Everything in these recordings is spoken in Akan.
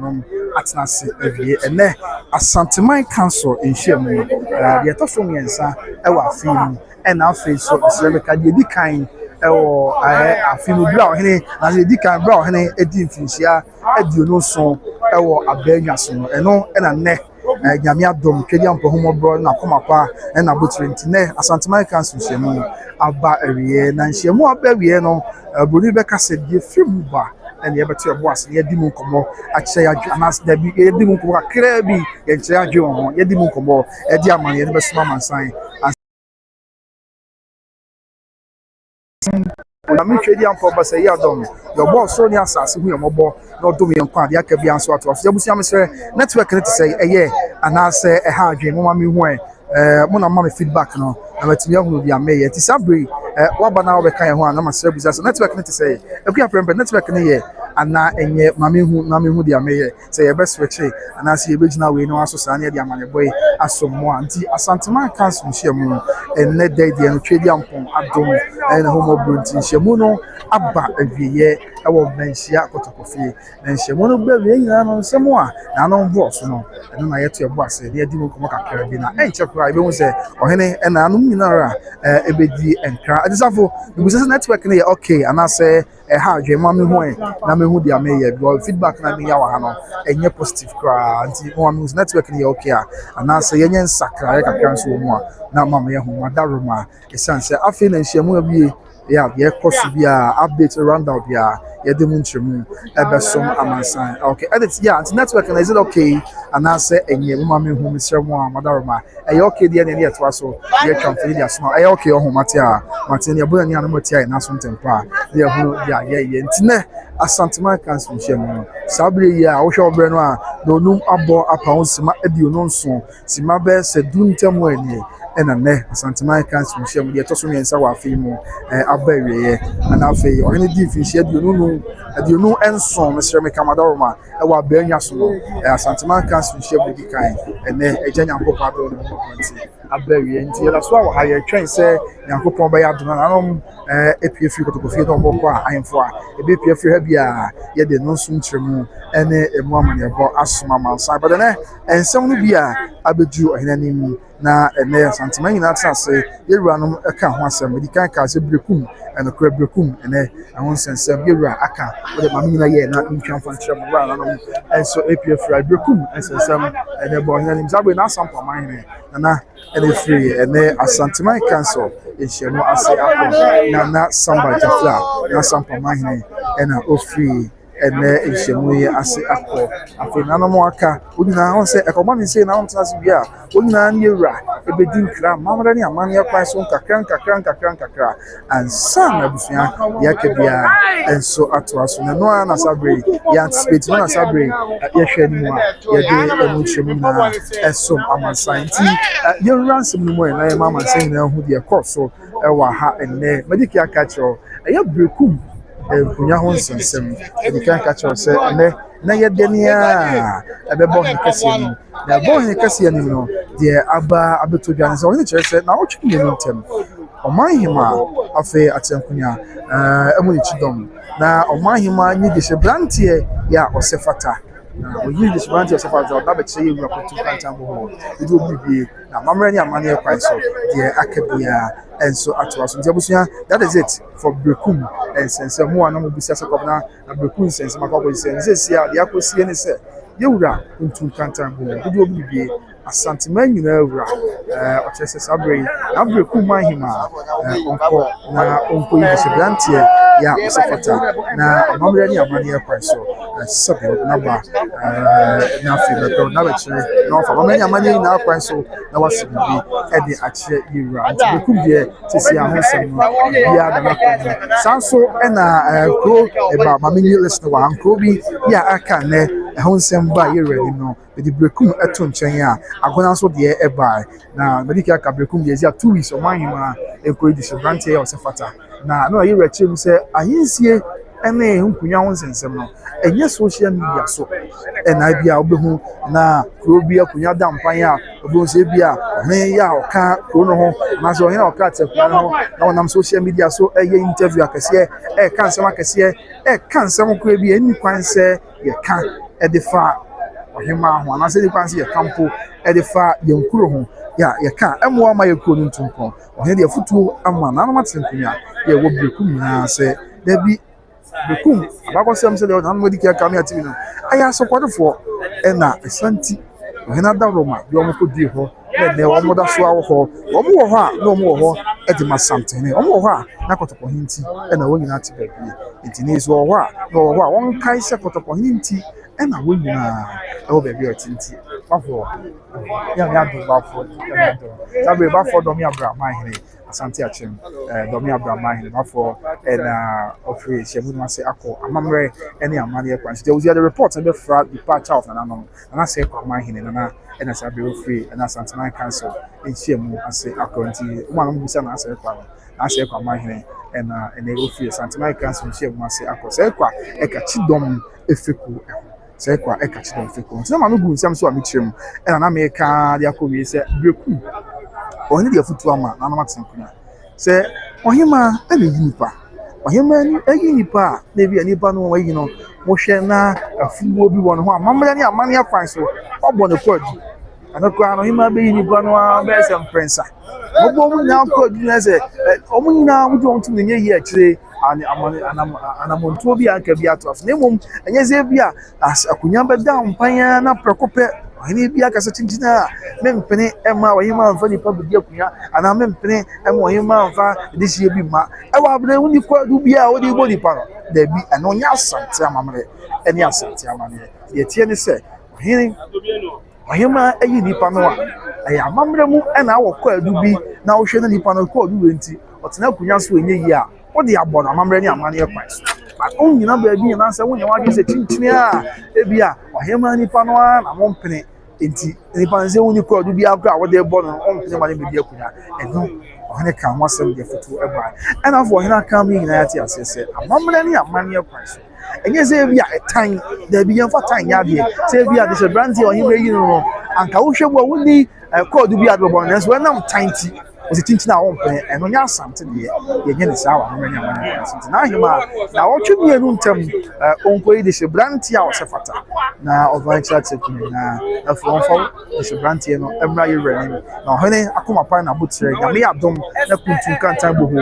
nom atenase awie ene Asanteman Council nhyiamu de etoso miensa e wa afi mu ena afi so Srebeka de di kan ewo afi mu bra ohene na de di kan bra ohene edi mfinhia aduonu so ewo abanyaso no eno ena ne nyame adom twedi ampo homobro na komapa ena botire ne Asanteman Council nhyiamu aba awie na nhyiamu aba awie no boni beka se die fimu ba ene yebeti ebo ase ye di mu nkomo ache ya anas da bi ye di mu nkomo kakra bi ye che ya dwe ho ye di mu nkomo e di amane ne besoma mansan na mi twedi ampo ba se ya dom yo boss so ni asase hu yomobo no dom ye nkwa de aka bi anso ato afi abusia mesre network ne te say eye anase e ha adwe mo ma mi hu mo na ma me feedback no na batimi ahunu bi ameye ti sabre waba na obeka ye ho na ma sre business network ne te say e ku aprembe network ne ye ana enye mame hu dia meye say ye best switch ana se ye begina we no aso sa na dia mane boy asomo anti Asanteman Council nhyiamu enne day dia no twedi ampon adom na homo brunti nhyiamu no aba avieye ewo menhia kotokofi na nhyiamu no ba wie nyina no nsemo a na no boss no eno na yeto ebo ase na edi mu komo kakra bi na enche kura ibe hu se ohene ena anu nyinara ebedi enkra adisafo business network ne okay ana se ha adwe mame hu na me hu dia meye because feedback na me ya wa ha no enye positive kra anti mo am network ne okay ana se yenye nsakra ya kakra so mu a na mama ye hu madaroma esanse afi na nhyiamu abie ya ye kosu bia update roundup bia ye de mu nchemu ebesom amansan okay edit yeah anti network na is it okay ana se enye mama me hu misremu a madaroma e okay dia ne ne to aso ye twamfiri dia so e okay o hu mate a mate ne abuna ni anu mate a na so ntempa ye hu dia ye ntine Asanteman Council nhyiamu sabre ya wo hwe obre no a no num abo apa sima aduonu nso sima be se duntemu ani ena ne Asanteman Council nhyiamu de toso nyensa wa afi mu aba wieye ana afi ohene di finhia aduonu enso mesre me kamadoroma e wa banya so no Asanteman Council nhyiamu di kan ene ejanya nkopado no konti aba wieye nti ya so wa ha ye twen se nyankopon ba ya dona nanom EPF kotokofi no boko a ahemfo a EPF ha bia ye de no so ntremu ene emu amane bo asoma mansan but ne ensem no bia abedu ohinanim na ene Asanteman nyina tsase yewuranom eka ho asem medikan ka se brekum ene kra brekum ene ahon sensem yewura aka de mama nyina ye na ntwamfo ntremu bra nanom enso EPF ra brekum ensem ene bo ohinanim zabe na sampa man na ene free ene Asanteman Council nhyiamu ase akọ na samba jafla na sampa man ena ofri ene nhyiamu ye ase akọ afi nanom aka odina ho se ekoma se na ontase bia odina ne wura ebedi nkra mamara ni amane yakwan so kakran ansa na busua yake bia enso ato aso na no na sabre ya anticipate na sabre ye hwe ni mu a ye de emu nhyiamu na esom amansanti ye ransom no mo na ye mama sen na hu de koso ewa ha ene mediki akacho eye brekum kunya ho nsensem mediki akacho se ene na ye de nia ebebo hekase ni na bo hekase ni no de aba abeto dwan se oni chere se na otwe ni no ntem omahima afi atenkunya emu ni chidom na omahima nyi de sebrantie ya osefata na oyi de sebrantie osefata da be che yewura ko tukanta bo idi obibie na mamre ni amane kwan so de akabia enso atwaso nti abusuya that is it for brekum ensense mu anam bisa se kobna na brekum sense makoko sense sia de akosie ne se yewura ntukanta bo idi obibie Asanteman nyina ewura ochese sabre na brekum mahima onko yi sebrantie ya osefata na mamre ni amane kwan so sabe na ba na fibeto na bechire na ofa mamre ni amane na kwan so na wasibi e de ache yewura nti brekum de sisi ahonsem no bia da makon sanso e na kro e ba mamini listen wa ankro bi ya aka ne ahonsem ba yewura no the brekum eto nchen a agona so de e ba na mediki aka brekum de zia 2 weeks o manhima enko di sebrantie ya osefata na no yewura chem se ahinsie ene nkunya ho nsensem no enye social media so ena bia obehu na kro bia kunya da mpan a obehu se bia he ya oka kro no ho na so he na oka tekwa no na wonam social media so eye interview akese kansem akese kansem kro bia eni kwanse ye ka edifa ohima ho anase ni kwanse ye kampo edifa yenkuro ho ya ye ka emo ama ye kuro ntunko ohne de futu ama na ma tenkunya ye wo Brekum na se da bi Brekum abakosem se de na modi kia kam ya tv no aya sokwadefo na Asante ohina da Roma bi omo kodi ho ne omo da so awo ho omo wo ho a no omo wo ho e di masantene omo wo ho a na kotoko hinti na wo nyina ti ba bi ntini so wo ho a no wo ho a won kai se kotoko hinti na wo nyina e wo ba bi otinti bafo ya do bafo sabe bafo do mi Abraham hine Asante Achem do mi Abraham hine bafo na ofre shemu no ase akọ amamre ene amane ekwan so there was the report and the departure of nanom na say kwa hine na na sabe ofre na Asante Council in shemu ase akọ nti mo anam bisa na ase kwa hine na ene ofre Asante Council shemu ase akọ say kwa eka chidom efeku say kwa eka chidom efeku so ma no gu nsam so amichirem na meka dia ko wi say Brekum ohini dia futu ama na anamatenkunya say ohima ene yinipa ohima ni ayinipa na bi anipa no wayi no mo hwe na afuwo bi won ho amamra ni amane afan so obo ne kwadu anakwa no ohima be yinipa no be sem prince obo mu na kwadu na say omu nyina mu jo ntu ne ye akire anamonto bi anka bi atof na mum enyeze bi a akunya be da mpanya na prekope ohini bi aka se tintina mempene ema ohima mfa ni pabudi akunya ana mempene ema ohima mfa dishie bi ma ewa abne woni kwadu bi a wodi bodi pa no da bi ana onya Asante amamre eni Asante amamre ye tie ni se ohima eyi nipa no a aya amamre mu na awo kwadu bi na wo hwe na nipa no kwadu wenti otena akunya so enye yi a wodi abọ na amamre ni amane ekwan so but on nyina ba bi na se wonya wade se chinchini a ebia ohima nipa no a na mompene enti nipa nse woni kwadu bi akra wode bọ no ompene ma ne bi akunya eno ohene kan wasem de futu eba ena fo ohena kan mi nyina yati asese amamre ni amane ekwan so enye se bia etan da bi yemfa tan ya de se bia de se brandy ohima yi no anka wo hwebo woni kwadu bi adobọ na so na tanti was tintina ompe eno nya Asante de ye nye ne sawa no nya ma Asante na hima na wotwe bi enu ntem onko yi de se branti a osefata na overture tekuni na afo onfo de se branti no emra ye rani na ohene akoma pan na butire ya me adom na kuntu kantan boho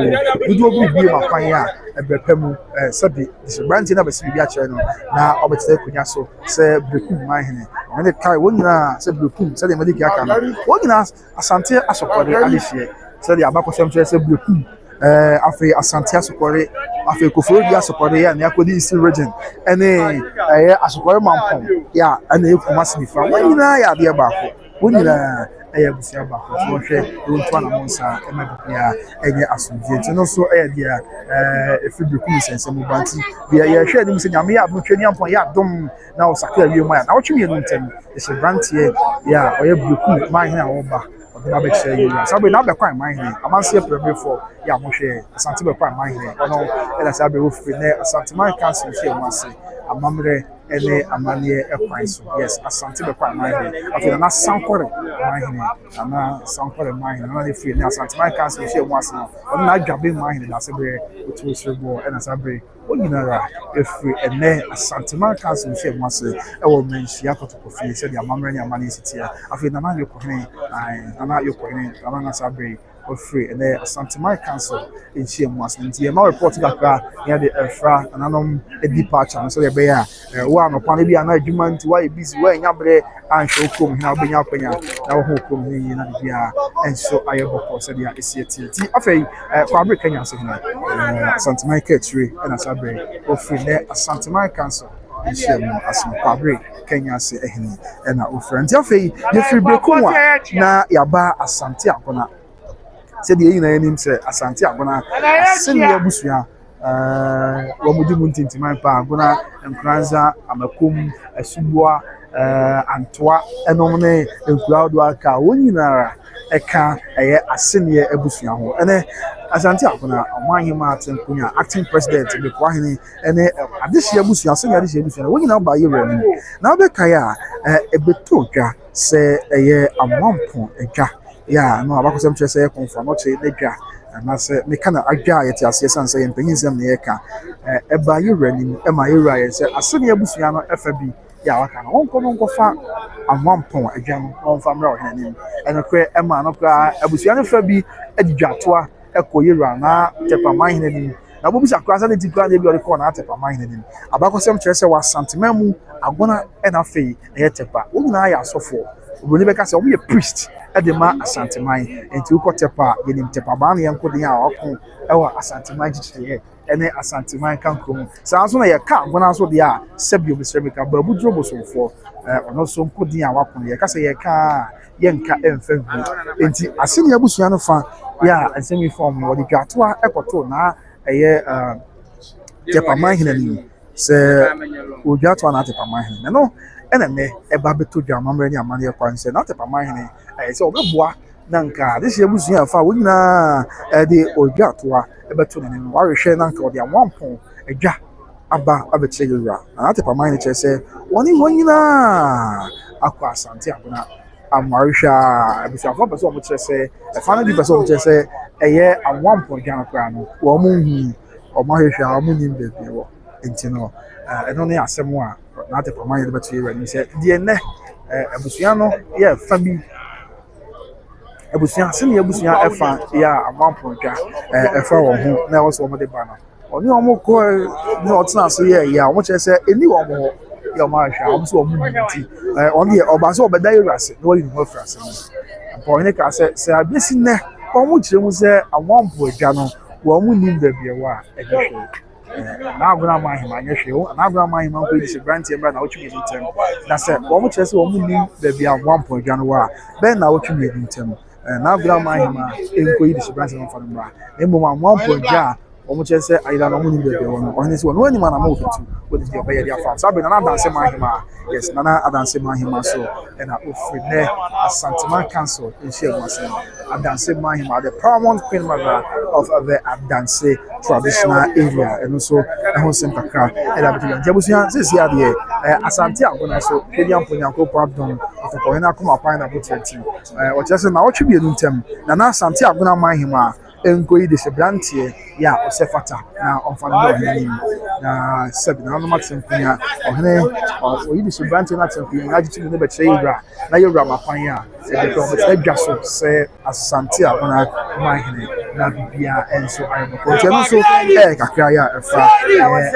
dudu obi bi ma pan ya ebrepemu sabi de se branti na besi bi a kire no na obetire kunya so se Brekum ma hene ohene kai wonyina se Brekum se de mediki aka no wonyina Asante asopode alihie se de abakosem kire se Brekum afi Asante asopode afi Kofori asopode ya na akodi Eastern region ene asopode mampom ya ene ekumasi nifa wonyina ya de baako wonyina busia baako so hwe wonto na monsa emabia enye asomdie nti no so dia efi Brekum sense mu banti bia ya hwe nim se nyame ya abotwani ampon ya dom na osaka awie ma ya na wotwe enu ntem ese brantie ya oye Brekum ma hina wo ba na be share you sabe na be kwan man here amanse premier for ya mo hwe Asante be kwan man here ono ela sabe wo fi na Asante Council share mo ase amamre ene amanie ekwan so yes Asante be kwan man here after na sankore man here na sankore man here na dey fi na Asante Council share mo ase ono na adwabe man here na sabe otu osrebo ena sabe onyinara efri ene Asante Council share mo ase e wo menhia kotoko fi se dia amamre ni amanie sitia after na yo kohne ana yo kohne ana sabe ofre ene Asante Council in share mo ase nti e ma report kakra ya de efra ananom departure so be ya wa no pan bi ana adwuma nti wa busy wa nya bre anhwe okom hina obenya apanya na wo okom ni na bia enso ayeboko se dia esieti ti afei Kwabre Kenya se hina Asante Ketri na sabre ofre ne Asante Council in share mo ase Kwabre Kenya se ehini na ofre nti afei ye free Brekum na yaba Asante akona se dia yina yanim se Asante akona asemi abusua wo mudi muntintiman pa agona enkranza amakum asubua antwa enom ne enkurado aka wonyinara eka eye asenie abusua ho ene Asante akona omanyema atenkunya acting president be kwahene ene adehia abusua asenia adehia abusua wonyina ba ye wani na obeka ya ebetodwa se eye amampo edwa ya no abakosem kire se konfa no che edwa na se me kana adwa yete ase sanse ye mpanyinsem ne yeka eba ye wani ema ye ra ye se asenia abusua no efa bi ya waka no wonko no nkofa amwampon adwa no wonfa mra ohene eno kre ema no kra abusua no fa bi adidwatoa ekoyewura na tepaman hene nim na bobi sakrasa ne tikra na bi ore ko na tepaman hene nim abakosem kire se wa santimamu agona ena fei na tepa wonyina ya asofo oboni beka se omo ye priest edema asanteman enti ukotepa yenim tepa ba na yenkodi a wako ewa asanteman gichire ene asanteman kankom saa so na ye ka agona so de a sebio besremika babu drobo somfo ono so nkodi a wako ye ka se ye ka yenka emfa hu enti aseni abusua no fa ya asemi form wodi twatoa ekoto na eye tepa man hinani se odwatoa na tepa man hinani no eneme eba beto dwa mamre ni amane kwanse na tepa man hinani se obeboa na nka de se abusua fa wonyina de odwatoa ebeto ne no warehwe na nka odi amwampon adwa aba abetire yura na tepa man ni chese wonyina akwa asante abona amwarisha abusua fa person mo chese e fa na di person mo chese eye amwampon dwa akwa no wo mu hu omahwehwa wo mu nim bebe wo enti no eno ne asem a na tepa man ni beto yura ni se die ne abusua no ye fa bi abusua se ne abusua efa ya amwampon dwa efa wo ho na wo so mo de ba no oni omo ko ni otena so ye ya omo chese eni wo mo ya ma hwa omo so omo nti oni oba so obeda yurase no wali no frase no ene ka se abesi ne omo kire mu se amwampo adwa no wo mu nim da bia wa ehwe na aguna ma hima anye hwe na aguna ma hima ko dise grant embra na otu mi ntem na se wo mu chire se wo mu nim da bia amwampo adwa no wa ben na otu mi ntem na aguna ma hima enko dise grant no fa no bra emo amwampo adwa omo chese ayida no muni bebe wono ohne si wono wani mana mo fitu wodi di obeye dia fa sabe na dance mahima yes na dance mahima so na ofri ne Asantuma Council in Sheguase dance mahima the paramount queen mother of the dance traditional area and also ho sempaka ela bitu jabusia sisi ade asante agona so kedia mponyanko pardon of ko hena kuma pan na botenti o chese na otwe bi enuntem na asante agona mahima enko yi de sebrantie ya osefata na onfano do na sebi na no maxim kunya ohne o yi de sebrantie na tempo ya agiti ne be tire yura na yura mapan ya se de ko be tire so se asante abona mahine na bibia enso ayebo ko teno so kakra ya efa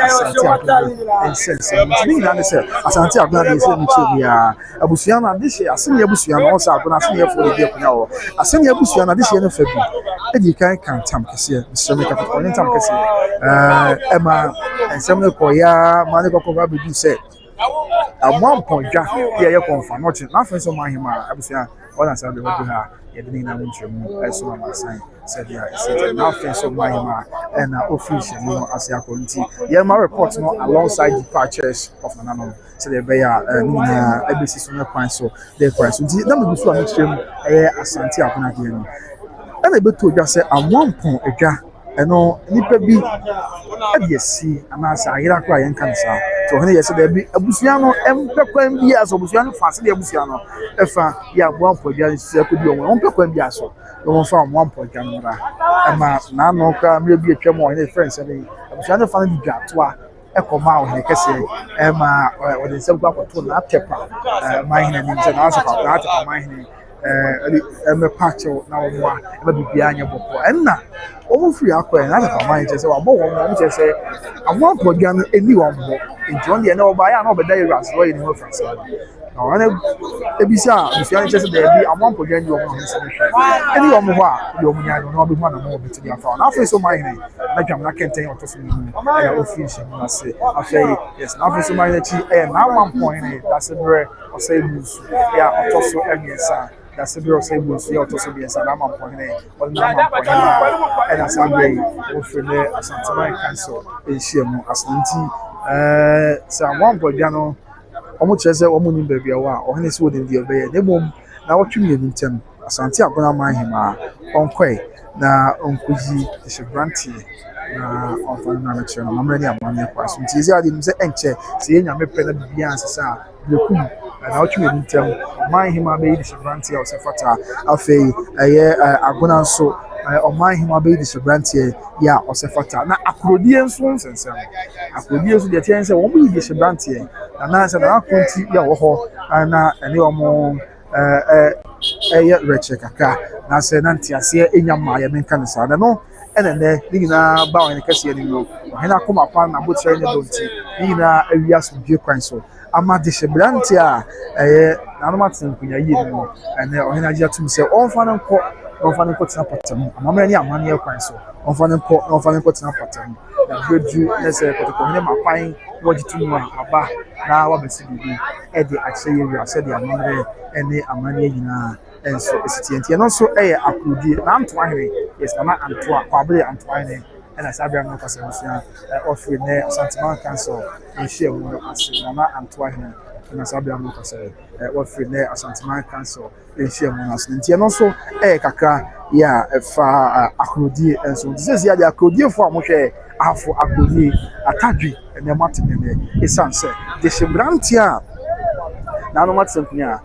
asante abona ensense ni na se asante abona de se ni chebia abusua na de se aseni abusua na o sa abona aseni efo de kunya o aseni abusua na de se ne fa bi edi kan tam kese so me ka ko ni tam kese ema ensem ne ko ya ma ne ko ba bi se amwampon dwa ye konfa no che na fa so mahima abusua wala sa de wodu ha ye de na munchemu eso ma san said ya na fa so mahima and official no asia konti ye ma report no alongside departures of Nananom so they be na abc so na kwan so they kwan so na me so am chem asante abona de no and I beto dwa se amwampon adwa eno nipa bi adiesi anasa ayira kra yen kansa to hene yese da bi abusua no empekwan bi aso abusua no fase de abusua no efa ya amwampon adwa se ko bi o empekwan bi aso no fa amwampon adwa no ra ema na no kra mre bi atwa mo hene friends ne abusua no fa no bi dwatoa ekoma o hene kese ema o de se gba kwato na tepa ma hene ni se na aso pa na tepa ma hene me pacho na omwa e bibia anya bopo enna omo free akwa na ka man je se wa bo wo je se amwa podua no eni wo mo nti on de na oba ya na obeda yeras wo ye ni ho frase na wana ebisa bisia je se de bi amwa podua ni wo mo se eni wo mo ho a yo mo nya no obi ho na mo beti dia fa na afi so man ni na dwam na kenten o to so ni e official na se afi yes na afi so man ni chi na 1 point ni that's bre o say busu ya o to so emiesa that's the bureau say busu ya o to so bi esa na man point ni o na man point ni and assembly o fele Asantuma Council e shiemu asanti sa 1 point no omo chese omo ni bebia wa o hene si wo de bi obeye ne mom na wo twemi ni ntem asante agona man hima onkwe na onkuji tishebranti na onfana na cheno mamre ni amane kwa so ntizi ade nim se enche se yenya mepe na bibia ansesa blekum na wo twemi ni ntem man hima be tishebranti o se fata afei agona nso ɔman hema bɛyi de hyɛbranteɛ yɛ a ɔsɛ fata na akorodie nso nsensɛm akorodie nso deɛ tiɛn sɛ wɔn yi de hyɛbranteɛ na nansɛ na akonti yɛ wɔ hɔ na ɛne wɔn ɛyɛ rɛkyɛ kakra na sɛ na nteaseɛ enya mmaa yɛ menka ne saa na no ɛna nɛ ne nyinaa ba wɔn kɛseɛ ne mu ɔhene akoma pa na abotire ne do nti ne nyinaa awi asomdwe kwan so ama de hyɛbranteɛ a ɛyɛ nanom atena nkonya yie no mu ɛnɛ ɔhene agye atum sɛ ɔmfa no nkɔ tena pata mu amammerɛ ne amanneɛ kwan so ɔmfa no nkɔ tena pata mu na bɛdu ne sɛ kɔtɔkɔhene ma kwan wɔgye to mu a aba na wabɛsi biribi ɛde akyerɛ yɛ wia sɛdeɛ amammerɛ ɛne amanneɛ nyinaa ɛnso ɛsi nti ɛno nso ɛyɛ akorodie na antoa hene yes na antoa kwabere antoa hene ɛna saa abira no kasa musua ɔfiri ne Asantuma Council nhyia mu ase na antoa hene na saa abira no kasa ɔfiri ne Asantuma Council nhyia mu ase nti ɛno nso ɛyɛ kakra yɛ a ɛfa akorodie nso nti sɛ sia de akorodiefo a mohwɛ ahafo akorodie atadwe ɛna mate ne ɛsan sɛ de hyɛbranteɛ a na no mate nkunya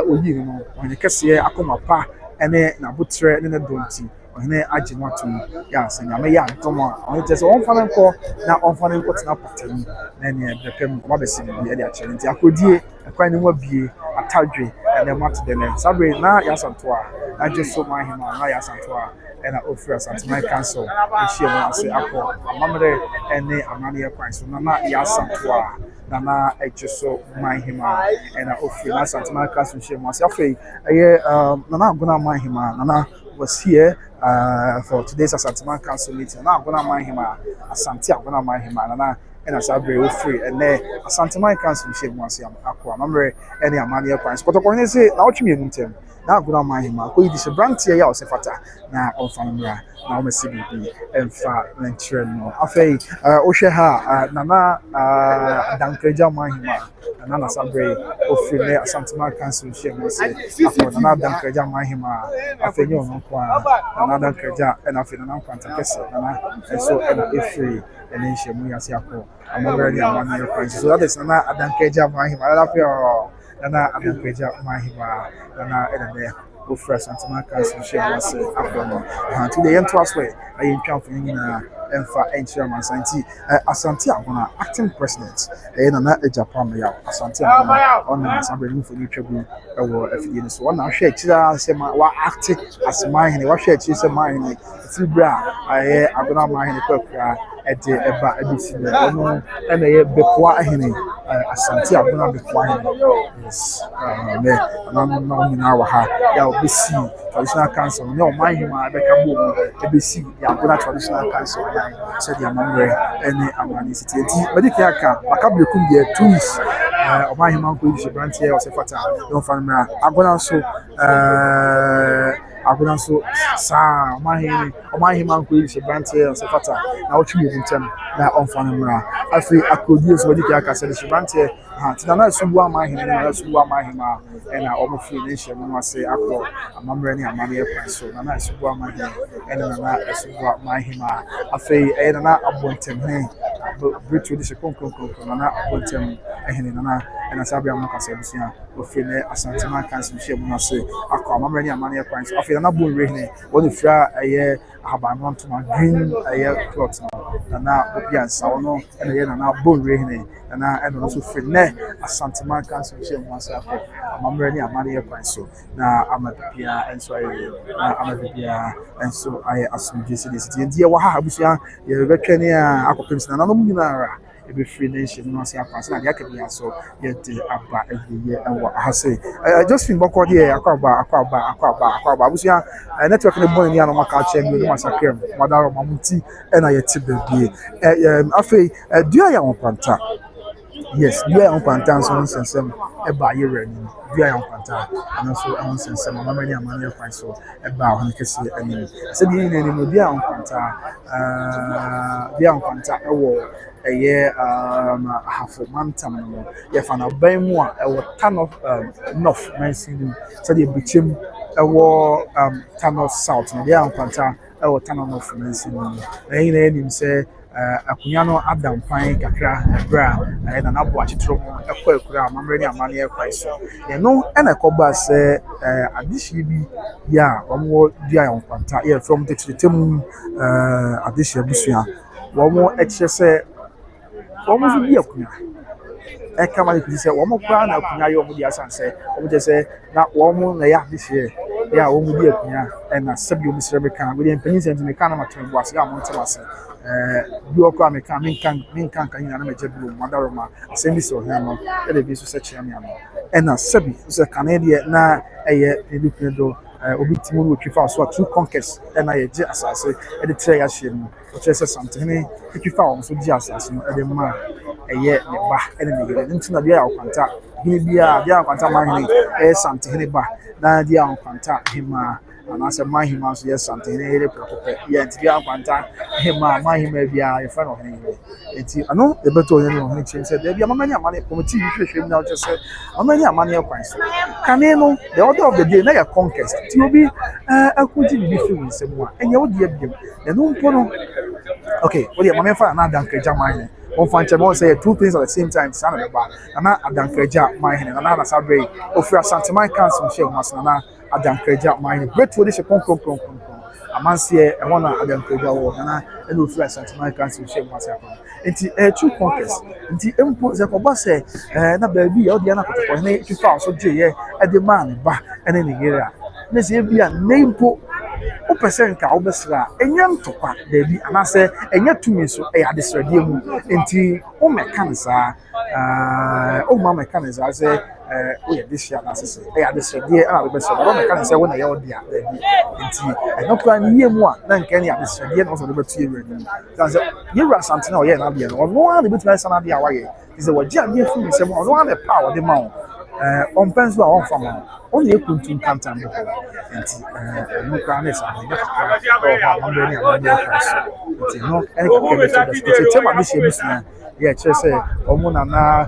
oyi no ɔne kɛseɛ akoma pa ɛne n'abotire ne ne donti ɔhene agye no ato mu yɛ asɛ nyame yɛ antom a ɔne kyerɛ sɛ ɔmfa no nkɔ na ɔmfa no nkɔ tena pata mu na ɛneɛ bɛpɛ mu wabɛsi biribi ɛde akyerɛ nti akodie ɛkwan no mu abie atadwe ɛne mu ato dɛnɛ saa bere na yɛasanto a na gye so ma ahema na yɛasanto a ɛna ɔfiri Asantuma Council ɛhyia mu ase akɔ amammerɛ ɛne amanneɛ kwan so na yɛasanto a nana ɛgye so man hema ɛna ofiri na Asantuma Council hyɛ mu ase afei ɛyɛ nana agona man hema nana was here for today's Asantuma Council meeting nana agona man hema asante agona man hema nana ɛna saa bere ofiri ɛnɛ Asantuma Council hyɛ mu ase akɔ amammerɛ ɛne amanneɛ kwan so kɔtɔkɔhene sɛ na ɔtwe mmienu ntɛm na agona man hema akɔ yi de hyɛbranteɛ yɛ a ɔsɛ fata na ɔmfa no mmra na ɔmɛsi biribi ɛmfa ne nkyerɛ no afei wohwɛ ha nana Adankagya man hema nana sabre ofiri ne Asantuma Council hyɛ mu ase afɔ nana Adankagya man hema afei nyɛ ɔno nko a nana Adankagya ɛna afei nana Nkwanta kɛse nana ɛnso ɛna efiri ɛne nhyɛ mu yɛase akɔ amammerɛ ne amanneɛ kwan so that is nana Adankagya man hema afei nana Adankagya man hema nana ɛna ne ofiri Asantuma Council hyɛ mu ase afɔ no nti deɛ yɛnto aso ɛyɛ ntwamfo nyinaa ɛmfa ɛnkyerɛ amansa nti Asante Agona acting president ɛyɛ nana Japan ya Asante Agona ɔna asabere mu foni twabu ɛwɔ afidie no so ɔna ahwɛ akyira sɛ ma wa acte as man hene wahwɛ akyira sɛ man hene fibra ɛyɛ Agona man hene kwakura ɛde ɛba ɛbisi no ɔno ɛna ɛyɛ bepoa ahene Asante Agona bepoa ahene yes mɛ na nyinaa wɔ ha ya obesi traditional council ne ɔman hema bɛka bɔ mu ɛbesi ya Agona traditional council said the amamre any amani city medical aka akabekum de 2 weeks oman hema ko yi brantie o se fata don famra agona so sa oman hema ko yi brantie o se fata na o twi ebuntem na on famra afi akodie so medical aka said the brantie tina na subu amahema na subu amahema na o mo fi ne hye mu ase akọ amamre ne amani e kwan so na subu amahema na subu amahema afei na abontem he bretu de sekonkon na abontem ehene na sabia mo kasa busia o fi ne Asantuma Council hye mu ase akọ amamre ne amani e kwan so afei na bon rehne woni fira eye ahabanwa ntoma green eye cloth na obi ansa wono na bon rehne na no so fi ne Asantuma Council hye mu ase akọ amamre ne amani e kwan so na amabia enso aye asumdwe se de die wa ha abusia ye betwa ne akopem sina na no mu nyinara ebe free nation no ase akwa se na dia kabia so ye de aba eviye enwa ahase Josephine boko de akwa abusia network ne bon ni anu maka che mi no masakrem madaro mamuti na ye tibebie afei dua ya wonpanta yes dua ya wonpanta so nsensem eba ye rani dua ya wonpanta na so nsensem mama ni amane kwan so eba ho kese ani se bi ni ni dua ya wonpanta ewo eye hafo mantam no ye fa na ban mu a ewo tano north mansin se de bichem ewo tano south no ya wonpanta ewo tano north mansin no na yin na nim se akunya no adam pan kakra bra na na bo achitro mu ekọ ekura amamre ni amane ekwan so ye no na ekoba se adihye bi ya omo dia yon kwanta ye from the tem adihye busua womo eche se womo so bi akunya kama ni kuse womo kwa na akunya ye womo dia sanse womo je se na womo na ya adihye ya womo bi akunya na sabi obi sere beka we dey penyin sent me kana matwe bo ase ya mo ntemase bi okwa me kan kan ina na meje bi mo adaroma asemi so he no e dey bi so search am am na sabi so kanade na eye edukedo obi timu no twifa so two conquest na ye je asase e dey tire ya hye no o tire se something ni twifa o so je asase no e dey ma eye ne ba e ne yire ntina bia ya kwanta hini bia kwanta ma hini e something ni ba na dia kwanta hima anase mahima so yes something na here proper ye nti bia kwanta hima mahima bia ye fa no hini enti ano e beto ye no hini chense de bia mama ni amane committee hwehwem na o chese mama ni amane kwan so kane no the order of the day na ya conquest ti obi akuji bi fi nsemu a enye wo de abiem na no mpo no okay wo de mama fa na dankeja mahine on fanche mo say two things at the same time sana de ba na adankeja mahine na sabre ofura santimai council share masana na adankeja mahine great wo de she kon amanse e wona adankeja wo na eno ofura santimai council share masana enti two conquest enti empo ze ko ba say na ba bi ya o de na kotoko na fifa so je ye e de man ba ene ni gira na se bia nempo o percent ka obesra enya ntokwa da bi anase enya tumi so e adesrade mu enti o mekanisa o ma mekanisa se o ye disia na se e adesrade ana obesra o mekanisa wona ye odia da bi enti eno kwa ni yemu a na nke ni adesrade na so de betu yeru ni tanse yeru something o ye na bia no no ana betu sana bia wa ye is we gia ni fu mi se mo no ana power de ma on penso a on fama on ye kuntum kantam de enti no kwa na sa ni ka o ma ni enti no ene ka ke tema bi se bisna ye che se omo na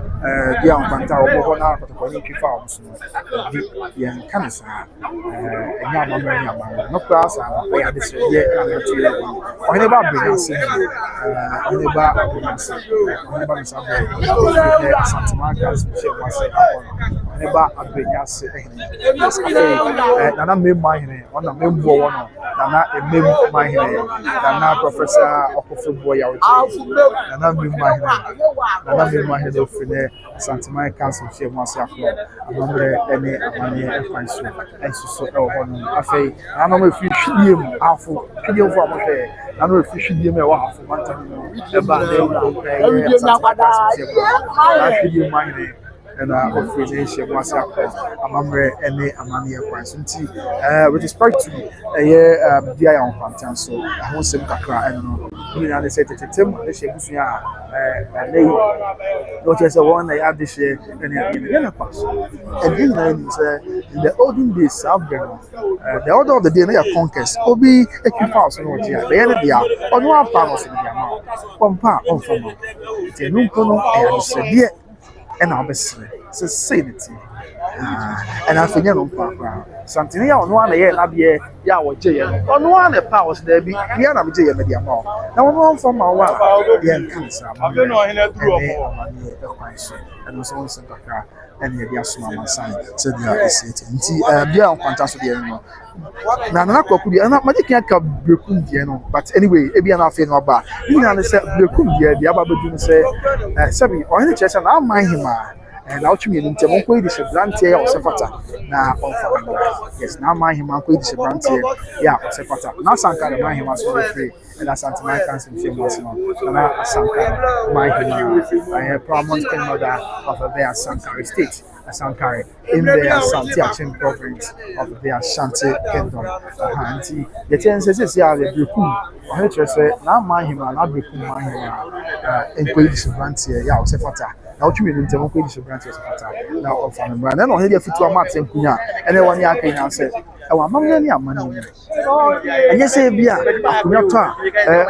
dia on banta omo ho na ko ni twifa o so di ye kan sa enya ma ma nya ma no kwa sa na ya de se ye na na tu ye o ne ba be se o ne ba mi sa be santima gas se ma se ne ba abenya se na me ma hene ona me mbo wo no na me ma hene na professor okofo ya oche na me ma hene na me ma hene ofine santima council che mo se afro amamre ene amane efanso ensuso e ho no afei na no me fi hwidie mu afo hwidie fo amote na no fi hwidie mu e wa afo manta e ba de na kwada na hwidie ma hene na ofreze she mwasa akọ amamre ene amane ekwan so nti with respect to dia ya onfantan so ahonsem kakra eno ni na say tetem na she busua lei no che se won na ya de she ene na pass and then na say in the olden days the order of the day na ya conquest obi equipaus no dia be ene dia onu apa no so dia ma pompa onfama ti nu kono e se die and obviously so sanity and I think no power something ya ono ana ye na be ya wo je ye ono ana powers there be ya na be je ye media ma na wo from ma wa ye cancer ma no hena duro ko and also on saka and ye dia suma man sign so dia is it nti bia on kwanta so dia no na kwaku bia na magic aka brekum dia no but anyway e bia na afi no ba ni na say brekum dia ba bedu no say sabi o hene chesa na man hima na otumi ni ntem ko idi se brantie ya osefata na onfa yes na man hima ko idi se brantie ya osefata na sankara man hima so free and as anti-man cancer famous na sankara man hima paramount mother of the Sankara state Sankara in the Ashanti Action province of the Ashanti Kingdom. Auntie, the chance is ya the Brukum. I heard you say, now my him and Brukum, my him, in Queen's Brantier, ya, Sefata. Now, you mean to Queen's Brantier, now of an brand. I don't hear to a match in Kunya, and then one year came and said, oh, I'm money. And yes, Bia, Kunyata,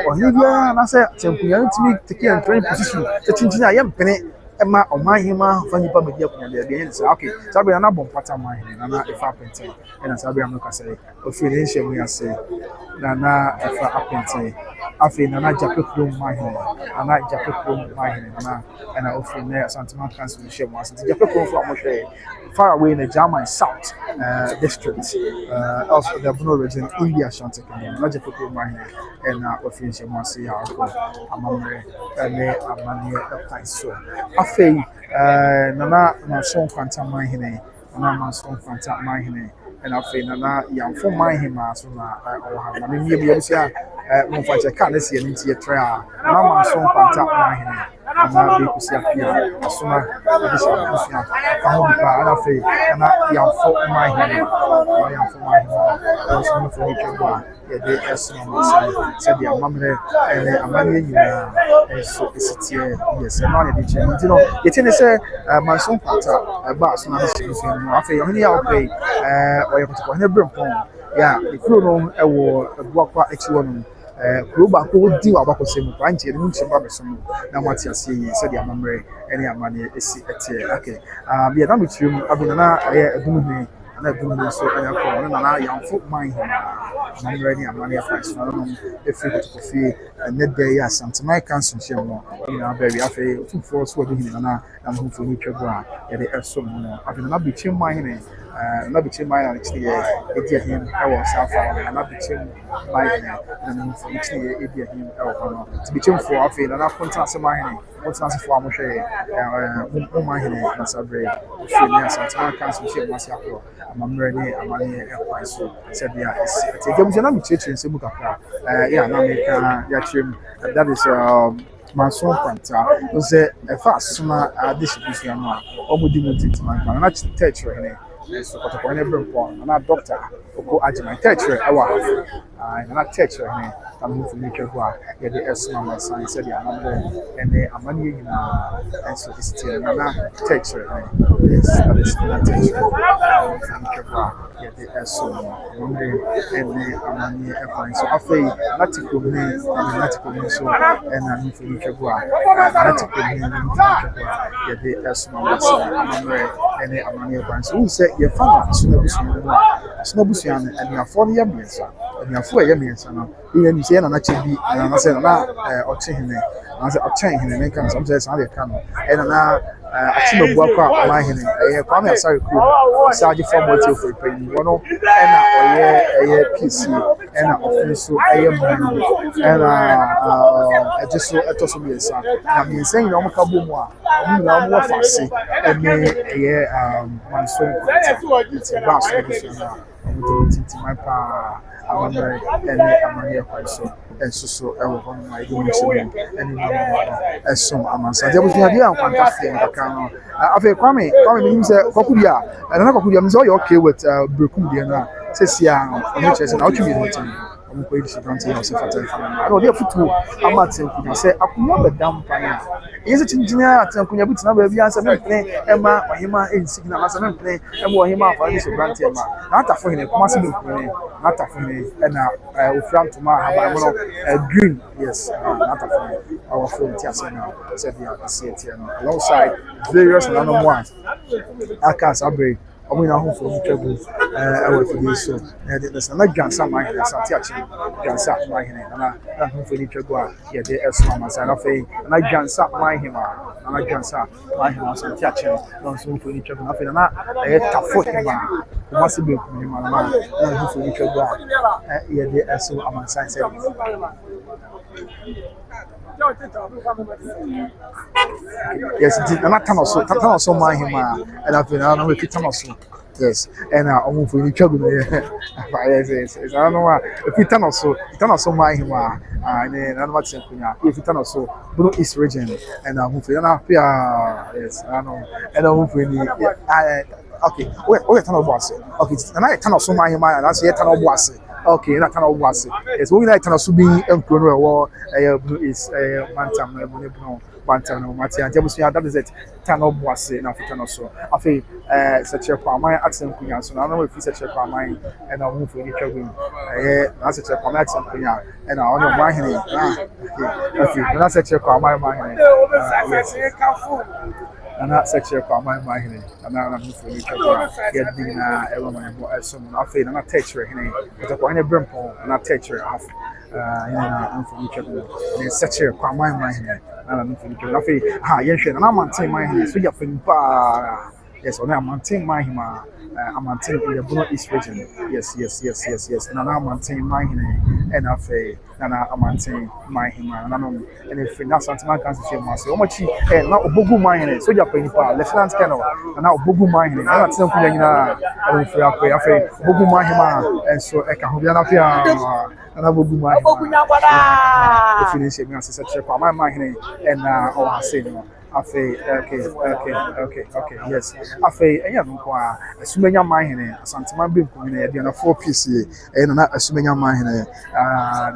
or Libya, and I said, Tempuyan to me, taking a train position, the Tintina, I am penny. Emma or my hima, funny public, the answer. Okay, Sabri, I'm not bomb part of my hand, and if I painting, and Sabri, I'm not say, but financial, we are say, Nana, if I painting, I feel Nana jacket room my hand, and I jacket room my hand, and I offer there Santa Council share once. The jacket room from far away in the German South district, also the Bruno region, India, Shanti, and I jacket room my hand, and I offer share once. I'm a man, so. Afei nana mason kwanta man hene nana mason kwanta man hene na afei nana yamfo man hema so na oha na me bia bia mo fa che ka na sie nti ye tra nana mason kwanta man hene na be kusia pia asoma de se kusia ka ho ba na afei nana yamfo man hene yamfo man hene so mo fo ni kwa ye de esno mo se dia mamre amane nyina so esitie yes na de che nti no ye tene se mason kwanta ba so na se kusia no afei yo ni ya okay oye ko ne brempon ya ikuro no ewo buakwa echiwo no kuro ba ko di wa ba ko se mu kwa nche ni nche ba beso mu na mati ase yi se dia mamre ene amane esi etie okay bia na mitrim abuna na edum ni na edum so anya ko na yamfo man hi mamre ni amane afa so no efi ko fi ne dey asantemai council share no na ba wi afa tu for so do hi na ho fo ni twego a ye de eso mu no abuna na bichim man ni na bichim man na chi ye edia him ewo safa na bichim man na no fo chi ye edia him ewo no ti bichim for afa na kontra se man ni kontra se for amohwe mo man ni na sabre fi ni asantemai council share ma sia ko amamre ni amane ekwan so se dia esi ti gemu na bichim se mu kakra ya na me ka ya chim that is mason kwanta say fast na distribution no omudi mutiti man na church ne so ko ne brempo na doctor oko agent church ewa na church ne tamu fu ni kego a ye de esma ma san se dia number ene amani yina enso isiti na church ne yes that is na church ye de esma number ene amani ekwan so afei na tiko ne so ena ni fu ni kego a na tiko ne ye de esma ma san number ene amani ekwan so say ye fa suna busuan and your 4 year mensa and your 4 year mensa no even say na chebi na say na ochehene na say ochehene na kan some say na dey kan and na achimo buakwa ma hene kwa me asare ku saje form what you for pay no and oye PC and office so mu and just so etoso mensa na mensa ni o maka bomu a mu na mo fa se and manso it's bass it's my pa amamre ene amane kwaso ensuso ewo hono ma ido nse ene na esom amansa je busu hadi an kwanta fe ndaka no afi kwame mi se kokudia na kokudia mi se o okay with brekum dia na sesia no chese na otumi no tin ko edi sitanti ya se fata fa no dia futu amate kunya se akunya bedam pan yese tinjina atankunya butina ba bia se mempne ema ohima ensigna ma se mempne ema ohima afa ni so branti ema na atafo hene kuma se mempne na atafo hene na ofranto ma haba no green yes na atafo our phone ti ase na se bia se ti no alongside various nanomoas aka sabre omo na ho fo ni twabu awe fo so na de na gansa ma hene sa ti achi gansa ma hene na ho fo ni twabu a ye de esma ma sa na fe na gansa ma hene na gansa ma hene sa ti achi na so fo ni twabu na fe na ye tafo hema kuma se be ku ni ma na ho fo ni twabu a ye de esma ma sa se yes, not Tanoso, my him, and I've been on with Tanoso. Yes, and I almost for you trouble. Yes, I don't know if you Tanoso, my him, and I'm not saying if you Tanoso, Blue East region, and I'm moving up here. Yes, I know, and I'm moving. Okay, wait, Tano Boss. Okay, and I Tanoso, my him, and I say Tano Boss. Okay, na kana obwase. Yes, we na kana so bi enkro no wo is mantam na ebune bno bantam na mati anja busu ya that is it. Tano obwase na fita no so. Afi seche kwa man atsem kunya so na no we fi seche kwa man e na wo fu ni twagum. Na seche kwa man atsem kunya e na ono man hene. Okay, na seche kwa man hene. Nana section kwa my hene nana na mfo ni twa ya di na ewo ma bo eso no afi nana texture hene to kwa hene brempo nana texture af na mfo ni twa ni section kwa my hene nana mfo ni twa afi ha yen hwe nana maintain my hene so ya fin pa yes on maintain my hima maintain in the Bono East region yes nana maintain my hene and afi nana maintain my hima nana and if that's something can say mas o machi na obogu man so ja pa lieutenant colonel na obogu man na tin ko nyina o fi akwa afi obogu man and so e ka ho bia na fi na obogu man obogu nya kwada finish me as say pa man and o ha say no afi okay yes afi enya no kwa asumenya man hene asantema be ko nyina ya na 4 piece e na asumenya man hene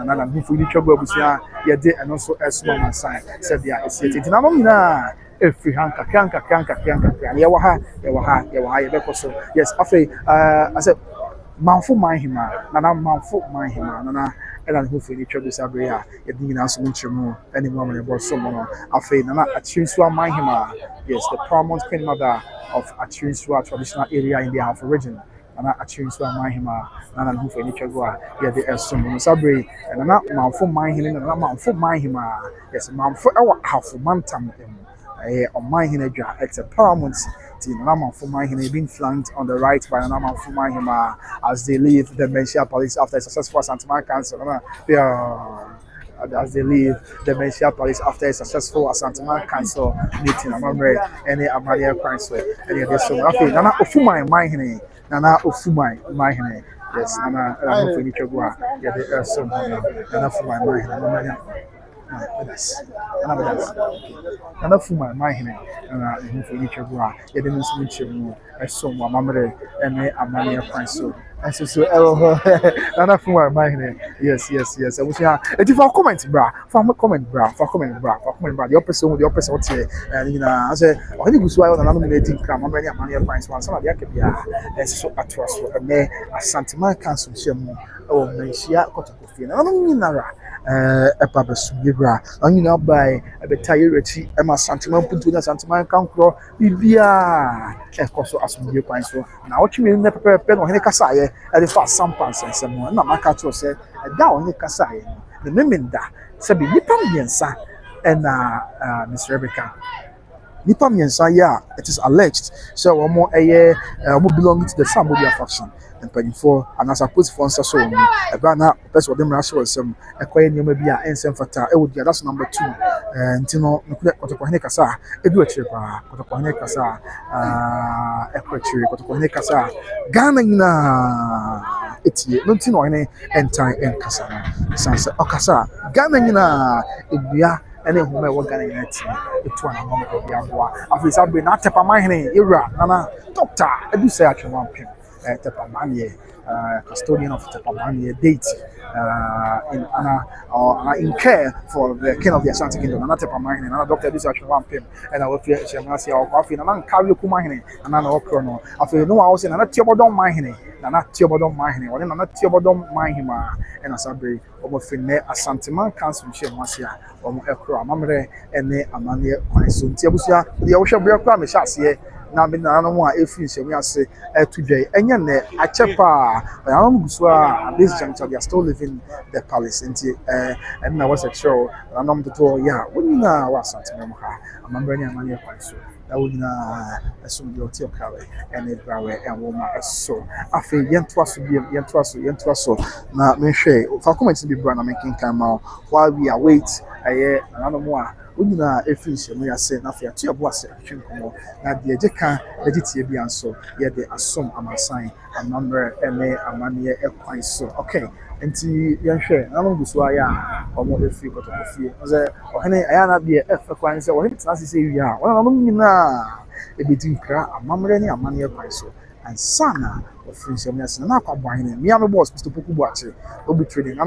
na mfu ni twago abusia ye de eno so esuma man sign said dia esiete na no nyina every hanka kanka ya wa ha ye be ko so yes afi I said manfo man hima na manfo man hima na ela no fu ni twago sabria ye de nyina so nchemu eni mo me bo so mo no afi na atrinsu man hima yes the paramount queen mother of Atrinsu traditional area in the Alpha region na Atrinsu Mahima na na hu ni twago a ye de esom no sabre na manfo mahine na manfo mahima yes manfo e wa half mantam on mahine adwa it's a paramount team na manfo mahine being flanked on the right by na manfo mahima as they leave the Menchia Police after a successful Santama Council as they leave the Menchia Police after a successful Asantuma Council meeting. I'm remember any Amalia Council, any of this. So, Nana Ofumai, my hene, Nana Ofumai, my hene. Yes, Nana, I'm for you to go. Yeah, the earth so Nana for my mind. Nana for my hene, and I'm for you to go. Yeah, the Muslim, I saw my mamma and Amalia Council. And so Nana for my mind. Yes. I was here. If you comment, bra, for comment, bra. The opposite here. And you know, I said, I think we on another nominating come. I'm many money points. One, some of the Akabia, and so at was for me, a Santama Council, Shemu, or Menchia, Cotocofi. I don't mean Nara. A papa subira, and you know by a betay reti, Emma Santiman Puntuna Santiman Cancro, Bibia, a coso as you point so. Now, what you mean, the paper pen or Henecasai, and the fast some pants and some more. Namacato said, a down Henecasai, the Miminda, Sabi Nipam Yensa, and Miss Rebecca. Nipam Yensa, yeah, it is alleged. So, one more a year, belonging to the Sambodia faction. And paying for and as I put for so a banner person with them rational some a quiet new maybe and send for it would get that's number 2 and Tino Kotokasa, a do a trip, Kotokasa, a creature, Kotokasa, Ghana it's not Tino and time and Casa, Sansa Okasa, Ghana any who may work in it, it's one of the Yagua. After I've been not a Pamahine, Ira, Nana, Doctor, I do say I can want him. Tepamanie, custodian of Tepamanie deity in care for the king of the Ashanti Kingdom. Another Tepamanie, another doctor this actually one pim, and I will fear Shamasi or coffee, and I'm carry Kumahine, and I'm no chrono. I feel no house in another Tiobodon Mahine, and not Tiobodon Mahine, or another Tiobodon Mahima, and a Sabri, or Fine, a Santiman Council, Shemasia, or Ekra, Mamre, and Amania, Consul Tiabusia, the Ocean Beer Cramish, na me na no a efi nsemi ase today enye ne achepa am guswa this juncture they are still living the palace nti and na was a show anom to ya wonina wasante mem ha amambra ni amani ekwanso na wonina esum de oti okawe and it brawe and woma eso afi yentoa so na me hwe fa comment bi bra na making time while we await aye anom a wonina efi nsemi ase na fa to abo ase atwenkomo na de ejeka ejitie bi anso ye de asom amasan amamre ene amane ekwanso okay nti yenhwe na no guso ya omo efi kotokofie ze ohene aya na de efa kwanse ohene tnase se wi a wona no nyina ebedi nkra amamre ne amane ekwanso ansana ofri nsemi ase na akwabo ahene mi am boss Mr. Poku Boache obi trading na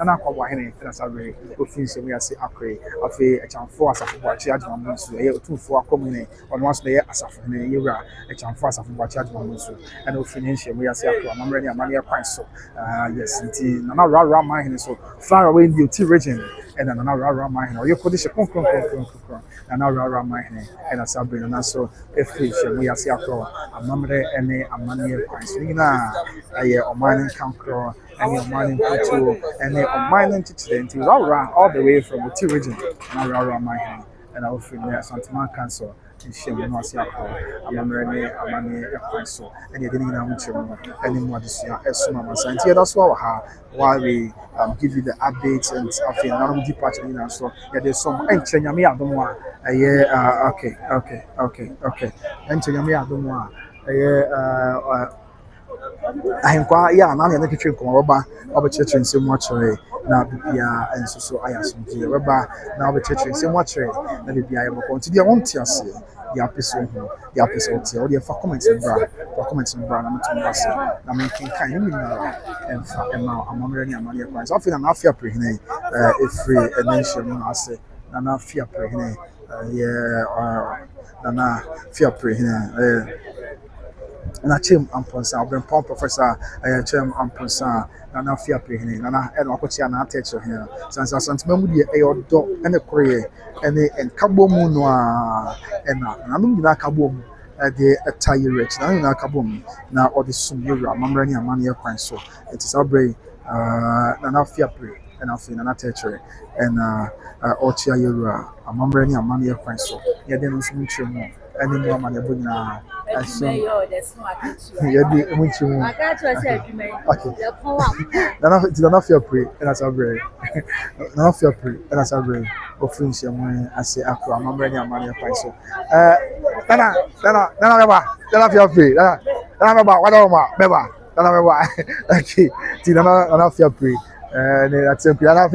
na akwabo ahene trasabe ofri nsemi ase akre afi echamfo asafo Boache adwambo nso ye otumfo akomune ono waso ye asafo ne yewura echamfo asafo Boache adwambo nso and ofri nsemi ase akre amamre ne amane ekwanso yes nti na rara mahene so far away in the Oti region and na rara mahene you could she konkron na rara man and asabri na so efiri hye mu yase akro amamre ene amane kwanso nyina aye oman kankro ene oman kutu ene oman chichirenti all the way from the region na rara man and I will feel there Santana Council in Shim Nosiako, Amamrene, Amani, Equanso, and you didn't know any more this year as Mama Santia. That's why we give you the updates and I feel not departure in so yeah, there's some ancient Yami Adoma. Okay. Ancient Yami Adoma. Ahenkwa ya na na kitchen ko roba obecheche nsem watchere na bibia enso so ayasomje roba na obecheche nsem watchere na bibia ya boko nti dia wonti ase dia peso ho dia peso ti o dia fa comment bra na meto ase na me kan ni na emfa ema amamre ni amane kwa so afi na afia prehine efre enenhye mu ase na afia prehine na afia prehine na chem amponsa obren pom professor chem amponsa na afia prehine na e no akochi na atecho he sansa santema mu die e odo ene koreye ene enkabo mu no a na no nyina akabo mu de atayi rich na nyina akabo mu na odi sum yura mamra ni amane e kwan so it is abre na afia pre and afi na atecho and ochi ayura amamra ni amane e kwan so ye de no sum chemu ene mo amane bo nyina aso yedi muchimu nana feel pre and as abre nana feel pre and as abre ofin se mo ase akro amamre ni amane pan so nana feel pre nana meba wada ma meba nana meba okay ti nana feel pre ne atempi nana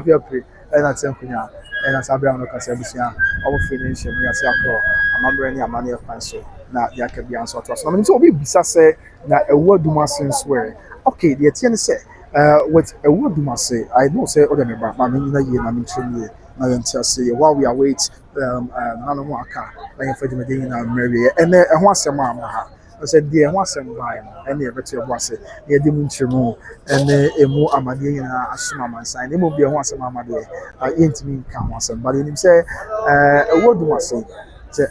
feel pre and atempunya and as abre no kase busia obo finish mo ase akro amamre ni amane pan so na ya ka bia so to so na obi bisa say na ewu aduma sense where okay the tie say with ewu aduma say I know say o de me ba ma me na ye na me chiri na ye ntia say while we await na no aka na ye fa dwumade na mmerwe and ho asem ama ha I said the ho asem ba and ye beto ebo ase ye de mu nchirmu and emu amade na asoma mansan emu bia ho asem amade ye ntimi ka ho asem but him say ewu aduma say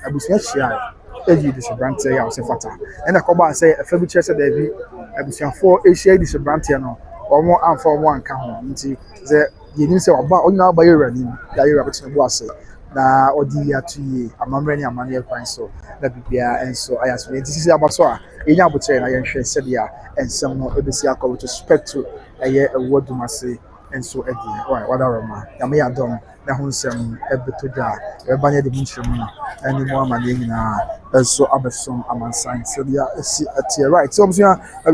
abusia hia eji disabrante ya se fata ena ko ba say afa bi chese da bi abusiafo asia disabrante no omo amfa omo anka ho nti ze yenim se oba onya ba yera ni ya yera betin bo ase na odi ya tuye amamre ni amane kwan so na bibia enso ayaso nti sisi abaso a enya abotre na yenhwe se dia ensem no ebesi akọ with respect to eye ewodumase enso edi wada roma ya me adom na ho nsem ebeto da ebanye de munchemu ani mo amane nyina enso abesom amansan so dia esi atie right so we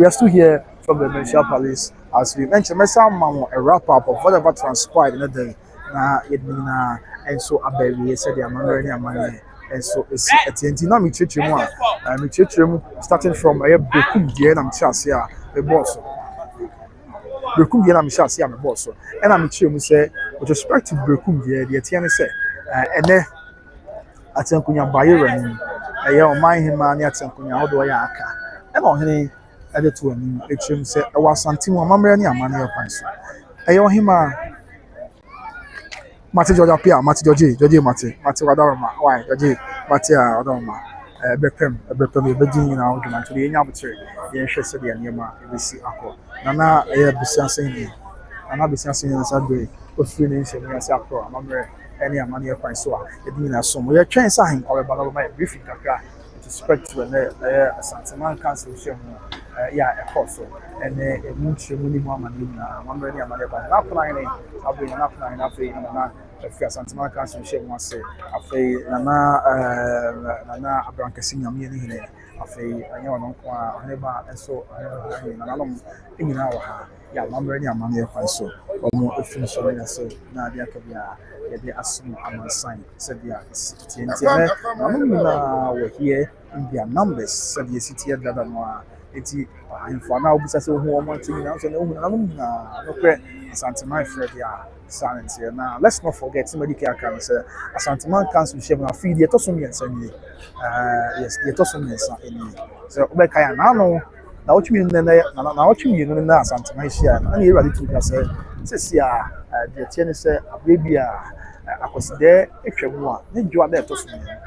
are still here from the Municipal Police as we mentioned a wrap up of whatever transpired in the day na yedina enso abawi said the amamre ni amane enso esi atienti na me chechemu starting from bekum die na mchase a the boss bekum die na mchase a me boss and am chechemu say with respect to bekum die the atiani say ene atankunya bayera ni eye o man hima ni atankunya odo ya aka e no hene ade to ani echemu say e wasantim amamre ni amane yapan so eye o hima Mati Georgia Pia, Mati Georgie Mati Wadaroma, why, Georgie, Mati Wadaroma, Beprem, Bedin, argument to the Yabutre, the Shessy and Yama, we see Ako. Nana, a business, and I'll be sensing in Sunday, with feelings and Yasako, Mamre, any money of my soul, it means some. We are trying sign or about my briefing, with respect to a Santa Council, a course, and a mutual minimum and one ready among not lining, I'll be enough line after Santa Council, she wants to say, after Nana Abrancasina, a fay, I know, never, and so in our yeah, Mamre among your so or more official, I say, Nadia Kabia, they assume I'm a sign, said the we're here in their numbers, said the city of Dadanoa. Eti for now bisa se ho omo tin na so na hu na no kre Asanteman Fred ya silence here now let's not forget somebody can say Asanteman Council share na feed the tosom yensa ni yes the tosom yensa eni so obeka ya na no na otwimi na otwimi no na Asanteman share na e ready to say sia the tie ne say abrebia akoside etwa mu a ne dwoada eto so ne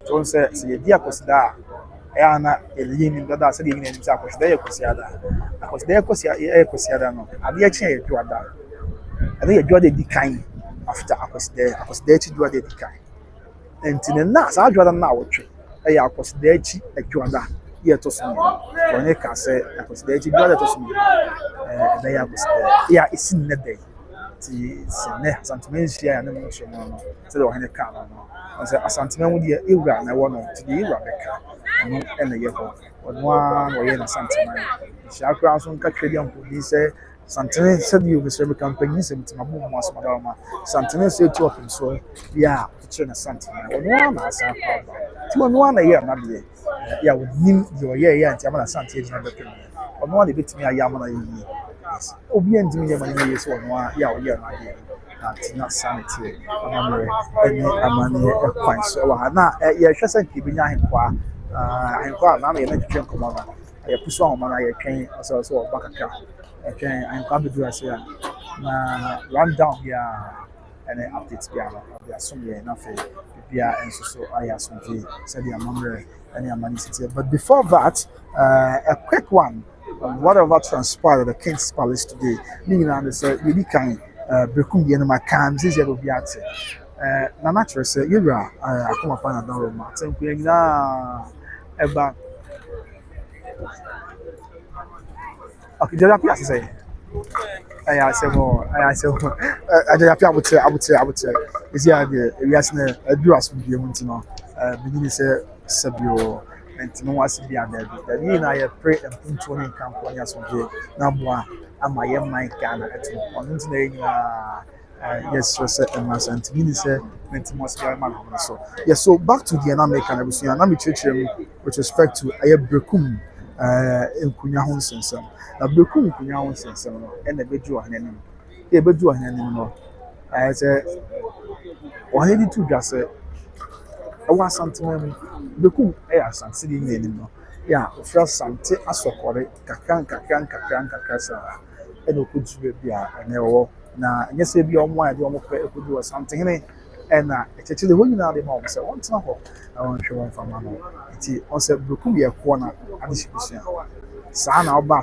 so se ye di akoside a ana eliyi ni dada se de yin ni se akoside ye kosiada no ade eche ye dwoada ade ye dwoada di kan after akoside echi dwoada di kan entine na sa dwoada na wotwe e ya akoside echi dwoada ye to so ne oni ka se akoside echi dwoada to so ne e ya akoside ya isi ne dey ti sene asantuma nsia ya na mu so no se de ohene ka no se asantuma mu de ewura na wo no ti de ewura beka no ene ye ho ono a no ye na asantuma nsia kra so nka twedi ampodi se santene se de yo se be campaign se mtima bo mo asoma da ma santene se tu open so ya ti na santuma ono a na asa pa ba ti ono a na ye na de ya wonim de oye ya ntia na santene jina be ono a de betimi ayama na yi obi endimi ye mani ye so no a ya o ye na ye na tina sanity amamre eni amane e kwan so wa na ye hwese nke bi nya henkwa henkwa na ye na twetwe nkomo na ye puso ahoma na ye twen so bakaka e twen henkwa bedu ase ya na run down ya ene updates bia na bia so ye na fe bia enso so aya so je said the amamre eni amani city. But before that a quick one whatever transpired at the King's Palace today, meaning and say really kind Brekum the enema can this year will be at na natural say you are I come up and down room say we na eba okay just appear say I say more I say I just appear I would say is here the we are saying do as we do no beginning say sabio and no was be at that you na pray and into one campaign as we na boa ama ye man Ghana eto on na yes so say and sant mean say mental must be man so yes so back to the American ebusuya na me chechere with respect to aye Brekum enkunya ho nsensem na Brekum enkunya ho nsensem no e na bedu ohanenim e bedu ohanenim no aye say ohani tu dwase e wa santemam Brekum e asante di nyenim no ya ofra sante asokore kakran sa e no kudu bia ene wo na nyese bia omo ade omo pe kudu o sante hene e na echechele ho nyina de ma o se won tena ho na won hwe won fama no ti on se Brekum ye ko na ade shibusua sa na oba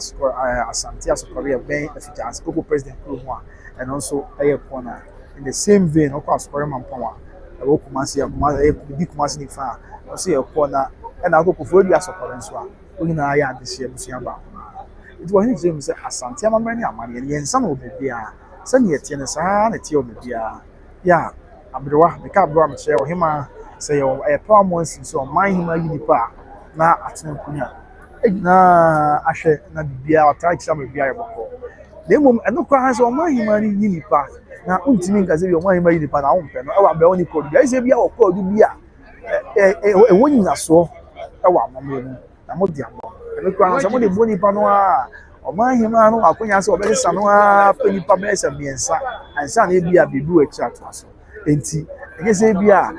asante asokore e ben afita asoko president ko ho a and also e ko na in the same vein okwa asokore mampawa e wo kumasi e bi kumasi ni fa o se e ko na e na akoko di asokore nso a onyina ya ade hye busua ba it was him say asante amamre ni amane ye nsa na obibia se ne tie ne sa na tie obibia ya abrewa me ka abrewa me che o hima say o e pa mo nsi so man hima yinipa na atena kunya na ahwe na bibia o ta kisa me bibia ye boko na mom eno kwa ha so man hima ni yinipa na untimi nka se bi o man hima yinipa na wonpe no e wa be oni code bia se bia o code bia e woni na so e wa amamre mu na mo di amo eno kwa so mo de boni pa no a o man hima no akonya se obelisa no a pani pa be se biensa ansa na bia bedu achi ato enti enye se bia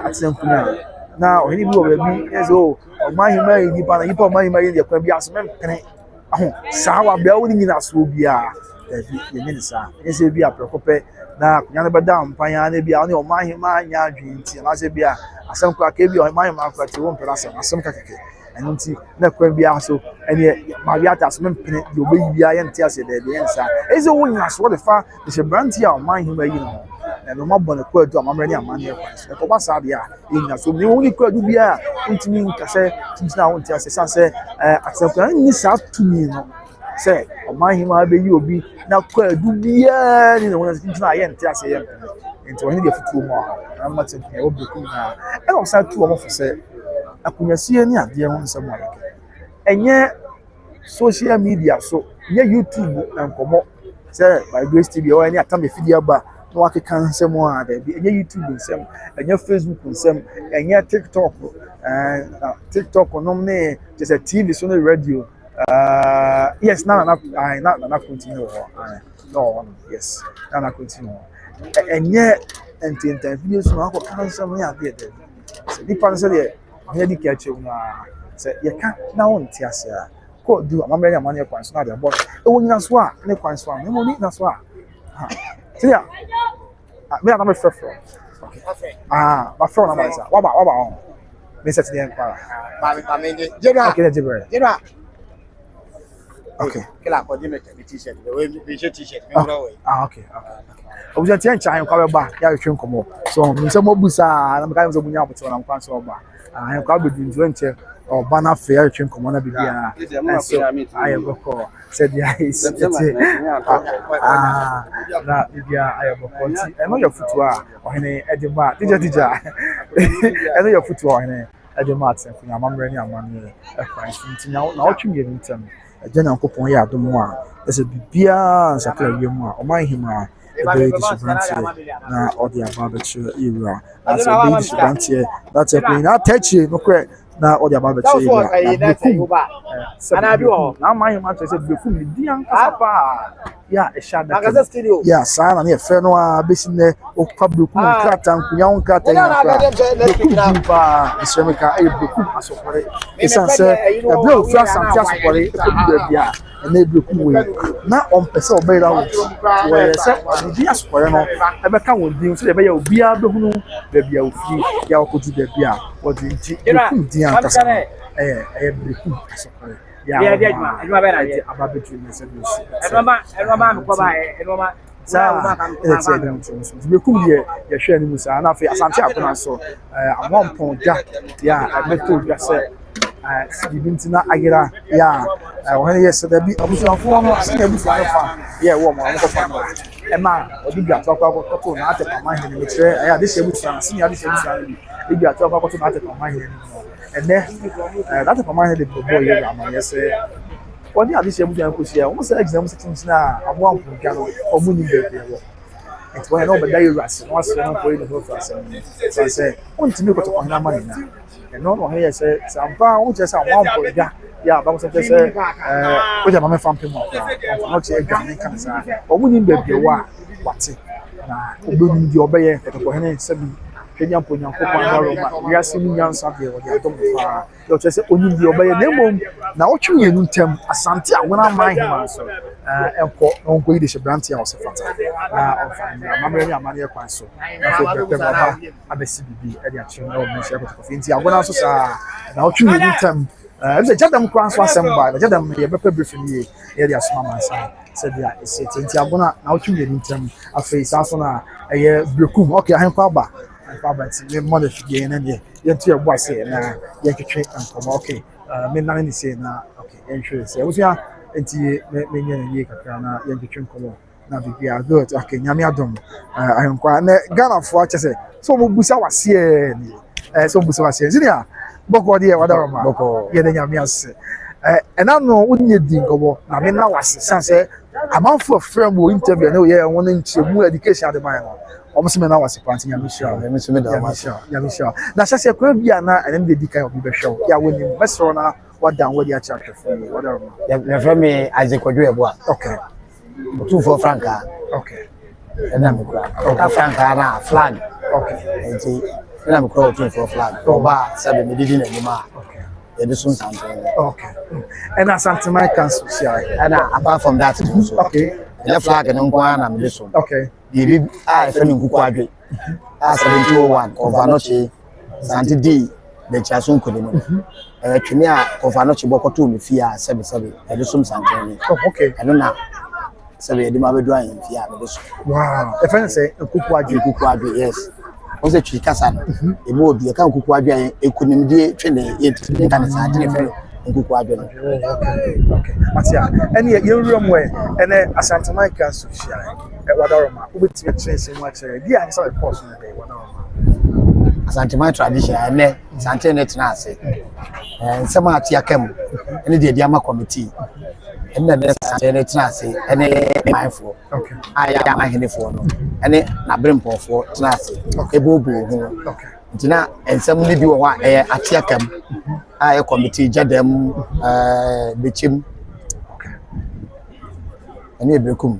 atenkunya na ohini bi o bi ezo o man hima yi pa na yipa o man hima yi de kwa bia so mempene aho sa wa bia woni nyina so bia ye nyina sa enye se bia prekope na kunya na beda mpanya na bia oni o man hima anya adwenti na se bia asem kwa ka bia o man hima kwa ti won pera asem ka keke enunti na kwa bia so ene mariata so mempene de obeyi bia ye ntia se de ensa ezo won nyina so de fa de se branti a o man hima yi no no mabone kwadu amamre ni amane e kwan so ko ba sa bia enya so ni woni kwadu bia ntimi nka se tintina won tia se sanse atsakwa ni sa tumi no se o man hima be yi obi na kwadu bia ni no wona tintina ye ntia se ye enti woni de futu mo a ma tin e Brekum na e o sa tu o mo fo se akunyasie ni ade ho nsem wa enye social media so ye YouTube enkomo se by Grace TV o any atam efidi aba no akeka nsem a da bi enye YouTube nsem enye Facebook nsem enye TikTok no me just a TV so no radio yes na continue no yes na continue enye entertain videos no akeka nsem ya da se di pan se de enye di ka chewu na se ye ka na won ti ase a ko du amamre ni amane kwan so na de bo e wonyina so a ne kwan so a ne mo ni na so a ha ya Me na me frefro. Okay. My phone number is. What about on? Me set the empire. Mami, General. Okay, Jibril. General. Okay. Kila kwa jime t-shirt. We t-shirt. Okay. Obuja tie ncha kwa ba ya hwe nkomo. So me say mo busa na me ka nzo bunya aboto na nkwan so ba. Kwa be di nche ọba na fe ya hwe nkomo na bibia. Aye boko. Said ya is. Na bibia aye boko ti. E no your footwa ohene edema. Tija. E no your footwa ohene edema atsen funya mamre ni amane e kwan ntinya na otwumye ntem. Agya Nyankopɔn yɛ adom a ɛsɛ bibia nsakra wiem a ɔman him a ɛbɛyɛ disubanteɛ na ɔde aba abɛkyerɛ yɛwura asɛ ɔbɛyɛ disubanteɛ na tɛpɛ na atɛkyie nokorɛ na ɔde aba abɛkyerɛ yɛwura na bekum na aman him akyerɛ sɛ bekum ne di ankasa paa yɛ ɛhyɛ adaka yɛ saa na ne yɛfrɛ no a bɛsi nnɛ ɔkwa bekum nkrata nkonya wo nkrata bekum di paa nsɛmeka ɛyɛ bekum asɔkɔre ɛsiane sɛ ɛberɛ a ɔfiri asante asɔkɔre ɛkɔdu baabi a ɛna bekum wei na ɔmpɛ sɛ ɔbɛyera wo wɔyɛ sɛ ɔde asɔkɔre no ɛbɛka wɔn din sɛ ɛbɛyɛ obiara bɛhunu baabi a ofiri yɛ ɔkɔdu baabi a wɔde nti bekum di ankasa no ɛyɛ bekum asɔkɔre bekum yɛ yɛhwɛ no mu saa na afei asante akona so amompɔn gya yɛ a ɛbɛtɔ dwa sɛ bibi nti na ayera yɛ a wɔhene yɛ sɛ dabi abusuafoɔ no sɛ abusuafoɔ fa yɛ wɔ mo amokɔfa no ɛma ɔde bi ato akɔkɔtɔ na atɛ pama hene me kyerɛ ɛyɛ ade hyɛ abusua senior ade hyɛ abusua no bi ebi ato akɔkɔtɔ na atɛ pama hene no ɛnɛ atɛ pama hene de bɔbɔ yɛ ama yɛ sɛ ɔde ade hyɛ abusua no kɔsi a wɔn sɛ exam sɛ kyinkyina a aboa mpɔnkya no ɔmo nim baabi ɛwɔ nti wɔn yɛ na ɔbɛda yɛ wurase na wasɛ no nkɔyɛ ne ho fura sɛ no sɛ wɔntumi kɔtɔ kɔn n'ama ne na ɛno na ɔhɛ yɛ sɛ sampa wɔn kyerɛ sɛ wɔn mpɔnkya yɛ abam sɛ kyerɛ sɛ wɔgya maame fa mpem akora wɔn kyerɛ adwa ne kan saa ɔmo nim baabi ɛwɔ a wate na ɔbɛnum deɛ ɔbɛyɛ kɔtɔkɔhene sɛbi twɛnya mpɔnyankopɔn adaroma wiase mu nyansa deɛ wɔde adɔm paa yɛ ɔkyerɛ sɛ onim deɛ ɔbɛyɛ na mmom na ɔtwe mmienu ntam asante a wɔn aman hema nso ɛnkɔ na ɔnkɔ yi de hyɛ berante a ɔsɛ fata na ɔmfa amammerɛ ne amanneɛ kwan so na afei pɛpɛ mu aba abɛsi bibi ɛde akyerɛ na ɔmo nhyɛ kɔtɔkɔfie nti agona nso saa na ɔtwe mmienu ntam ɛsɛ gyadam koraa nso asɛm baa na gyadam yɛbɛpɛ briefing yie yɛde asoma amansa sɛdeɛ ɛsɛ nti agona na ɔtwe mmienu ntam afei saa so na ɛyɛ bekum ɔkè ahenkɔ aba nti me mmɔ no afidie no deɛ yɛnto yɛbɔ ase na yɛntwetwe nkɔmmɔ okay me nane ne sei na okay yɛnhwɛ sɛ abusua nti menyɛ no yie kakra na yɛntwetwe nkɔmmɔ na bibia good okay nyame adom ahenkɔ na Ghanafoɔ akyɛ sɛ sɛ ɔmɔbusa waseɛ ne sɛ ɔmbusa waseɛ nti nea bɔkɔ deɛ wadarɔma yɛde nyame ase ɛna no wonyɛ di nkɔmmɔ na me na wase san sɛ amanfoɔ frɛ mu wɔ interview ne woyɛ wɔn no nkyerɛmu education ademan no almost me now was a party. I'm sure. Na sasa kwa bia na and the dika obi be show. Ya woni mesro na wadan wadi a church for me. Whatever. Ya from me Isaac Odwebo. Okay. 24 franca. Okay. And I'm ka franca na flag. Okay. And na me call 24 flag. Oba sabe me didi na nyima. Okay. Ya sun something. Okay. And Asante my council share. And apart from that okay. The flag and nkwa na me so. Okay. Bibi a femi nkuku adwe a 701 Ovanoche Santi D the chasun kodimo twemi a Ovanoche bokoto me fia 77 e de som santene okay eno na sebe de ma bedu ayen fia me de so wow e fene say nkuku adwe yes o se twi kasa no e mo odu e ka nkuku adwe ayen ekonimdie twene ye internet sa de fe nkuku adwe no okay matia ene ye wura mo ene Asante Mike Council share wadaroma ubetime trense mu akere bia ni say course na dey wadaroma Asante my tradition ene Asante net na ase nsema atia kam ene de diama committee ene na Asante net na ase ene mindful okay aya mahenefo no ene na brempofo na ase ebobo ho okay ntina ensem ni bi wo wa atia kam aya committee jadam bechim ani bekum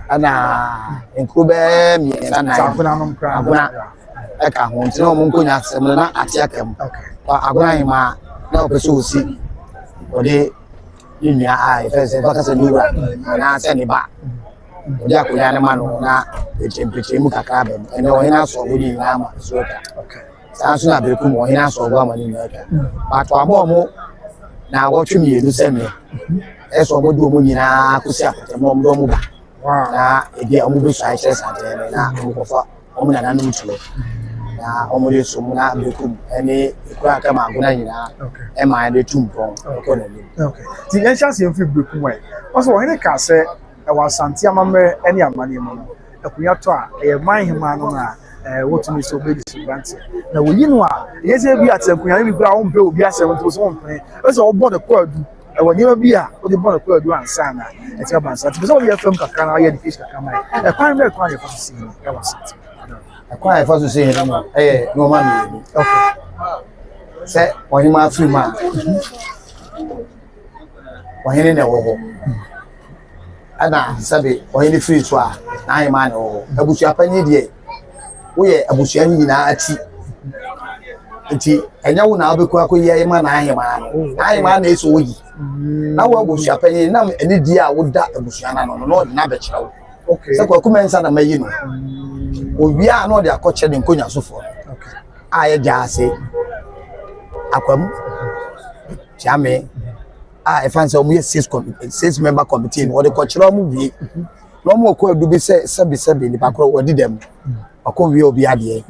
ana enkube mi na aguna no kra aguna eka ho ntina o monkonya asem na atia kam aguna hima na opeso osi ode yinia ai fese vakasa niwa na se ni ba odi akonya ne ma no na echempete mu kakra ba ene ohina so go ni na ma so ka sa so na beku mo ohina so go amani na ka ba to amo mo na wo twemi elu se me eso mo du mo nyina akosi apete mo ndo mo ba na ebi amu be so a chere sante na mo fa omo na nanu tulo na omo de so mo na beku ene ikura ka ma guna nyina e ma de tumpon ko na ni okay ti yan chance yan fi beku mo also ohine ka se e wa sante amamre ene amani mo akunya to a e man hima no na wotumi so be disobante na woyi no a yeze bi atenkunya ni kura wo mpe obi asem to so mpe e so obo de kwadu e wonye bi a o de bo de kwadu ansa na e ti abansa ti so ye fam kakra na ye education kakra mai e kwan me kwan ye fa si ni e wa sante e kwan ye fa so si ni no no ma mi okay se ohima free man ohine na wo ana sabe ohine free so a na ai man wo abusu apanye de woyɛ abusua nyina ati nti enya wo na obeku akoyɛ ma na ahema na eso oyi na wo abusua panyi na eni di a wo da abusua na no na be kyerɛ wo okay sɛ kwa kumensa na mayi no owia na ɔde akɔkyɛ de nkonya sofo okay a yɛ jaase akwam chame a efanse omu yɛ 6 member committee no ɔde kɔkyerɛ omu wie no mo ko adu bi sɛ sɛbe ni bakɔ ɔdi dem akɔ wie obi ade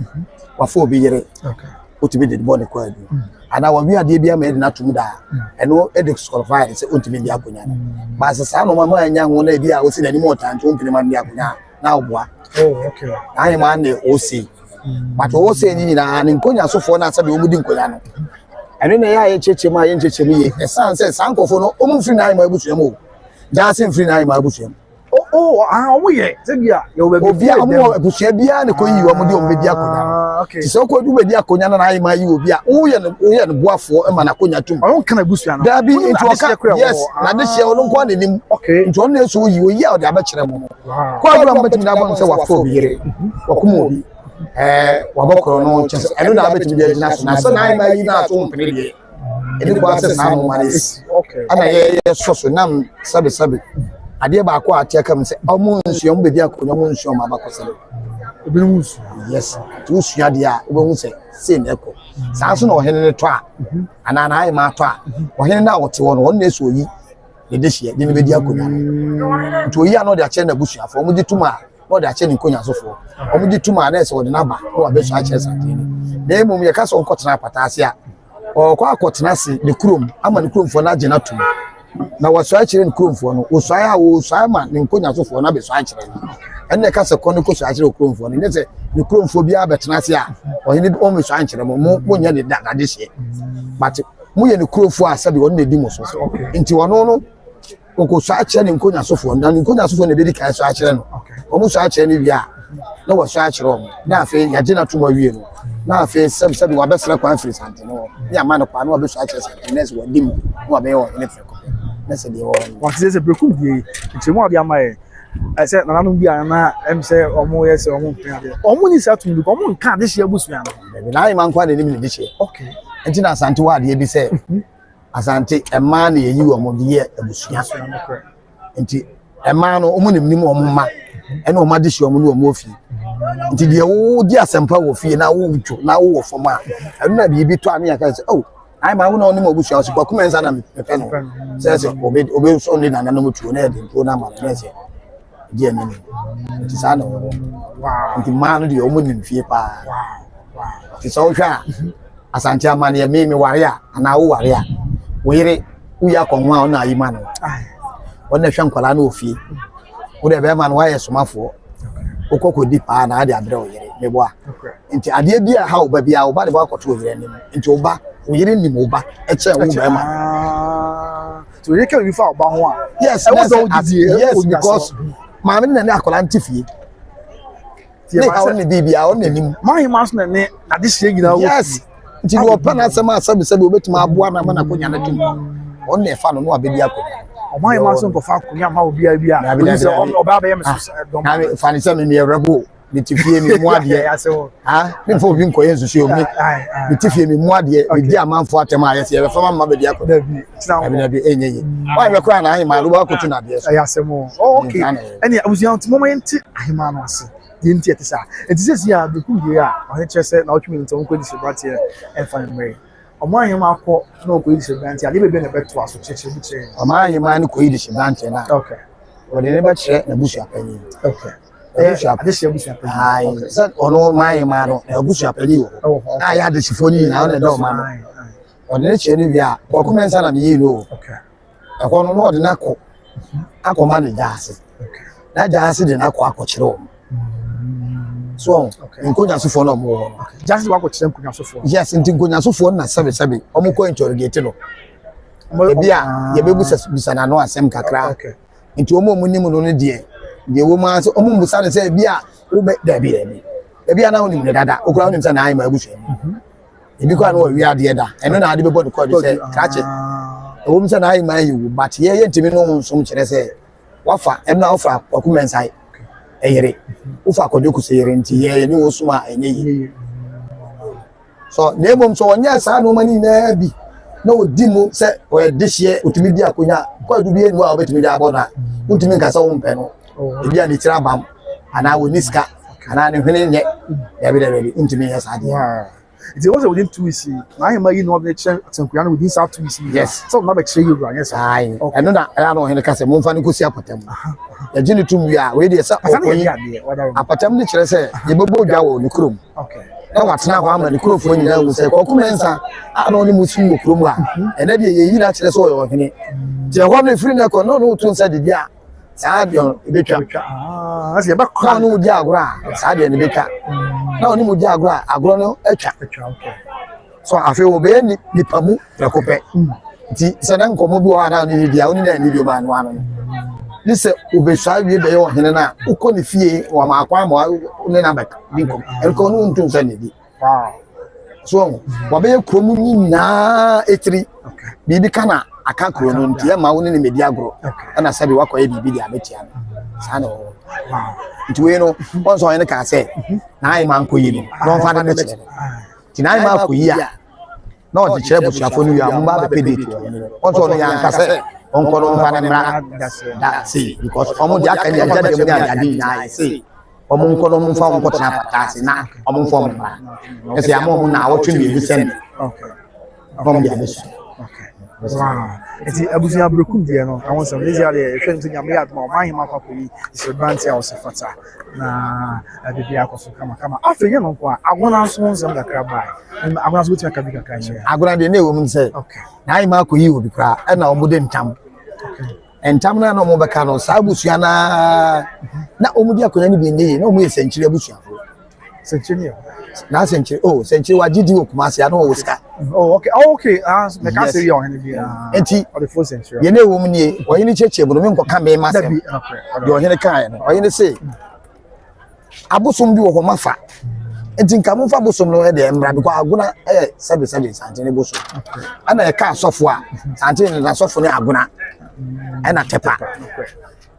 wafo obi yere okay otimi de bɔ ne ko adu ana wa wie ade bia ma de na tum da ɛno e disqualify sɛ otimi di akonya ba sɛ sa no ma anya ho na bi a osi na ni mo tanto otimi ma di akonya na oboa oh okay ayi ma ne osi but osi ni na ne nkonya sofo na sɛ de omudi nkonya no ɛno na ya ye cheche ma ye cheche mi ye ɛsan sɛ sankofo no omu firi na ayi ma abusuam o jasin firi na ayi ma abusuam omuye sebia yo be obi a mo abusua bia ne ko yi wo mo de o medi akonya okay so ko du medi akonya na ayi ma yi obi a wo ye ne boafo e ma na akonya tum o kan abusua no da bi into oka yes na de hye wo nko na nim okay into on na so yi oyi a o de abakire mo ko agura mo betimi na bo se wafo obi yere wakomo obi wabokoro no chese eno na betimi de agina so na so na ayi ma yi na so mpene de eni bo ase sa mo manes okay ana ye so nam sabe ade ba ko atia kam se omo nsuom bedi akonya mo nsuom abakosele obi nsu yes tu sua de a obo hu se na eko saa so na ohene ne to a ana na ai ma to a ohene na wote wo no na eso yi de de hie de ne bedi akonya to yi a no de ache na busua fo mo di tuma no de ache ne konya sofo omo di tuma na ese wo de na ba no abeso ache santini na emum ye ka so nkotena patase a o kwa akotena se ne kurom ama ne kurom fo na agena tum na waso akire ne kuromfo no osai a osai ma ne nkonya sofo na be so akire no enne ka se kono ko so akire kuromfo no ne se ne kuromfo bia betena se a ohine o me so akire mo nya ne da de hye but mo ye ne kuromfo a sabe won na di mo so nti wono no ko so akire ne nkonya sofo na ne nkonya sofo ne be di kai so akire no o mo so akire ne bia na waso akire o na afi ya gina tuma wie no na afi sabe wa besra kwa free sante no ya ma no kwa no wa be so akire sante ne se wa dim wa be yo ne fe nese de wo what is a brekum die nchemu ade amaye ese nananu bia na emse omo yese omo mpia de omo ni sa tum bi omo nka de hye abusua no na ayi man kwa de ni de hye okay enti na asante wa de bi se asante ema na yeyi omo de ye abusua enti ema no omo nim omo ma ene omo de hye omo no omo ofi enti de wo di asempa wo fie na wo dwo na wo foma enu na bi to ame aka se oh ai ma wona oni mo busua so kwa kumensa na me pe no se obe so ni na na mo tuo na de tuo na ma na se die ni ti sa na wow nti ma no de o mo nim fie pa wow ti so hwa asante amane ya me ware a ana wo ware a wo yire wo ya konwa ona ayi ma no wona hwa nkwala na ofie wo de be ma no wa ye somafo okokodi pa na ade abre wo yire me boa nti ade bia ha wo ba bia wo ba de ba akoto yire ni nti wo ba uyiri ni mo ba e che wo ba ma so you can refer ba ho a yes yes because ma me na akola ntifie ne ha woni bibia woni nim my mas na ne ade hye gina wo yes nti wo pa na asema asabi obetuma aboa na ma na konya na tum won na fa no no abedi akonya o my mas nko fa konya ma obi a bia so oba ba ye me so na me fa ni se me rebo metifie mi mu ade me fo bi nkoye nsusu omi metifie mi mu ade me di amanfo atem ayese ye fa mama be di akoda bi na bi enye why be kra na ahima ro akotu na de so ayasemo okay any abusia ntimo mayenti ahima no ase di nti etisa etisa ya be ku ye a o he chese na otwimi nto nko di sebrati e fa mwe omo ahima akọ na okọ di sebrati ade be na beto aso cheche bi che omo ahima ni ko di sebrati na okay o de ne ba chere na busu apanyi okay adesia busu apanyi ai so ono ma ahima no busu apanyi o na ya de sifoni na o do ma no o de ne chere ni bia o ko mensa na ni lo okay akọ no no de na ko akọ ma ni jase okay na jase de na ko akọ o so nkonya sofo no mo just wa ko kire nkonya sofo yes nkonya sofo na sebe omo ko interrogate no bia ye bebu bisa na no asem kakra okay nti omo nim no ne de wo ma so omo busa ne se bia wo be da bia na onim ne dada okura onim se na ayi ma abusu ebi kwa no wi ade da eno na ade be body code se krache wo mi se na ayi ma ayi wo but ye ntimi no nsom kire se wafa eno wafa wakumensai eyere ufa kojoku se yere nti ye ni osuma enye so nebom so wonya sa no mani na bi na odi mu se o dehye otumi di akonya kwa du bi enu a obetumi di abona utumi nka sa wo mpe no ebi a ni tira bam ana wo niska ana ne hwene nye ya bi da bi utumi ya sa de it was within 2 weeks na him you know the atenkuya no within 2 weeks yes so na be kire you bra yes ai eno na era no hene ka se mo mfa ne kosi apatam ya jini tum ya we dey sa okoyi apatam ni kire se ye bebo dwa wo ni krom okay na watena kwa ama ni krofo nyina wo se ko kumensa ano ni musu wo krom ha ena de ye yina kire so yo hene je ho na free na ko no tun sa de dia sa de betwa asi ba kwa no di agora sa de ne betwa na oni mu di agora no etwa okay so afi wo be ni pamu rekope ti se na nkomo bi wa na ni dia oni na ni bi ba no ano ni se obesha wie be yo hene na uko ni fie wa ma akwa ma ne na beka bi ko enko no ntun sa ne bi wow so wa be kromu ni na etri okay bibi kana aka kro no ntia ma woni ne medi agro ana sabi wakoye bibi dia betia sa na wow nti we no won so hene ka se na ai man koyi ni no fa de ne ti na ai ma koyi a na o di kire busuafo no ya mo ba be pedate won so no ya ka se on kono fa na mra that see because omo dia kan ya jade mu ya di na see omo kono mu fa on ko tena patase na omo fo mo mra ese amo na awotwe bi sen okay from dia besu okay wow eti abusia brekum dia no awon so lezi ale hwe nti nyame ya ma man hima kwako yi is brand ya osefata na bibi akoso kama afenye no kwa agona so nzem kakra bai agona so tima kabika kanye agona de na ewo mu se okay na ai ma ko yi obi kra e na omo de ntam entam na no mo beka no sa abusua na omo di akonya ni bi nyi na omo yesenchire abusuafo senchire na senchire wagidi okumase ano wo ska okay me ka say yo hene bi enti or the full century ye na ewo mu ni oyi ni cheche bu no me nko ka me ma se yo hene kan no oyi ni se abusum bi wo ho mafa enti nka mo fa busum no e de mra bi kwa aguna sebe sante ne busum ana e ka asofo a sante ne na asofo ne aguna ena tepa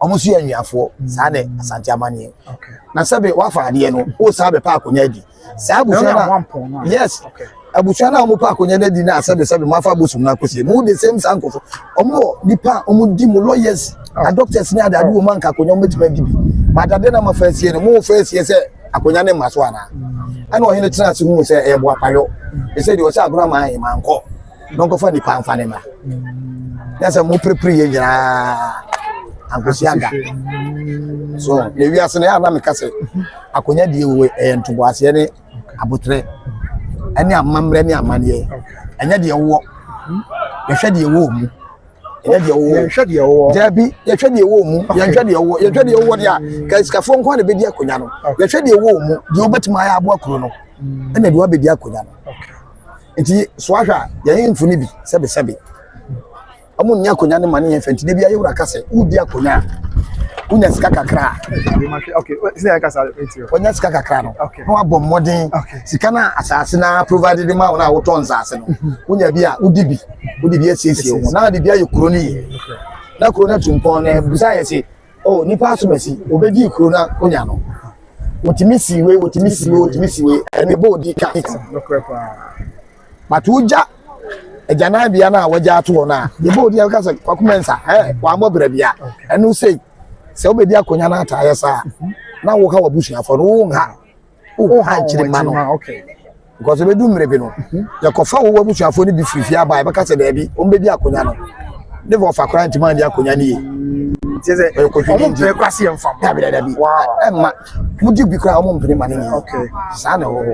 omusu ya nwiafo sa ne asante amane na sebe wafa ade no o sa be pa akonya di sa abusua na yes abusua na mo pa akonya di na sebe mo afa busum na kosie mo the same sankofo omo nipa omo di mo lawyers a doctors ni adadu o man ka akonya mo betima di bi but ade na ma fa sie no mo fa sie se akonya ne maso ana ana o hene tena se hu se e bo apayo e se di o se agora ma e manko don ko fa ni pa mfa ne ma yasa mo prepare ye jira ankosiaga so le wi asene ya na me kase akonya die we ntubo ase ne abotre ene amamre ne amane enya de wo ye hwe de wo mu enya de wo ye hwe de wo dabi ye hwe de wo mu ye hwe de wo dia ka iskafo nko ne be di akonya no ye hwe de wo mu de obetima ya abo akuro no ene de obedi akonya no enti so ahwa ye mfuni bi sebe amu nya akonya ne mane ye fenti de bia ye wura kase udi akonya unya sika kakra okay is there kasa enti unya sika kakra no no abom modern sika na asase na provided ma wona woto nzase no unya bia udi bi asiesie wo na de bia ye kuro ni na kuro na tumpon na busa ye se oh nipa asomasi obedi kuro na unya no wotimi siwe ene bo di ka matuja ejana bia na waja ato na ye bo di aka se kwakumensa wa mo bra bia enu sei se obedi akonya na ata ayesa na wo ka wabusu afo no nga o ha nchiri ma no okay because be du mrebe no ya kofa wo wabusu afo ni bi fifi aba e baka se da bi o mbedi akonya no de vo fa kra ntima di akonya ni Jeze omo mpe kwase yemfam da bi emma mudi bi kra omo mpene mane ni okay sana wo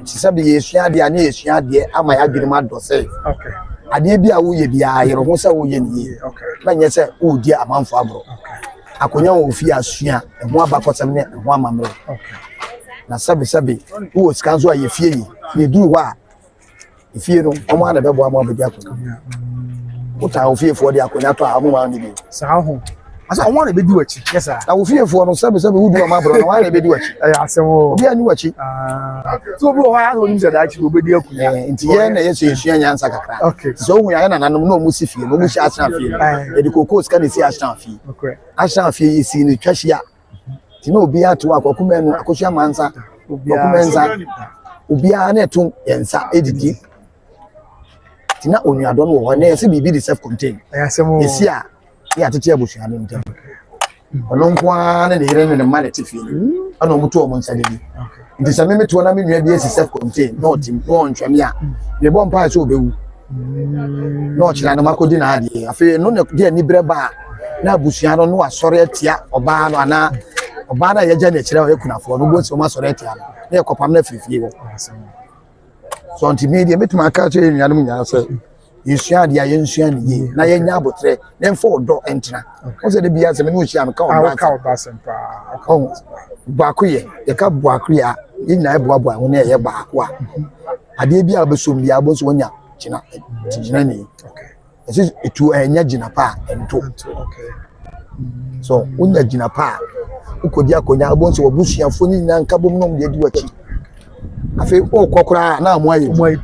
sisabe yesua de ane yesua de ama ya dwene ma do se okay ade bi a wo ye bia yero ho se wo ye ni okay na nye se wo di amanfo abro akonya wo fi asua ho abakosam ne ho amamre okay na sabe wo sika nso aye fie yi ne du ho a fie no omo ana bebo ama obedi akonya uta wo fie fo de akonya to a mo ma ni bi sa ho asa won na be di wachi yes sir na wo fie fo no sabe wo du ama bro na wa na be di wachi asemo obi ani wachi so bro ha no nim se da chi obedi akonya nti ye na yeso yesua nyansa kakra okay so hu ya na nanom no mu si fie no mu shi asra fie e di kokos ka ne si asra fie okay asra fie si ni twahia ti na obi ato akokuma nu akosua mansa okumenza obi a na eto yensa edidi ti na onuado no wo na yesi bibi di self contain asemo yesi a ya tete abusua no ntem ono nkwa na ne yere ne ma na tifie ana omuto o monsa debi nti sɛ me to na me nua bi esi self contain no tim no ntwame a me bɔ mpa so obewu no kyira na makodi na ade afi no ne de ani breba na abusua no asɔre atia ɔbaa no ana ɔbaa na yɛgya na kyira o yakunafo no bo nsi o ma sɔre atia na yɛkɔpam na firifie wɔ so nti me de metuma aka kyerɛ nuanom nyara sɛ yesua de aye nsua ne ye na yɛnya abotre na mfa odo entra o se de bia se me no hia me ka o ba sempa baako ye ka baako ya yina e boaboa ho na ye baako a ade bia obesom bia bo so wonya kina ni okay ese etu enya gina pa ento okay so wonya gina pa ukodi akonya bo so obusuafo ni na nka bom nom de di wachi afi o kokora na amoaye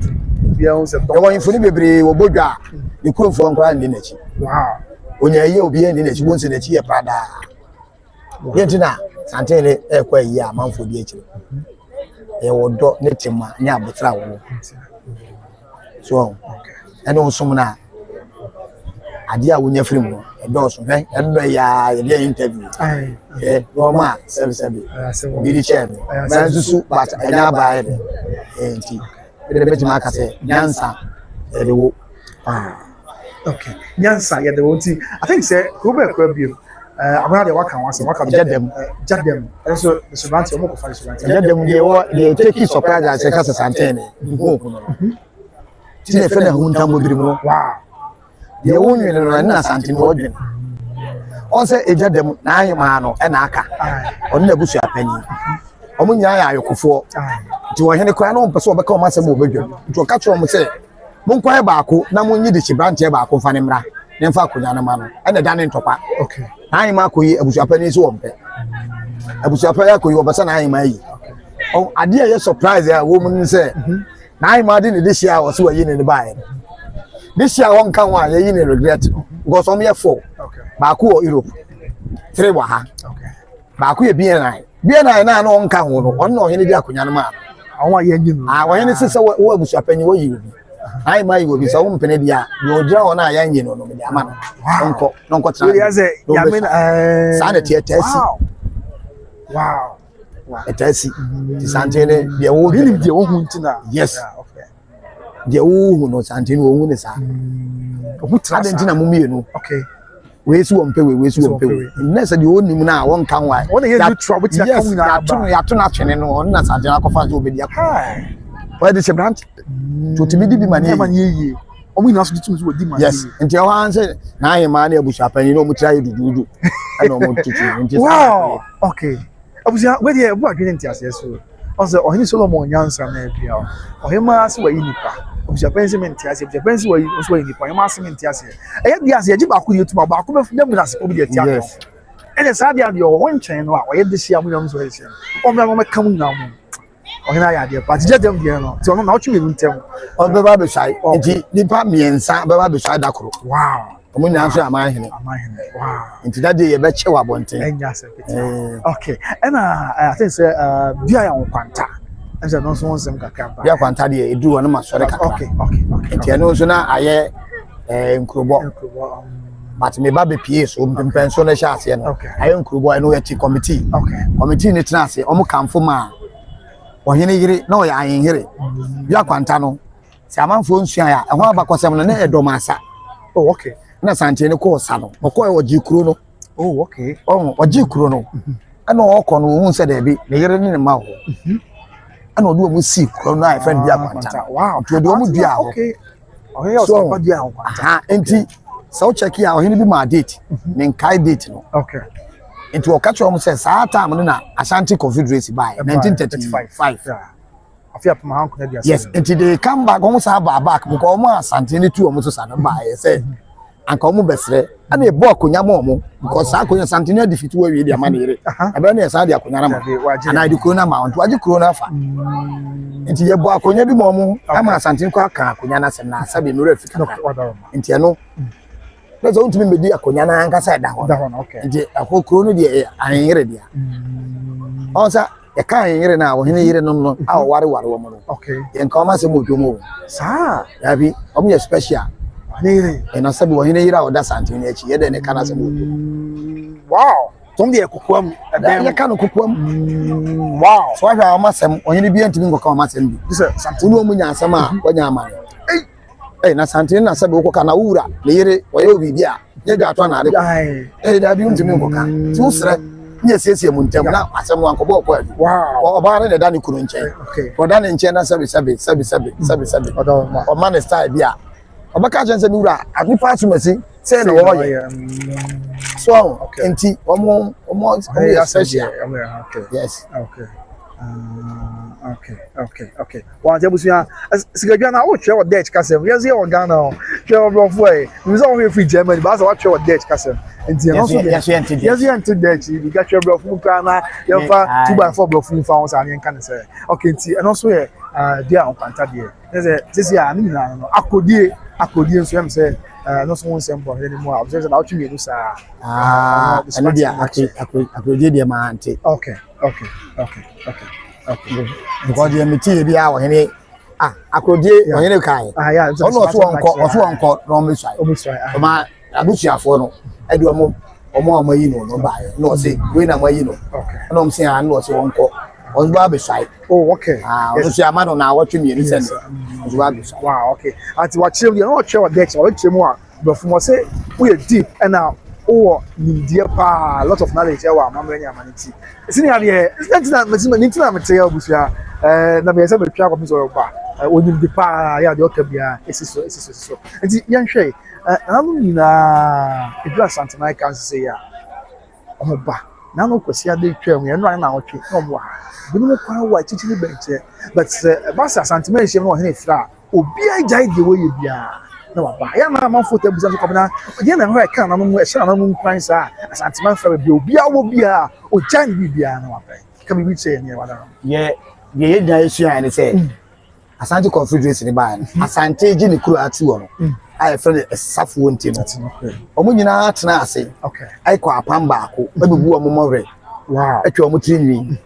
bia on se to won funi bebre wo bodwa ni kurofo nkra ndi nachi wow onya ye obi ndi nachi won se nachi ye prada yentina santene e kwa yi amanfo di akire e wodo ne tema ne abotra wo so ene osum na ade a wonya firim no e do so hwe endo ya ye interview no ma sebe bi di chair na susu but enya ba ye enti de beti ma ka se nyansa e de wo okay nyansa ye de wo ti I think say ko be kwa bi amana de waka jadem so the survivor mo ko fa survivor jadem de wo de take surprise as ka se santene ti ne fe na hunta mo biri mo wow de wo nwe no na santene wo dwen on se jadem na ayi ma no e na aka on na busu apanyi omo nya ya ayokofo ti wo hene kwa no mpese obeka o ma se mo obedwam ti o ka cho mo se mo nkwa baako na mo nyi de chibrante baako fa ne mra ne mfa akonya na ma no e na da ne ntopa okay ayi ma koyi abusuapani so ompe abusuapani akoyi obasa na ayi ma yi o ade ye surprise ya wo mun se na ayi ma de ne de hia o se wa yi ne bae de hia won kan wa ye yi ne regret because om ye 4 okay baako o Europe 3 wa ha okay baako ye BNI na no nka ho no on no hene di akonya no ma awon ye nyi no wo hene se wo abusuapani wo yi obi ayi ma yi obi so wo mpene dia yo gira ho na ya nyi no no me ama no nonko tra ya ze ya me sa na tietesi wow etesi ti santene de wo really de wo hu ntina yes okay de wo no santene wo hu ne sa ohu tra ntina mu mienu okay we si wo mpe na se de onim na won kan wa won ye you trouble ti aka mu na ya to na twene no on na santene akofa so obedi akwa why the brand to ti bi mani ye omo ina so ditum so di mani yes nti o han se na ayi ma na abusuapani no mu try dududu ana mo tutu nti wow okay abusia we dey bu adwene nti ase so also ohini Solomon nyansa na bia ohima ase wa yinipa abusuapani se menti ase abusuapani se wa yinipa ohima ase menti ase eye bia ase ye ba ku ye tuma ba ku be dem na se obi dey tia no ene sa dia de o won chen no a oye de sia mu nyam so ese o me mo kam na mu ohina ya de pa je dem de no ti ono na o twi me ntem o be ba be shai nti nipa miensa be ba be shai dakoro wow omo nya so amahene wow nti that day ye be che wa bonten enya sekete okay and I think say bia ya kwanta ense no so wonsem kakaba bia kwanta de edu wona masore kakaba okay nti eno so na aye nkrobo but me ba be pie so mpempen so na sha ase no aye nkrobo eno yeti committee committee ni tena ase omo kamfo ma ohene yire na oya ayenhere bia kwanta no si amanfo nsua ya ehon abakosem no na edomasa oh okay na sante ne ko sa no okọ e oji kuro no oh okay oji kuro no ana okọ no hu se da bi ne yire ne ma ho ana odu omu si kuro no ai friend bia kwanta wow to odu omu bia ho okay oh yeah so kwa bia ho kwanta enti so check ya ohene bi ma date ne nkai date no okay enti o catch omu se saa time no na Ashanti Confederacy by 1935 yeah afia pama hanko na dia yes enti they come back omu sa back because omu Asante ne tu omu so sa no ba say anka omu besre ana e bo akonya ma omu because sa akonya Asante ne defeat wa wi dia ma na ire ebe na sa dia akonya na ma ana di corona ma on to agi corona fa enti ye bo akonya bi ma omu ama Asante ko aka akonya na sem na asabe no rafika enti eno na zo ntumi medi akonya na anka sa da ho okay enti akọ corona dia anyere dia onsa e kan yire na wo hene yire no a ware wo mo no okay en ka ma se mo dwomo sa ya bi o mo special hene e na sabi wo hene yire a oda Asante ni achi ye de ne kana se mo wow tom de kokoam ya kan kokoam wow so ahwa o ma sem o hene bi antimi ngoka o ma sem bi Asante no mu nya asem a wonya ama na Asante na sabi wo ka na wura le yire wo ye obi bia ye ga to na ade da bi untimi ngoka ti usre nye siesie mu ntem na asem wankobo okọ adu wow oba ne da ne kunu nche okay oda ne nche na sabi o man style bia oba ka chen se mi wura anipa atumasi se na wo ye so enti omo special okay yes okay wa jabusia sigajua na o chewa Dutch kasem yes ye Ghana chewa brofo e we so we free Germany but so wa chewa Dutch kasem enti no so yes ye enti Dutch we got chewa brofo kana ye fa 2x4 brofo fa on sa ne kan say okay enti no so ye dia on kwanta dia this ya ni na no akodie so em say no so won sem bo any more observe na otumi no sa eno dia akodie dia ma anti okay because the meeting bi a wo hene akodie wo hene kai yeah ono so onko no me swai ma abusuafo no ade omo yi no ba no say we na mayi no no mse an no say onko on ba be swai oh okay ono so amado na wo twemi ni sen on ba be swai wow okay ati wa chire no wa chire wa dex wa chire mu a before mo say we deep and now oh India pa lot of knowledge wa amamre nya amaniti sini ya ye ntina mete ya obusia na be say be twa ko so ba onim di pa ya de okabia esiso nti yan hwe anu ni na edura Asante kan say ya oba na no kwesi ade twam ye no na otwe no bo ha binu mo kwa wa chichiri benche but ba Asante man hye no he fra obi ajai de wo ye bia na wa ba ya na amanfo ta busa ko na je na ho e kan na no e hye na no kwan sa Asante man fra bia obi awo bia o jan bia na wa ba ka bi say ne wa da ye nya esu ya ne say Asante Confederacy ni ba Asante ji ni kuro atu wo no ai friend esafo nti no omo nyina atena ase okay ai kwa apamba ako bebu omo mowre wow atwa omo trinwi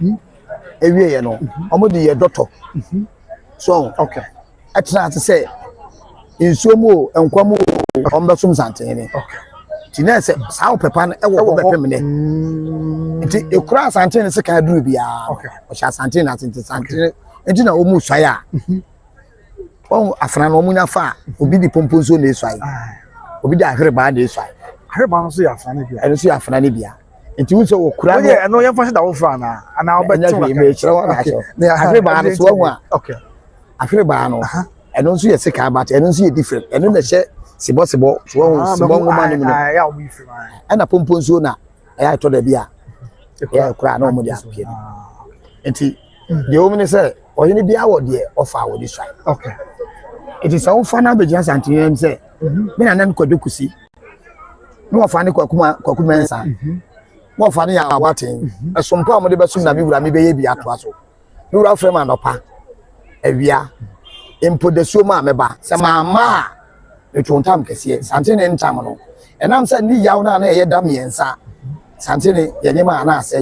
ewie ye no omo de ye doctor so okay atena ase say insuomo enkwamo ombe sum Asante ni okay tina se sawo pepa no ewo bepem ne nti ekura Asante ni se ka duru bia okay o sha Asante na Asante enti na omu swai a on afra no omunya fa obi di pomponso na eswai obi di ahreba na eswai ahreba no so ya afra na bia eno so ya afra na bia enti wo so okura no eno yem fa da wo fra na ana obeti wa me chira wa na so ahreba no so hu a okay ahreba no eno so ye sika but eno so ye different eno na hye sibo so ngoma ni no ya obi fi ma ana pomponso na ya to da bia ya okura na omu di apie enti de o mini say oyini bia wo de ofa wo di swai okay it is so fun na be Asante yem say me na nan kwadukusi no ofa ne kwaku mensa no ofa ne ya abaten esompo amode besum na me wura me beye bia to aso me wura frema no pa awia impo de so ma me ba se ma etontam kese santene ntam no enam se ni yaw na eye dam yensa santene yenyema na ase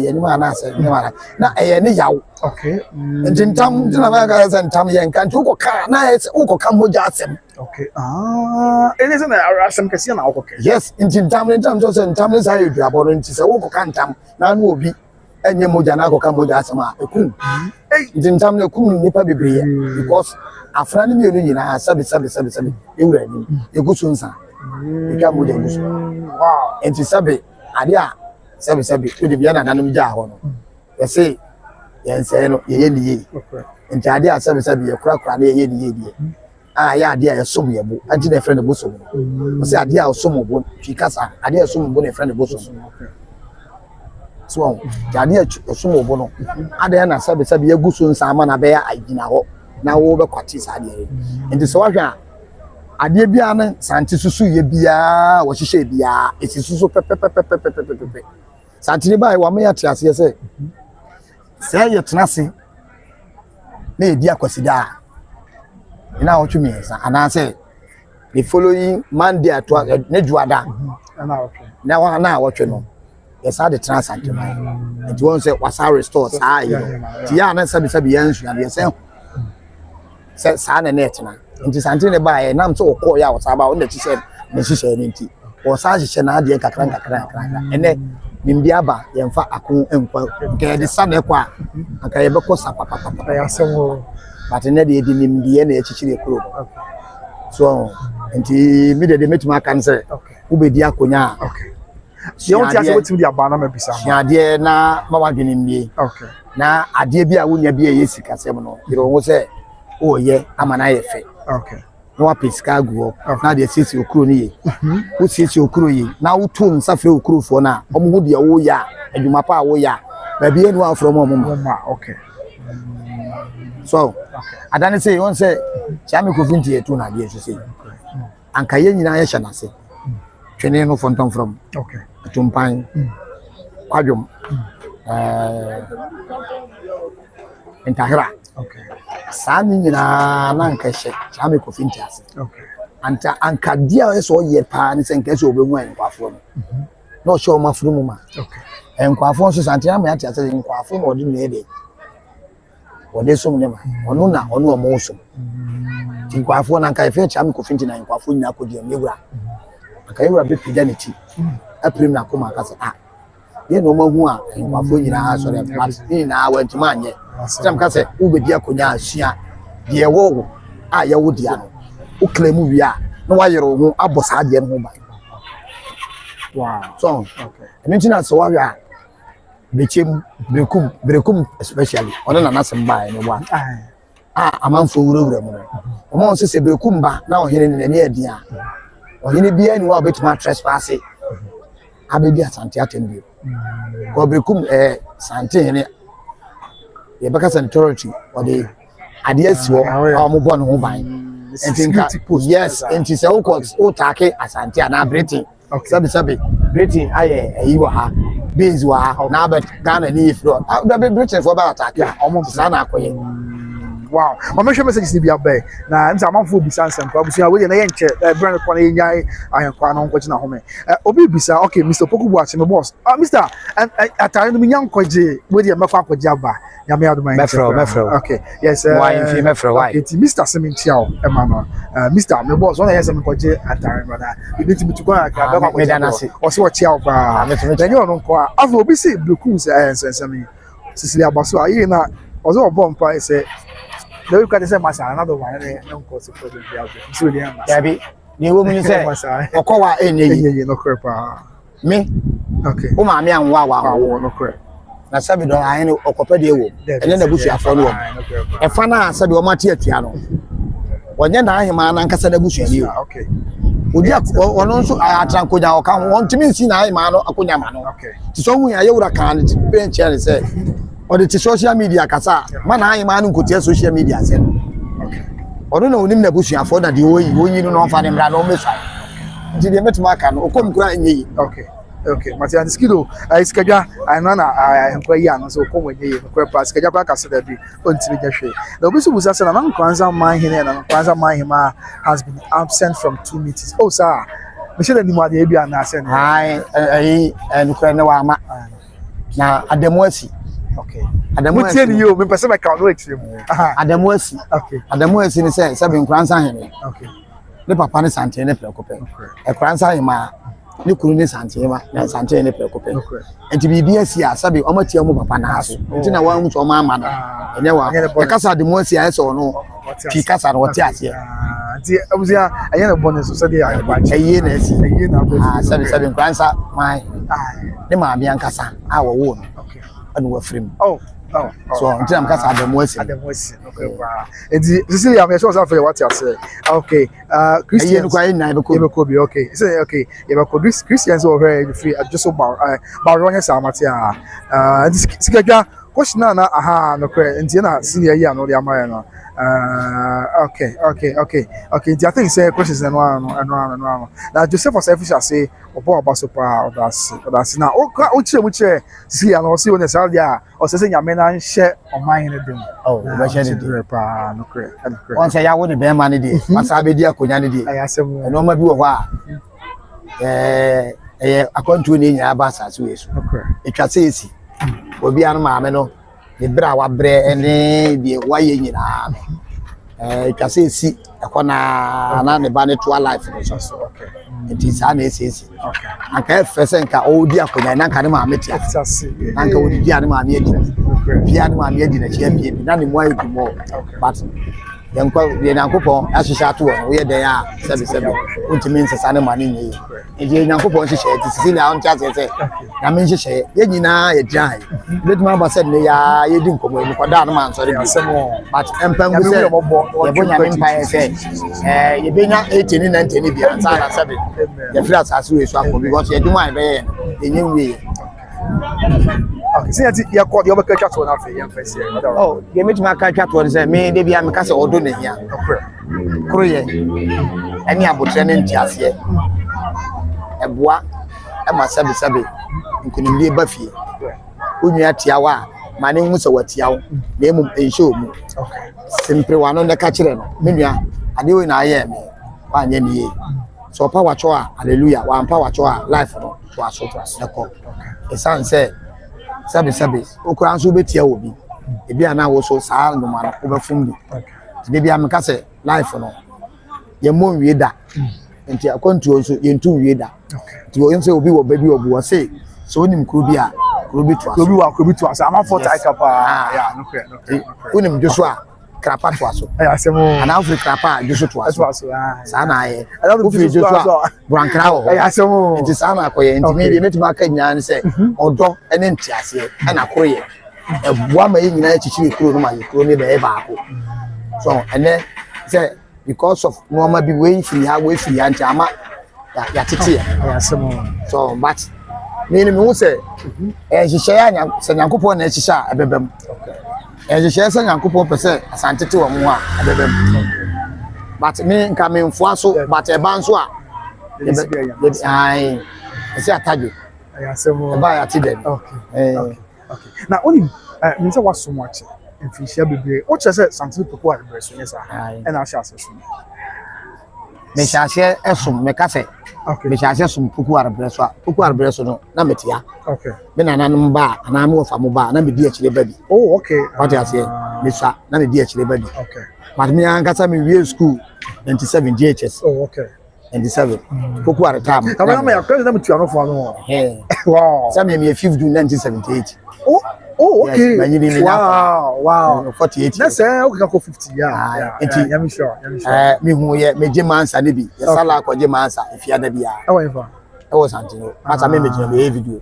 na eye ni yaw okay ntam na ba ga santam yen kan uko ka na uko ka moja asem okay ene se na asem kese na uko yes ntam so se ntam sa yedua bo nti se uko ka ntam na no obi enye moja na uko ka moja asem a ekum ntam na kum nipa bebree because afra ni mienu nyina sabi ewura ni egusu nsa eka moja gusu wow enti sabi ade a sabi odi bia na nanum ja ho no yese yense no ye niye enti ade a sabi ye kura na ye niye die ya ade a yesom ye bu anti na friend bo so mo se ade a osom bo fikasa ade a osom bo na friend bo so so ade a osom bo no ade na sabi ye gusu nsa ama na be ya agina ho na wo be kwati sa ade enti so wahwa ade bia na santi susu ye bia wo hihye bia esi susu pepepepepepepepe santi ni bai wa me ya tiase se ye tenase na edi akwasida ina wo twemi sa ana se the following Monday atwa na juada ana okay na wa na wo twe no yes had the transanti mai enti won se wasa restore sa yi ti ya na sabi yansu ya se sa na net na nti santi ne ba ye nam so okọ ya wasa ba won ti se ne hihye ne nti wo sa hihye na ade kakran ene nimbia ba ye mfa akon enkwa ke de sa na kwa aka ye beko sa papa ya semo but ne de di nimbia na echichire kuro so nti mi de metima kan se ubedi akonya okay ye won ti ase wetin di aba na mabisa ya de na mama dwene mie okay na ade bia wonya bia ye sika sem no yero wo se o ye amana ye fe okay no apiska go na de sisi okuro ni ye wo sisi okuro yi na wo tu nsa fe okuro fo na omo hu de wo ya adwuma pa wo ya ba bia nu afro mo okay so adane say won say chami ko finti etu na de so say anka ye nyina ye hyanase twene no fonton from okay tumpan kwadwom entahira okay sani nyina na nka hye chami ko finti ase okay anta anka dia so ye pa ni se nka so obehu enkwafo no no show mafuru mu ma okay enkwafo so santia ma yati ase enkwafo no odi ne de wode so mu ma ono na ono omo so enkwafo na nka efe chami ko finti na enkwafo nyina ko di ewura aka ewura be pija ne ti aprim na koma akasa ye no mahu a enkwafo nyina aso re but ni na wantima anye stem ka se ubedi akonya asua de wo a ye wo dia no o claim wi a no wa yero ho abosa de no ho ba wow so okay mentina so wa ya bechem brekum especially ona na nasem ba no wa amanfo wura mu no omo se brekum ba na ohene ne ne adia ohene bia ni wa betima trespass abedi asante atembio ko brekum sante ne ye baka santority or the ideas wo mo bo no ho ban entinka yes enti se wo take asante na Britain sabi Britain aye ayiwa ha base wa na bet Ghana ni ifro da be Britain for ba attack omo sana akoye wow mama show message ni bia be na nza amanfo bisa nsem kwa busia we na ye nche brand kwa na yenya ayenkwa no nkwaji na home obi bisa okay Mr. Pokubu achi me boss Mr. atare no nyan kwaje we de mekwa kwaje aba ya me aduma mefro okay yes why if mefro why okay Mr. Semintiao emano Mr. me boss one yes me kwaje atare brother we need to be go aka ba kwaje o se wo chiao ba then you no kwa afu obi say blekum nsensemi Cecilia Baso ayi na ozo bompa say the way you say masa another one no cause problem be out so dey am yabi ni wo mu say okowa enyeyi no crepa me okay o ma me anwa wa no crepa na sabi do ayin okopa de wo ene na busu afọ no e fa na sabi o ma tie atua no wonye na ahima na nkasa na busu ani okay odi ono nso atrankonya o kan won timi nsi na ahima no akonya ma no okay ti so hu ya yewura kan ti bench ya say or the social media kasa mana ayi ma no nkotia social media se okay odo na onim na busuafo na de oyi no no fa ne mra no meso ndi de metuma aka no okom kura enyi okay Okay, Matian Skido, I schedule, I know I am so come with you, schedule back as I be on TV. The Busu was as an Kwanzaa mine here and Kwanzaa mine has been absent from 2 meetings. Oh, sir, Michelle and Madi and Nasen. And Krenawama. Now, at the mercy. Okay. At the mercy, you, me person I can't wait you. At the mercy. Okay. At the mercy, in the sense, 7 Kwanzaa. Okay. The papa is Sante, the Precope. A Kwanzaa in my. Ni kunu ni santima na sante ne prekope enti bibia si asabe o matia mu papa na aso enti na wan so ma ama no enye wa e kasa de mo si aye so no pi kasa no wote ase enti abuzia enye na bonus so de ya ba eye na asi eye na ba sabe kwansa mai ne ma bia nkasa a wo wo no anu wa frem so enti am kasa de mo asi okay wow enti Cecilia me so say what you say okay Christian kwa ina be ko bi okay say okay you be ko Christian so here free just about ronye samatia sikega question na aha no kre enti na senior year no de amaya no okay I think say questions no now Joseph was official say obo abaso pa odas na o chire see ya no see on say dia o say nyame na nhye oman ne dem be share de pa no kre on say ya wo de be ma ne de masa be di akonya ne de ayasem no ma bi wo ho a akwantu ne nya ba sa so yesu etwa say esi obi an ma me no de bra wa bre ene de waye nyina etwa say esi ekona na ne ba ne to life no so okay it is an esi okay anka fese nka o di akonya na nka ne ma metia anka o di an ma me edi bia ne ma me edi na chia bia na ne mo ayi mo but yankwa ye nankopon ahihya to wo ye den a sebe untimi nsesa ne mane nyi e nankopon hihye ti Cecilia on tia se na me hihye ye nyina ye dran betuma ba se ne ya ye di nkomo e ko da no man sori bi but empangu se ye bonya me mpa ye se ye benya 18 na 19 bi ansa na sebe ye fira asase we so akọ because ye dwuma e be ye nyenwe okay see ati ya call you be catch to na fe yan face oh ye metima catch to say me dey bia me ka say odo na hia kro ye ani abotre ne ntiase eboa e ma sabe nkunimlie ba fie onua tiawa ma ne hu se watiawo na emu ensho mu simple wa no ne ka kire no menua ade we na aye me wa nya ni ye so pa wacho a hallelujah wa pa wacho a life no to aso eko esan say sabe okura nso betia obi ebi ana wo so saa no ma no obefum bi de bia me ka se life no ye mo wie da enti akwantu nso ye ntu wie da ti wo nse obi wo ba bi obu wo se so onim kuro bi a kuro bi to aso ama for tai kapa ya no kre onim joso a krapa to aso asemo ana ofri krapa joso to aso saa na ye ofri joso a brankra wo asemo enti saa na akoye enti me metima aka nyaan se odo ene ntiase ana koro ye ebua ma nyina chichiri kuro no ma ye kuro ne be baako so ene say because of normal be we free ha we free anti ama ya tete asemo so but me hu say hihye ya nyankopon na hihye ebebem hihye say nyankopon pese asantete wo mu a ebebem but me nka me mfua so but e ban so a ai ese ataju asemo ba ya tidem okay na oni me say what so much infishia bebe o chese something people are breast yes and I shall say me shase esum me kase okay me shase sum puku arbreso no na metia okay me na nanum ba na me ofa mo ba na me di akire ba bi oh okay what you say me sa na me di akire ba bi okay but me an kasa me wie school 97 GHS oh okay 97 puku ar time na me akere na me tuano fo no wow sa me 5th June 1978 oh okay yes, wow 48 that's okay go 50 yeah I'm sure me hu ye me jemansa ne bi ya sala ko jemansa ifia da bia e wa fa e wo santino asa me jina be video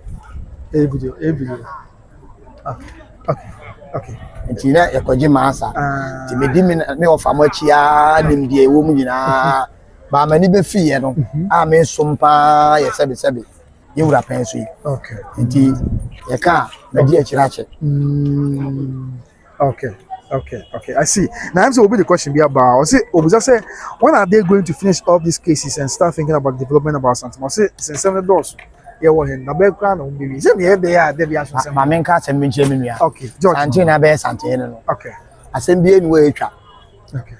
okay ntina ya ko jemansa ti me di me ofa mo chia nim die wo mu nyina ba mani be fi ye no a me sompa ye sebe ye wura penso yi okay nti ye ka me di akirache okay I see now I'm so be the question be about say obuza say when are they going to finish all these cases and start thinking about development about something I say since 7 doors ye wo hen na be kra na umbi se ne de ya de bia so se ma menka asem bi nche menua okay George sante na be sante no okay asem bi enu etwa okay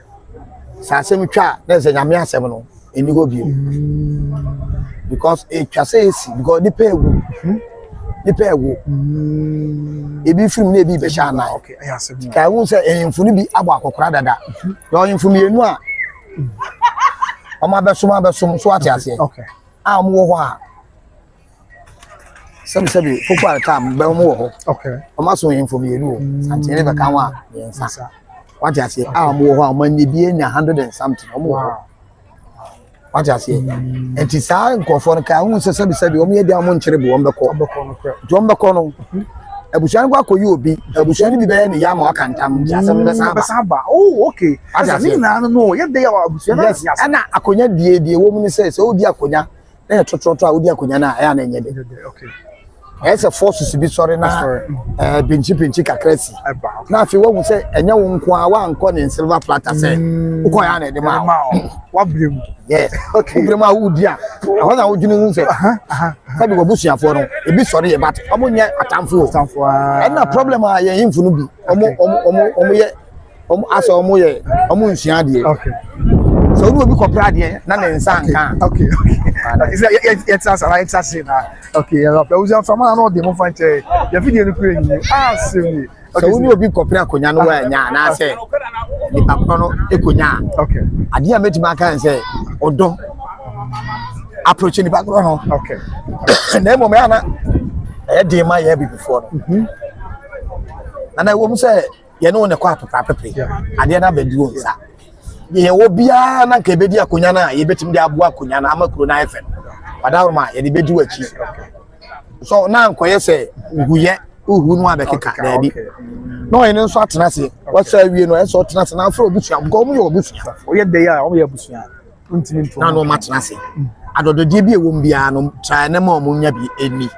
sa asem twa na se nyame asem no eni go bi because etwa say esi because the pay wu ebi film na ebi be sha na okay I asem ka wu se enfunu bi agba akokora dada yo enfunu enu a Oma besom so ati ase. Okay. Am wo ho a. Sebi foko at time be mo wo ho. Okay. Oma so yin for me enu o. Sante ne be kan wa yensa. What you say? Am wo ho a man ni bi enya 100 and something. Omo. What you say? Enti sa nkofo no ka hu se sebi omo ye dia mo nkyere bo ombe ko. Ombe ko no. Abusuan kwa koyi obi abusuan bi be ne ya ma akantam ti asem be sa ba oh okay asem na no ye de ya abusuan na yes ana akonya die wo mu ne se odi akonya na tototo a odi akonya na ya na enye de okay ese forces bi sori na pinchi kakrasi na afi wo mu se enye wo nko a wa nko ne silver platter se uko ya na de ma wa brem yes okay brem a udi a ho na wo junu hu se sabi go busuafo no ebi sori ye bat omo nya atamfo na problem a ye infunu bi omo ye omo asa omo ye omo nsua de okay so we be cooperate here na ne nsa nka okay is it's answer na okay ya fa uzi afama na no de mo fa nche ya video ni kure ni semi so we be cooperate akonya no wa nya na se ni papa no ekonya okay ade a metima kan se odo approach ni back no okay na mo me ana e de ma ya bi before no na wo mu se ye no ne kwa papa pepe ade na beduo nsa ye wo bia na ka bedi akonya na ye betim de abo akonya na amakuro na efe wadawroma ye de bedi wachi so na nkoye se uhuye uhu no abekeka na bi no ye nso atena se wasa wie no enso atena se na afro obusua go mu ye obusua oye de ya o ye obusua ntimi nto na no matena se adododie bi ewo mbia no try na ma omunya bi eni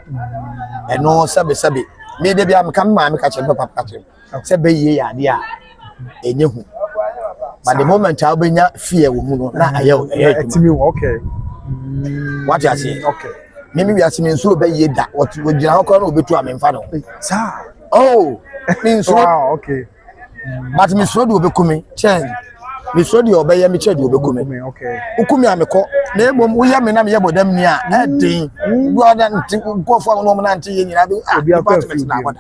eno sabe me de bia meka ma me ka che papa ka che se be ye ya de a enye hu. But the moment I bring fear woman, na ayo okay. What you say? Okay. Maybe we are seeing so be ye that what would you call be to am infano. Sir. Oh, means wow, okay. But Miss Rod will be coming. Chen. Miss Rod will be me church will be coming. Okay. Ukumi ameko. Name we am na me yebo dem nia. Edin. Go than go for no man anti yin na be apartment na wada.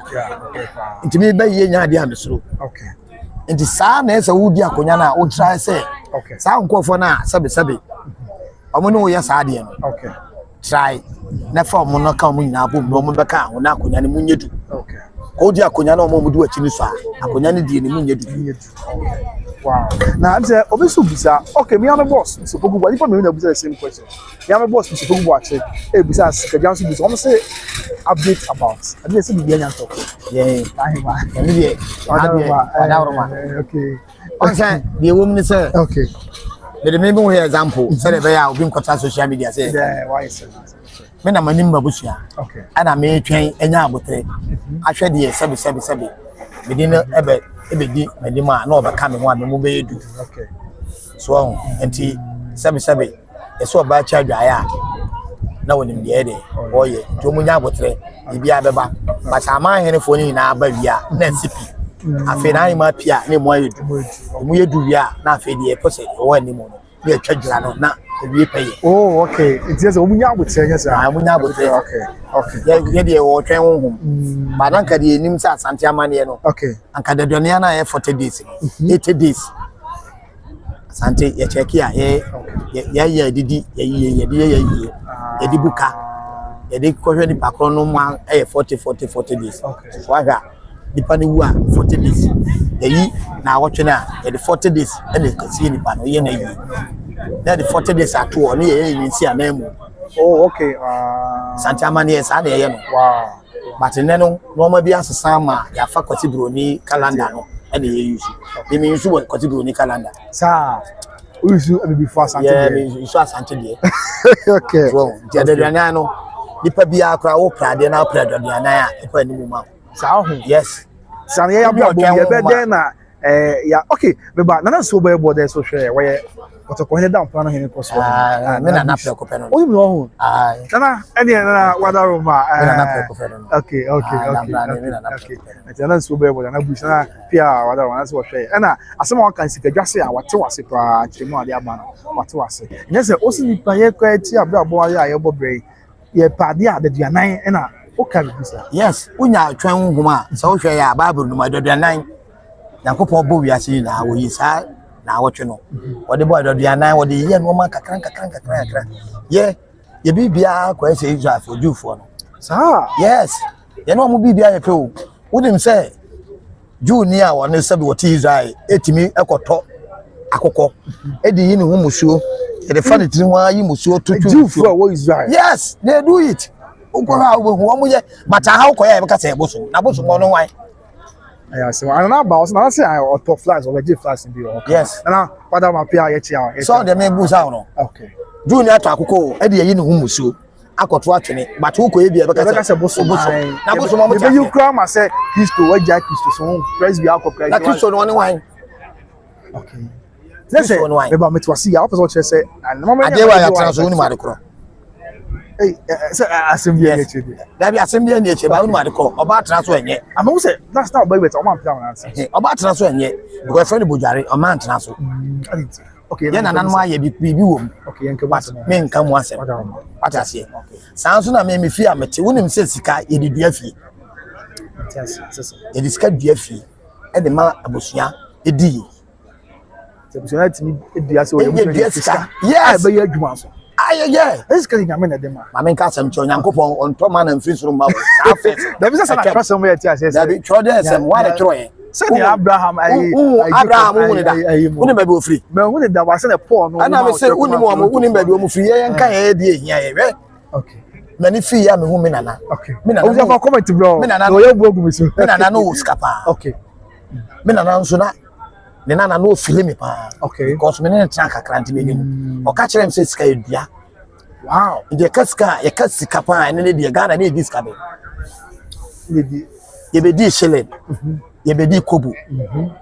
Nti me be ye nya de am suru. Okay. Nti saa na ese wudi akonya na o try say okay saa nkofo na sabe omo no ye saa de no okay try na fa omo no ka omo nyina bom no omo beka ho na akonya ne munyedu okay ko di akonya na omo mudu achi ni so a akonya ne die ne munyedu wow na am say obesu bisa okay me am a boss so pogu body for me na bisa the same question me am a boss so pogu watch e bisa ka jansu bisa omo say update about I dey say be anya talk yeah ahima me dey adawroma okay okay the woman say okay the me be example say the be ya obi nkota social media say yeah why is it me na manim babusua okay ana me twen enya abotre ahwe de sabe me di no ebe di medima na obeka me ho a me mu be edu okay so enti sabe eso ba cha dwaya na wonim de ede oye to mu nya abotre bibia beba ba sama hene fo ni na aba wia na sipi afi na ai ma pia na mu ayedu mu yedu wia na afi de e pose wo ani mu no ne atwa dwira no na ewie peye oh okay it is o mu nya abotre nya sa mu nya abotre okay ye de wo twen honhom ba dan ka de enim sa asante amane no okay anka de done na ye 40 days 80 days asante ye check ya ye didi ye di buka ye di kohwe di pakro no ma 40 days so aga di pani wu a 40 days ye na wotwe na ye di 40 days e na kasi ni pa no ye na yi na di 40 days ato o ne ye yin si anamu oh okay asante amane ye sa na ye no wow but neno no ma bi asesa ma ya fa kwati broni calendar no e na ye use be me use kwati broni calendar sir we use before asante yeah me use asante de okay so ti aduana no nipa bi akra wo prade na prade aduana ya e pa ni mu ma sa ho yes san ye ya bo ye be den na yeah, okay, but nana so boy there so share where what to call down plan here cause me na na pe ko pe no oh you know ai nana any nana wada room me na na pe ko pe no okay nana so boy na bush na pia wada one so share na asem one kan sika dwase a wate wase pa chemu ade aba no wate wase nyese o si nipa ye kwa ti abrabo ya ye bobre ye pade a de duanan na o kan bisa yes unya atwan homa so wo hwe ya bible no ma doduanan Yankopɔn bo wiase na wo yi sa na wo twe no wo de boy doduanan wo de ye no ma kakran ye bibia kwa se Israel for Jewfo no sa yes ye no mo bibia ye pe o wo dim se Jew ni a wo ne se be wo ti Israel etimi ekoto akokɔ edi yi ne ho musuo ye de fa de tin ho ayi musuo to Jewfo wo Israel yes they do it ukora wo mo ye mata ha ukɔ ya be ka se boso na boso no wan. Yeah, so I don't know about so I say I or top flies or J flies in be okay. Yes. And father my pia ye chia. So the me busa no. Okay. Junior to akoko e de yi ne hu musuo akoto atwene but wo ko e bia be ka say boso. Na boso mo tia. You cry ma say Christo we ja Christo so praise be akọ praise. Na Christo no wan. Okay. Let's say about me to see ya opposite say and moment adewa ya transfer uni ma de kro. Hey, assembly eche. That be assembly eche ba uni ma de kro. Oba transfer enye. Am who say that's not boy better o man plan answer. Oba transfer enye because friend Bojare o man transfer. Okay. Ye na nanu aye bi wo mu. Okay, enke but me nka mu asem. What ase. Okay. Sanso na me fi amete wonim se sika ye de dua fi. Yes. Ye de sika dua fi. E de ma abosua edi. Abosua timi edua se o ye mu sika. Yes. Be ye adwuma so. Aye yeah. This can nyame na dem a. Ma men ka asem cho Nyankopon onto ma na mfiri soro ma wo. Sa fe. Da bi se na trust am we tia say. Da bi cho dey asem wa de tro ye. Say the Abraham Abraham woni da. Woni ba bi ofiri. Me woni da wa se na Paul no. Ana me say woni mo woni ba bi o mu firi ye nka ye de ehia ye we. Okay. Mani fi ya me hu me nana. Okay. Me nana. O just for comment bro. No ye bu ogumi so. Me nana no skapa. Okay. Me nana nso na me nana no fili me pa. Okay. Because me ne tran kakra nti me nyu. O ka kire me say sika edua. Wow. Ide kasika ye kasika pa ene ne de Ghana ne di sika be. Ye be di shilling. Ye be di kobo.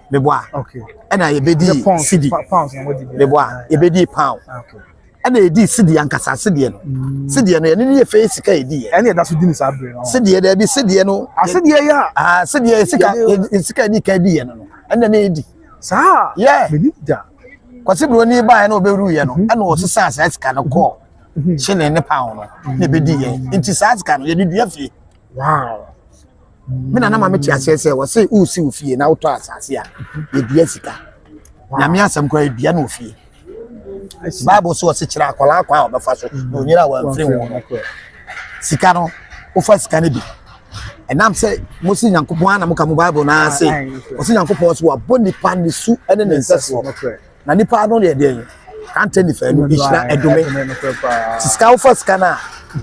Me boa. Okay. Ena ye be di cedi. Pounds na what di. Me boa. Ye be di pound. Okay. Ena ye di cedi ankasa cedi no. Cedi no ye ne ye fe sika ye di. Ene da so di ni sa bre no. Cedi da bi cedi no. Cedi ya. Cedi sika di ka di ye no. Ena ne di. Sa. Yeah. Me di da. Kwase bro ni ba na oberu ye no. Ena o sisa sa sika no ko. Shilling ne pound no. Ne be di ye. Nti sa sika no ye di dua fi. Wow. Me na ma me tia sese wo say u si ofie na auto asase a ye dua sika na me asem kwa dua na ofie Bible so se kira akola akwa obefa so na onyira wa mfiri wo sika no o fa sika ne bi enam say mo si Nyankopon na mo ka mo Bible na say o si Nyankopon so wa boni pa ni su ene ne nseso na nipa no de de kan tani fa no ishira edume sika o fa sika na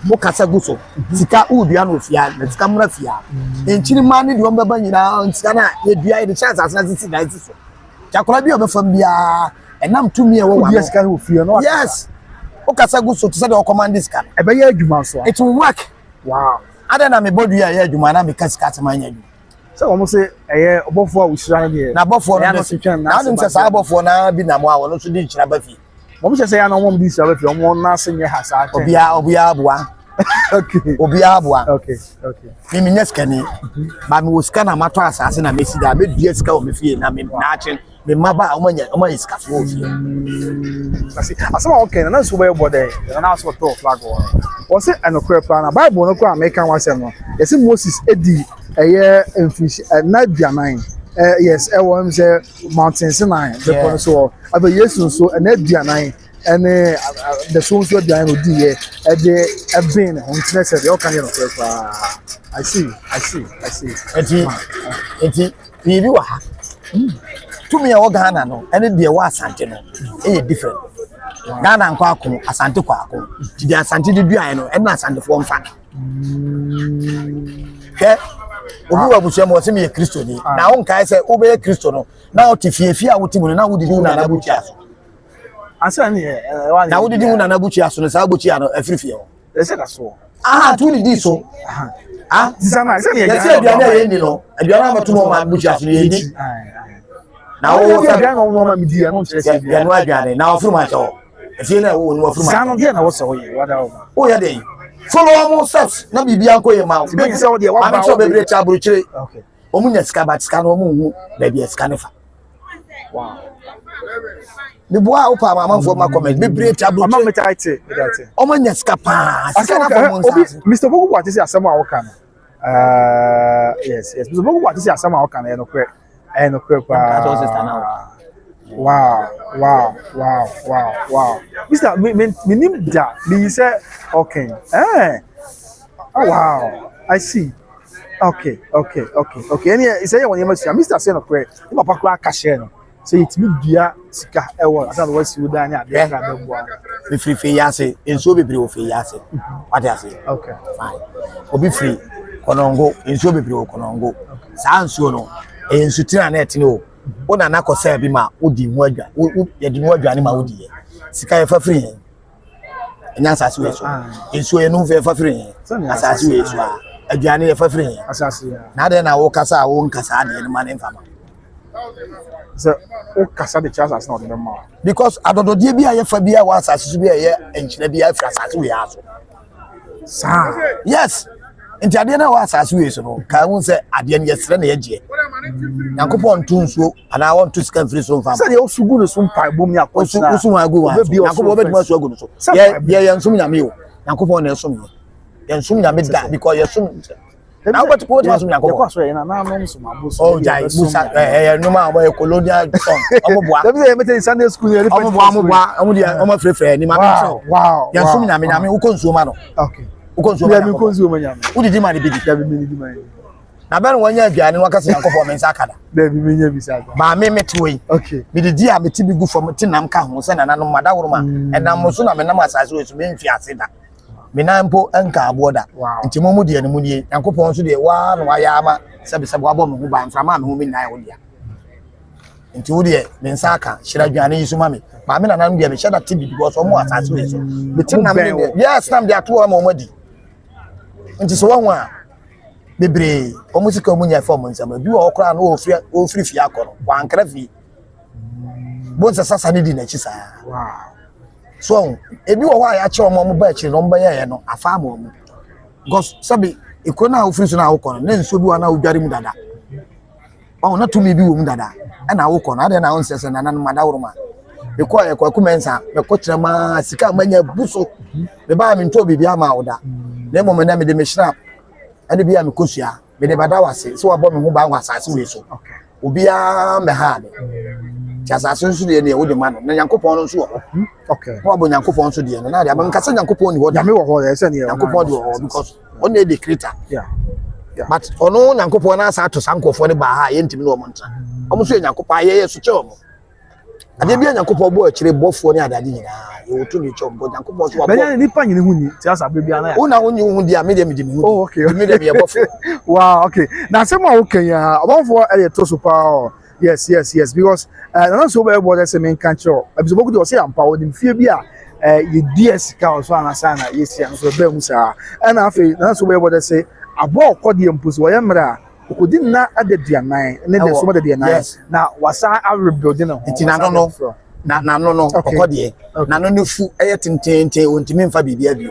mo kasa guso sika udua no fia na sika mra fia enchiri ma ne de o mbaba nyina sika na ye dua ye chance asana sisi na sisi jakola bi o be fam bia enam tumi e wo wa no sika no fia no yes o kasa guso to say the command sika e be ye adwuma so it will work. Wow. Ada na me bodu ya adwuma na me kasika atmanya adwuma so almost say eye obofo a wusira ne na bofo no na nim say sa bofo na bi na mo a wono so di nchira ba fi mo say ya na mo di sira ba fi mo na se nye ha sa obia abua okay obia abua okay me nyeska ni ba me woska na mato asase na mesi da me dua sika o me fie na me na achen me maba o manya sika fo fie asi asama okay na so boy body na so to flag o say anokre plan na Bible no ko American one say no yes Moses edi eye enfish na duanan yes e won say mountain Sinai the one so aba yesu so na duanan ene the so so duanan odi ye e de ebin on tnese de o kan ye no kwa I see enti bibi wa ha tumi ya wo Ghana no ene de wa asante no e different Ghana nkwa akon asante kwa akon ti de asante de duan no ene asante fo mfa obi wa busia mo se me Kristo ni na won kai se obe ye Kristo no na o ti fie a wo ti mu na wo didi na na buchi aso asa ni na wo didi na na buchi aso no sa buchi ano afiri fie ho e se ka so tu didi so disana se ye se aduane ye ni no aduane amato mo ma buchi aso ye ni na wo ya bia no mama midi ya no chese ya no adwane na ofuru ma cho efie na wo no ofuru ma sano dia na wo se wo ye wada wo ya dey follow mo steps na bibia nko ye ma be se wo dia wa ba so bebre cha buruchire okay omunya sika ba sika no omu na bia sika ne fa wow biboa opa amanfo ma comment bebre cha buruchire mama me tight omunya sika pa sika na fa mo nsa Mr. Bogu what is asema wo kan yes Mr. Bogu what is asema wo kan e no kre wow Mr. me nim da me say okay oh wow I see okay any say when you must Mr. say no kre e papa kra ka share no say it me dua sika e wo asa no wasi uda nya de ka da bua me free yase enso bebre o free yase what you say okay fine obi free konongo enso bebre o konongo sa nsuo no ensu tira na etine o ona na kosa bi ma odi mu adwa ye di mu adwa ni ma odi ye sika ye fa free enya asase we so ensu ye no fa free asase we so adwane ye fa free asase na de na wo kasa wo nkasa de ni ma ne mfama so o kasa de chance as not the ma because adododie bi aye fa bi a wa asase so bi aye enchina bi afra asase we aso sa yes nti ade na wa asase we so no ka hu se ade ne yesre na yeje yankopon tunsuo ana won to scan free so fam say o sugu no so mpa bom ya ko usu agu wa yankopon be dum so agu no so ye yansum nyame o yankopon na esum yansum nyame da because yesum na what put was yankopon so ye na na no so mabuso oh jai musa no ma boy colonial song omoboa dem say meten Sunday school ye omoboa omo frefre ni ma be wow yansum nyame ukonsuo ma no okay ukonsuo ma ya ukonsuo ma nyame udidi ma ni bidi ya bi ni di ma na ben wanya aduane wakase yankopon men sakada da bi menya bi sa ba me metoi okay bididi a meti bi gu fam tinam ka ho se nananom madaworo ma enam so na menam asase we so me mfi ase da menampo enka aboda nti momu de ne mu nie yankopon so de wa no aya ama sebe abo me ho ba mframa me ho me nan wo dia nti wo de men saka hira aduane yi so ma me ba me nananom de me hada tibi because omo asase we so metinam de yes nam de ato o ma omadi nti so wa ho a bebre omusika omunya form nsama bi wo okra na wo free fi akoro wa ankra fi bonsa sasa ne di na chi sa wow so ebi wo wa ya che omo ba chi no mba ye no afa ma omo because sabi ikona wo free so na wo kono na nso bi wa na wo dware mu dada o na tumi bi wo mu dada na wo kono ade na wo nsese na na madaworo ma ekwa ekwa kumensa me ko trema sika manya buso me ba me nto bibia ma oda na mo me na me de me shira ade bia me kosua me de bada wase so wabo me ho ba wasase we so okay obia me ha de asase so de ne wo de ma no na yankopon no so okay wo bo yankopon so de na de am nkasa yankopon ni wo ya me wo ho se ne yankopon de wo because on the creator yeah but ono yankopon na asa to sankofo ne ba ha ye ntimi no mo ntra omo so yankopon aye so che omo ade bia yankopon bo akire bofo ne adade nyina ye wo to ni che omo yankopon so wabo benya ni pa nyine hu ni ti asa be bia na ya una wonyi hu dia me de me di hu oh okay me de me bofo wow okay na se ma wo kan ya obonfo e to so pa yes because na so be bo say men kan chiro ebiso boku do say ampa wo dim fie bia ye DS ka so anasa na yes ya so be mu sa na afi na so be bo say abo okodi empuso wo yemra okodi na adaduanan ne de so de duanan na wasa rebuilding no itina no na no okodi na no nufu eye tentente wontimi mfa bibia bi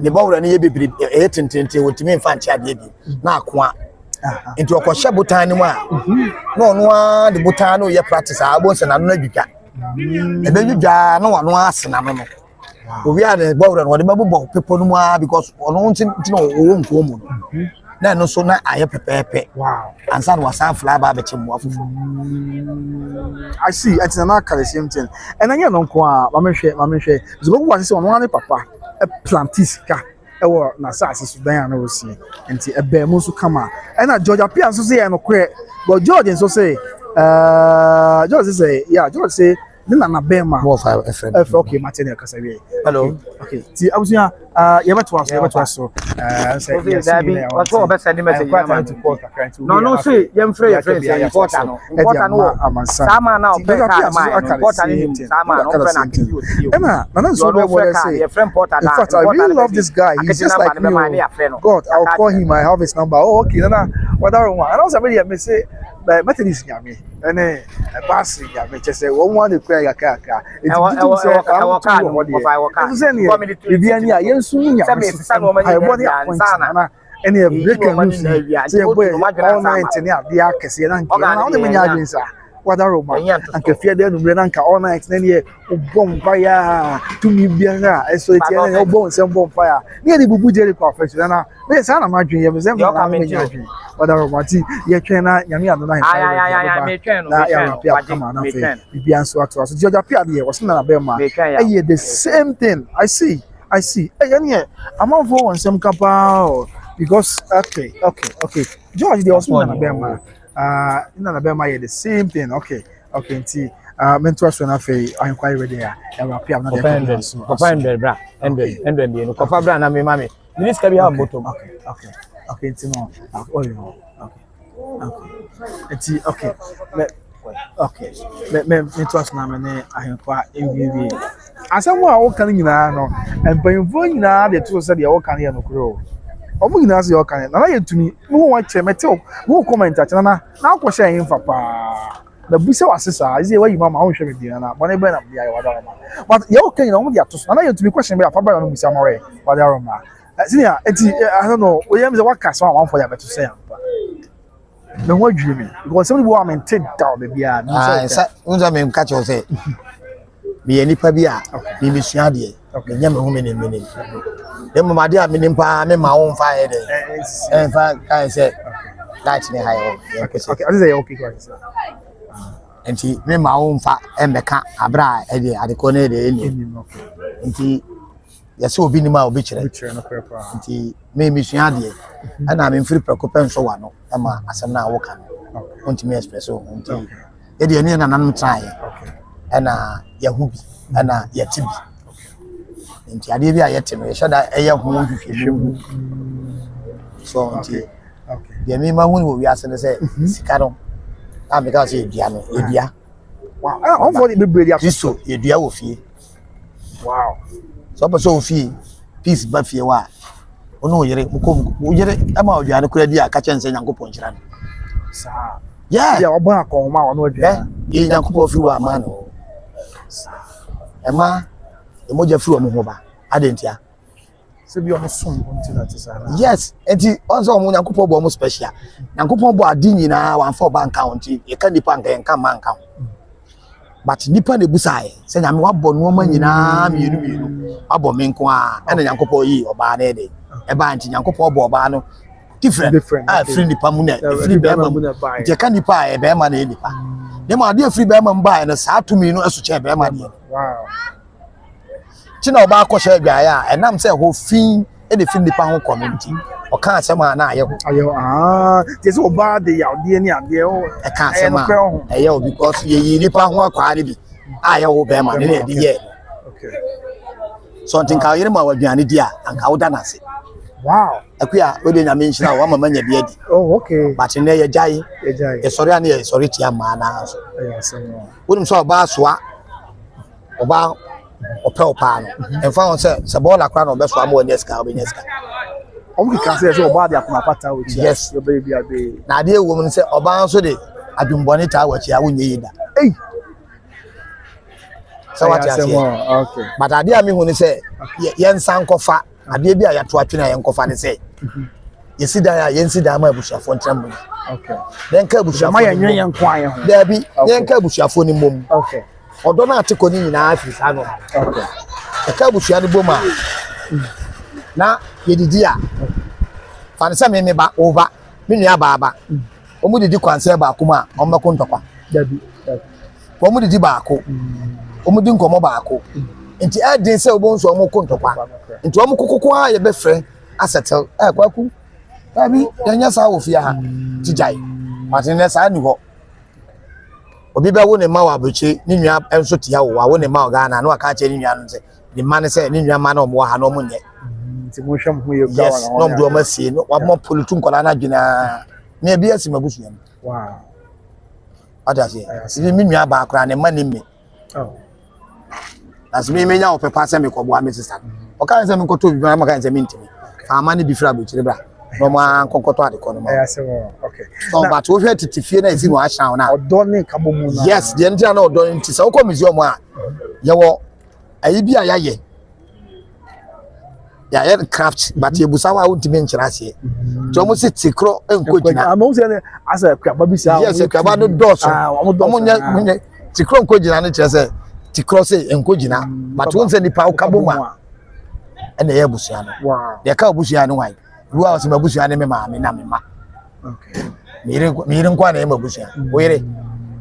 ne bawura ne ye bebre eye tentente wontimi mfa nche ade bi na akoa into okoshe botan ni mu a no no a de botan no ye practice a bo se na no adwika ebe dwudwa na wano asena no owi a de bawura no de babubo pepo no mu a because ono nti no wo nko mu na no so na aye pepepe wow ansa no wasan fly ba be chemu afufu I see it's na ka the same thing and anya no nko a ma menhwe zubogu wa se ono ane papa plantisca ewo na sase Sudan na osi enti ebe mu so kama na George Apia so say no kre but George so say George say yeah George say nina na bema more five friend okay Martin Kasawe hello okay ti abusia you better so say Dabi what's what best send message no say yem free say important no sama na o pe ka ma important him sama no friend na na so we want to say in fact I really love this guy he's just like me God I'll call him I have his number oh okay na what that one and also me say Methodist nyame ene basi ya mechese wo mo de kura ya kaka e bibia ni a yensu nya ai body appointment na ene break news say boy all night ni a dia kese na nke na o de menya adwensa wada roma anka fie de no na nka all night na ne obom fire to mi biara eso eti na obom se obom fire ni e bubu jeri kwa fresh na me sa na madwen ye me se mo na menya adwen wada roma ti ye twen na nyame ado na me twen no me twen bibia nso ato so Georgia Pia de was na be ma eh the same thing I see eh yani among for one some kapa because okay George the was na be ma na be ma the same thing okay nti mentor so na fe I inquire ready ya Pia na de papa 100 bra 100 bi no papa bra na me mama ni ska bi ha bottom okay nti no nti me trust na me ne ahenkwa ewie asamu a wo kan nyina no empanyfo nyina de to se de wo kan ye no kuro omu nyina se yo kan na ye tumi wo wa che mete wo comment acha na akwo hye yin fa pa na busa wasesa ize wa yima ma wo hwe me bi na bone be na bia ye wada ma but ye wo kan nyina wo de ato na ye tumi question be afa ba no musa ma we wada roma senior eti I don't know we am say what cast one for ya beto say am pa no what dream because somebody will maintain down baby unza me catch you say me nipa bi a me misua de me nya me hu me ne dem ma de a me nimpa me ma won fa he de fa kai say light ne high okay I say okay right enti me ma won fa embeka abra e de adeko ne de eni enti yase obi ni ma obi kire no pepa nti me misua de ana me mfiri prekopen so wa no ama asem na wo kan onti me express o nti e de ne na nanom try ana yahubi ana yatibi nti ade bi a yete no ye shada e yahu hwehwehwem so nti de me ma hu ni wo wi ase ne se sika no a me ka se edua no edua wow on for the baby Kristo edua wo fie wow so fie peace ba fie wa ono yere mukom yere ama odua ne kura bi a ka chense Nyankopon kira no sa yeah obon akoma ono odua ye Nyankopon fi wa ma no ema emoja fi wa mo ho ba adentia se bi ono som onti na tisa yes enti onso mo Nyankopon bo mo special Nyankopon bo adi nyina wan for bank account e ka nipa nka man nka but nipa ne busae se nyame wabɔ no ma nyina mienu abɔ me nko a ena Nyankopon yi oba na de e ba nti Nyankopon bɔ oba no different free nipa mu na free be ma je ka nipa e be ma na nipa ne ma de free be ma mba na saa tumi no eso che be ma de wow china oba akɔ hye adwae a enam se ho fin e de free nipa ho community o ka asema na aye tese oba de ya de ni ade o e ka asema eye o because ye nipa ho akwa ne bi aye wo be ma ne de ye okay something ka yire ma wadwane di a anka woda na se wow akuya we de nyame nhyira wo mama nya bia di oh okay but ne ye jai e sori an ye sori tia ma na so asema wonum so oba soa oba opa no enfa won se bola kra no be so am won eska obe eska omu ka se oba de akoma pata o chi yes your baby abi na de wo mun se oba so de adwumbone ta wachi a wonye yida eh so what you say okay but ade a me hu ni se ye nsan kofa ade bi a ya to atwe na ye nkofa ni se yesi da ya yensi da ma busuafo ntram okay den ka busuafo ma ya nyen ye nkwan ye ho da bi yen ka busuafo ni mom okay odo na ateko ni nyina afi sa no okay ka busua ni boma na yedidi a fa nsa me ba over me nua baaba omu didi kwanse ba kuma ommeko ntokwa dabi omu didi baako omu di nkomo baako nti adin se obo nso omu ko ntokwa nti omu kokoko a ye be frɛ asettle kwaku dabi yanya sa wo fia ha tijai matine sa ni ho obi be wo ne ma wa abroche ni nua enso tia wo ne ma oga na aka che ni nua no se ni ma ne se ni nua ma na omo ha na omo nye nti mo hwam ho ye gawa yes no do ma sie no wa mo politu nkola na dwena ne bia si magusu yam wow ada se si mi nua ba akra ne ma ne me oh as me nya opepa se me ko bo a me sister o kan se me ko to bi ma kan se me ntimi fa ma ne bi fra bo chire bra no ma konkoto ade ko no ma okay so but wo hwe titifie na ezi no ahyan na odo ne kabo mu na yes de ntia na odo nti se wo ko museum a ye wo ayi bi a yaye ya yen craft but ebusa wa untime nchirase to mo se tikro enkojina am se ne asa kwaba bi sa yes kwaba do doso omo nya tikro enkojina ne chese tikro se enkojina but won se nipa ukabo ma ene ye busia no wow de ka busia no wan ruwa o se mabusia ne me ma me na me ma okay mirin kwa na ye mabusia oyere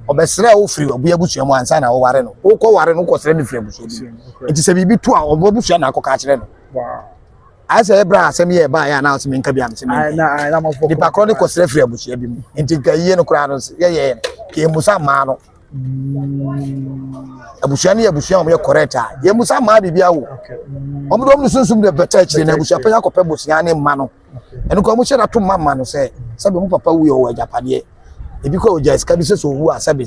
obesre wo free obu abusia mu ansa na wo ware no wo ko ware no ko sre ne free abusia bi enti se bibi to a obu abusia na akoka kire no wow asa ebra asem ye ba ya na asem nka bia asem na ma fo di pa chronic ko sre free abusia bi mu enti nka yiye no kura no ye ke musa ma no abusia ne abusia mo ye correct a ye musa ma bibia wo omo do sunsum de beta kire na abusia pa yakopɛ busia ne ma no eno ko mo hye na to mama no se sabe mo papa wi o wajapade ebi ko oja iska bi se so wu asabe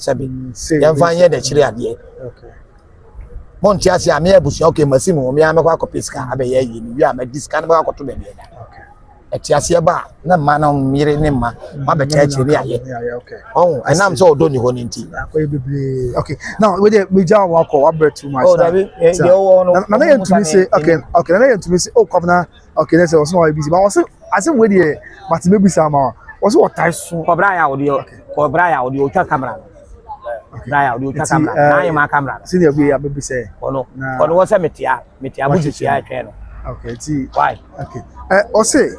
yan fa ye de kire ade okay monti ase ame abusia okay masimu me amekwa akopeska abe ye yi ni wi ama diska na ba akoto be be da okay eti ase ba na ma na mire ne ma beta kire ne aye okay oh enam so odo ni ho ni nti akoy bebe okay now we dey me jaw wa ko wa bet too much oh dabi ye wo no na you to me say okay na you to me say oh governor okay let's say was no busy but was asem we dey but maybe some was what tie so Kobra ya audio cha camera. Braya audio cha camera. Na ye ma camera. Senior we maybe say Ono wo se metia buji tia atwe no. Okay, ti Why? Okay.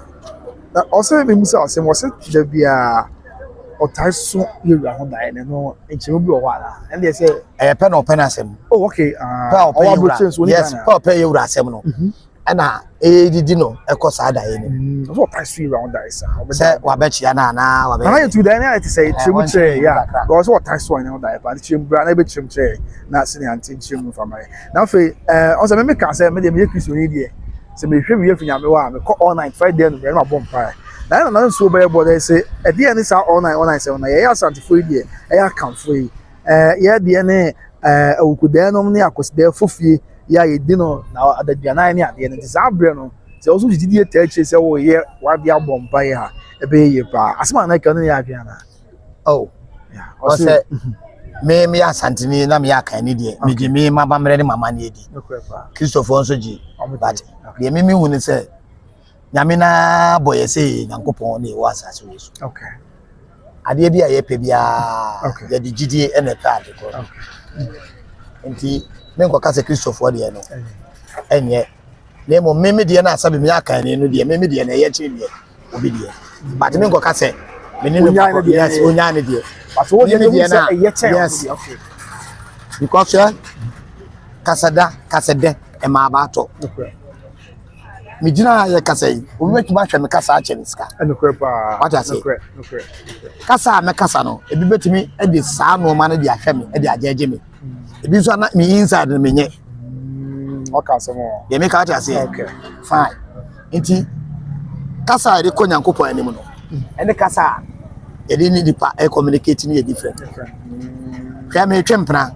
Also me musa asem was there be a or tie so you ho dai no enche obi o wala and they say pen open asem oh okay yes pay you asem no ana edidi no ekosa da ye ni so tie so around that sir say wa be chia na wa be na you to then I say chimu che yeah because what tie so around that but chimu bra na be chimu che na sini anti chimu for my now fe on say me can say me dey me Christian ni dey say me hwe me afinya me wa me call all night Friday no me ma bomb pie na na so be boy say e dey any say all night say na ye asante for dey e ya kan for ye dey ne awukudan no ne akosde fofie ya ye dino na adaduana ne ade ne disabre no se oso jidi e tachi se wo ye wa bia bomba ye ha ebe ye pa asema na kan ne ya aduana oh yeah o se me asantini na me akan ni de me me mama mre ne mama ne edi Christopher onso ji but ye me hu ne se nyame na boye se nyankopon ne wa asase wo so okay ade bia ye pe bia ye di jidi e na pa de ko enti me nko ka se Christopher de no enye na mo me de na asabe me akan ni no de me de na ye chi de obi de but me nko ka se me ni no yes onya ne de but what you dey say yes okay because kasada e ma ba to okay me jina ye kasai o me tuma hwe me kasa a chene ska no crepa what I say no kasa me kasa no e bi betimi e de saa no ma no de ahwe me e de ajeje me e bi so na me inside no me nye okay so mo ye me ka what I say okay fine enti kasa e de ko nyankopon anim no e de kasa e de ni dipa e communicate ni e different hwe me twempna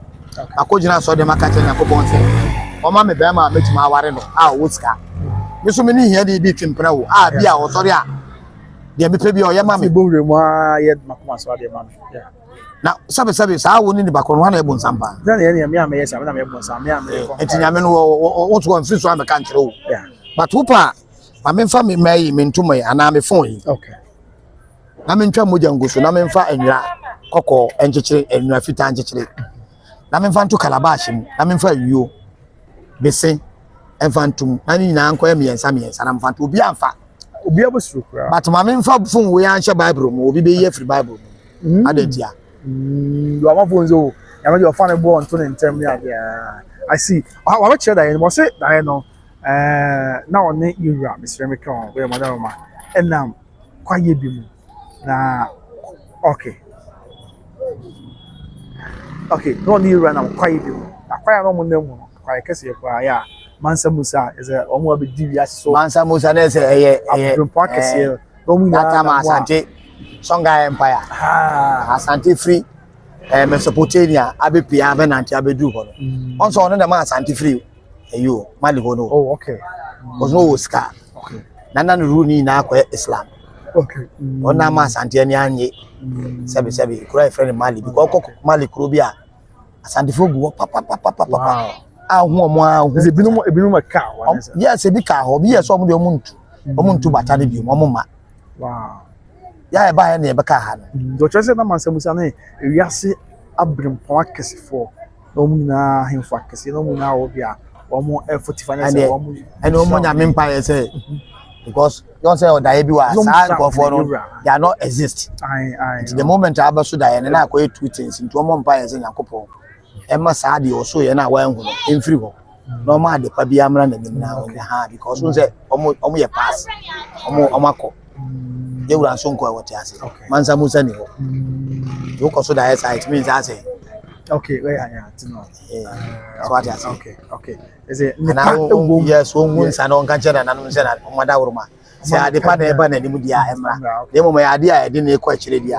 akojina so de makata nyankopon se o ma me be ma metuma aware no a wo ska so many here dey be twempna wo a bia wo sori a de me pe bia o ye ma me bowre mu a ye makoma so de ma yeah na sabe sa wo ni ni bakon ho na ebun sampa na ye me am yes na me ebun sam me am enti nyame no wo to konfi so am ka nkere wo yeah but wo pa ma me fa me mai me ntumai ana me phone yi okay na me ntwa moja nguso na me mfa anwira kokko enchechire anwira fita enchechire na me mfa nto calabash na me mfa wiyo bese enfantum na ni na anko emiensa na mfantu obi amfa obi abosuru kura but ma me mfa phone we anhye bible mo obi be ye free bible adentia you are phone zo ya me your fan bo on to in term ya I see wa ba chere da mo say da no na one yura Mr. Mekon we madam ma enam kwaye bi mu na okay no ni yura na kwaye bi mu akwaya no mo nemu kwaye kese kwa ya Mansa Musa is a omo abedi wi aso Mansa Musa na se eye kese no mu na ma Asante Songa Empire Asante free Mesopotamia abepia benanti abedu ho no onso ono na ma Asante free eyo mali ho no oh okay was no ska okay nana no runi na akwa Islam Okay. Ona ma asante ani anye. Sebi kura friend Mali because Mali kuro bi a asante fo gu papa. Ahu omo ahu. Is it binum ka one? Yes, e bi ka ho bi yes omo de omuntu bata de bi omo ma. Wow. Ya e ba ya na e be ka ha no. Do chese na mansamusa na ewiase abrim pon akesefo. No mu na hemfo akese no mu na obi a omo e45 na say omo and omo nya me mpa ye say because you say odaye bi wa sa nkofo no they are not exist. The moment abaso daye na akoye two things into omo mpa ye say yakopon e ma sa de oso ye na wa enhu no emfiri ho no ma de pa bi amra na nim na ha because you say omo ye pass omo akọ ye wura so nko e wote ase mansa musa ni ho you ko so daye sa it means I say okay, yeah, no. So what is okay. Is it yes, one san on can chana nanu say na mada uruma. Say ade pa na eba na nimu dia emra. Dem mo ya ade a ede na ekwa chire dia.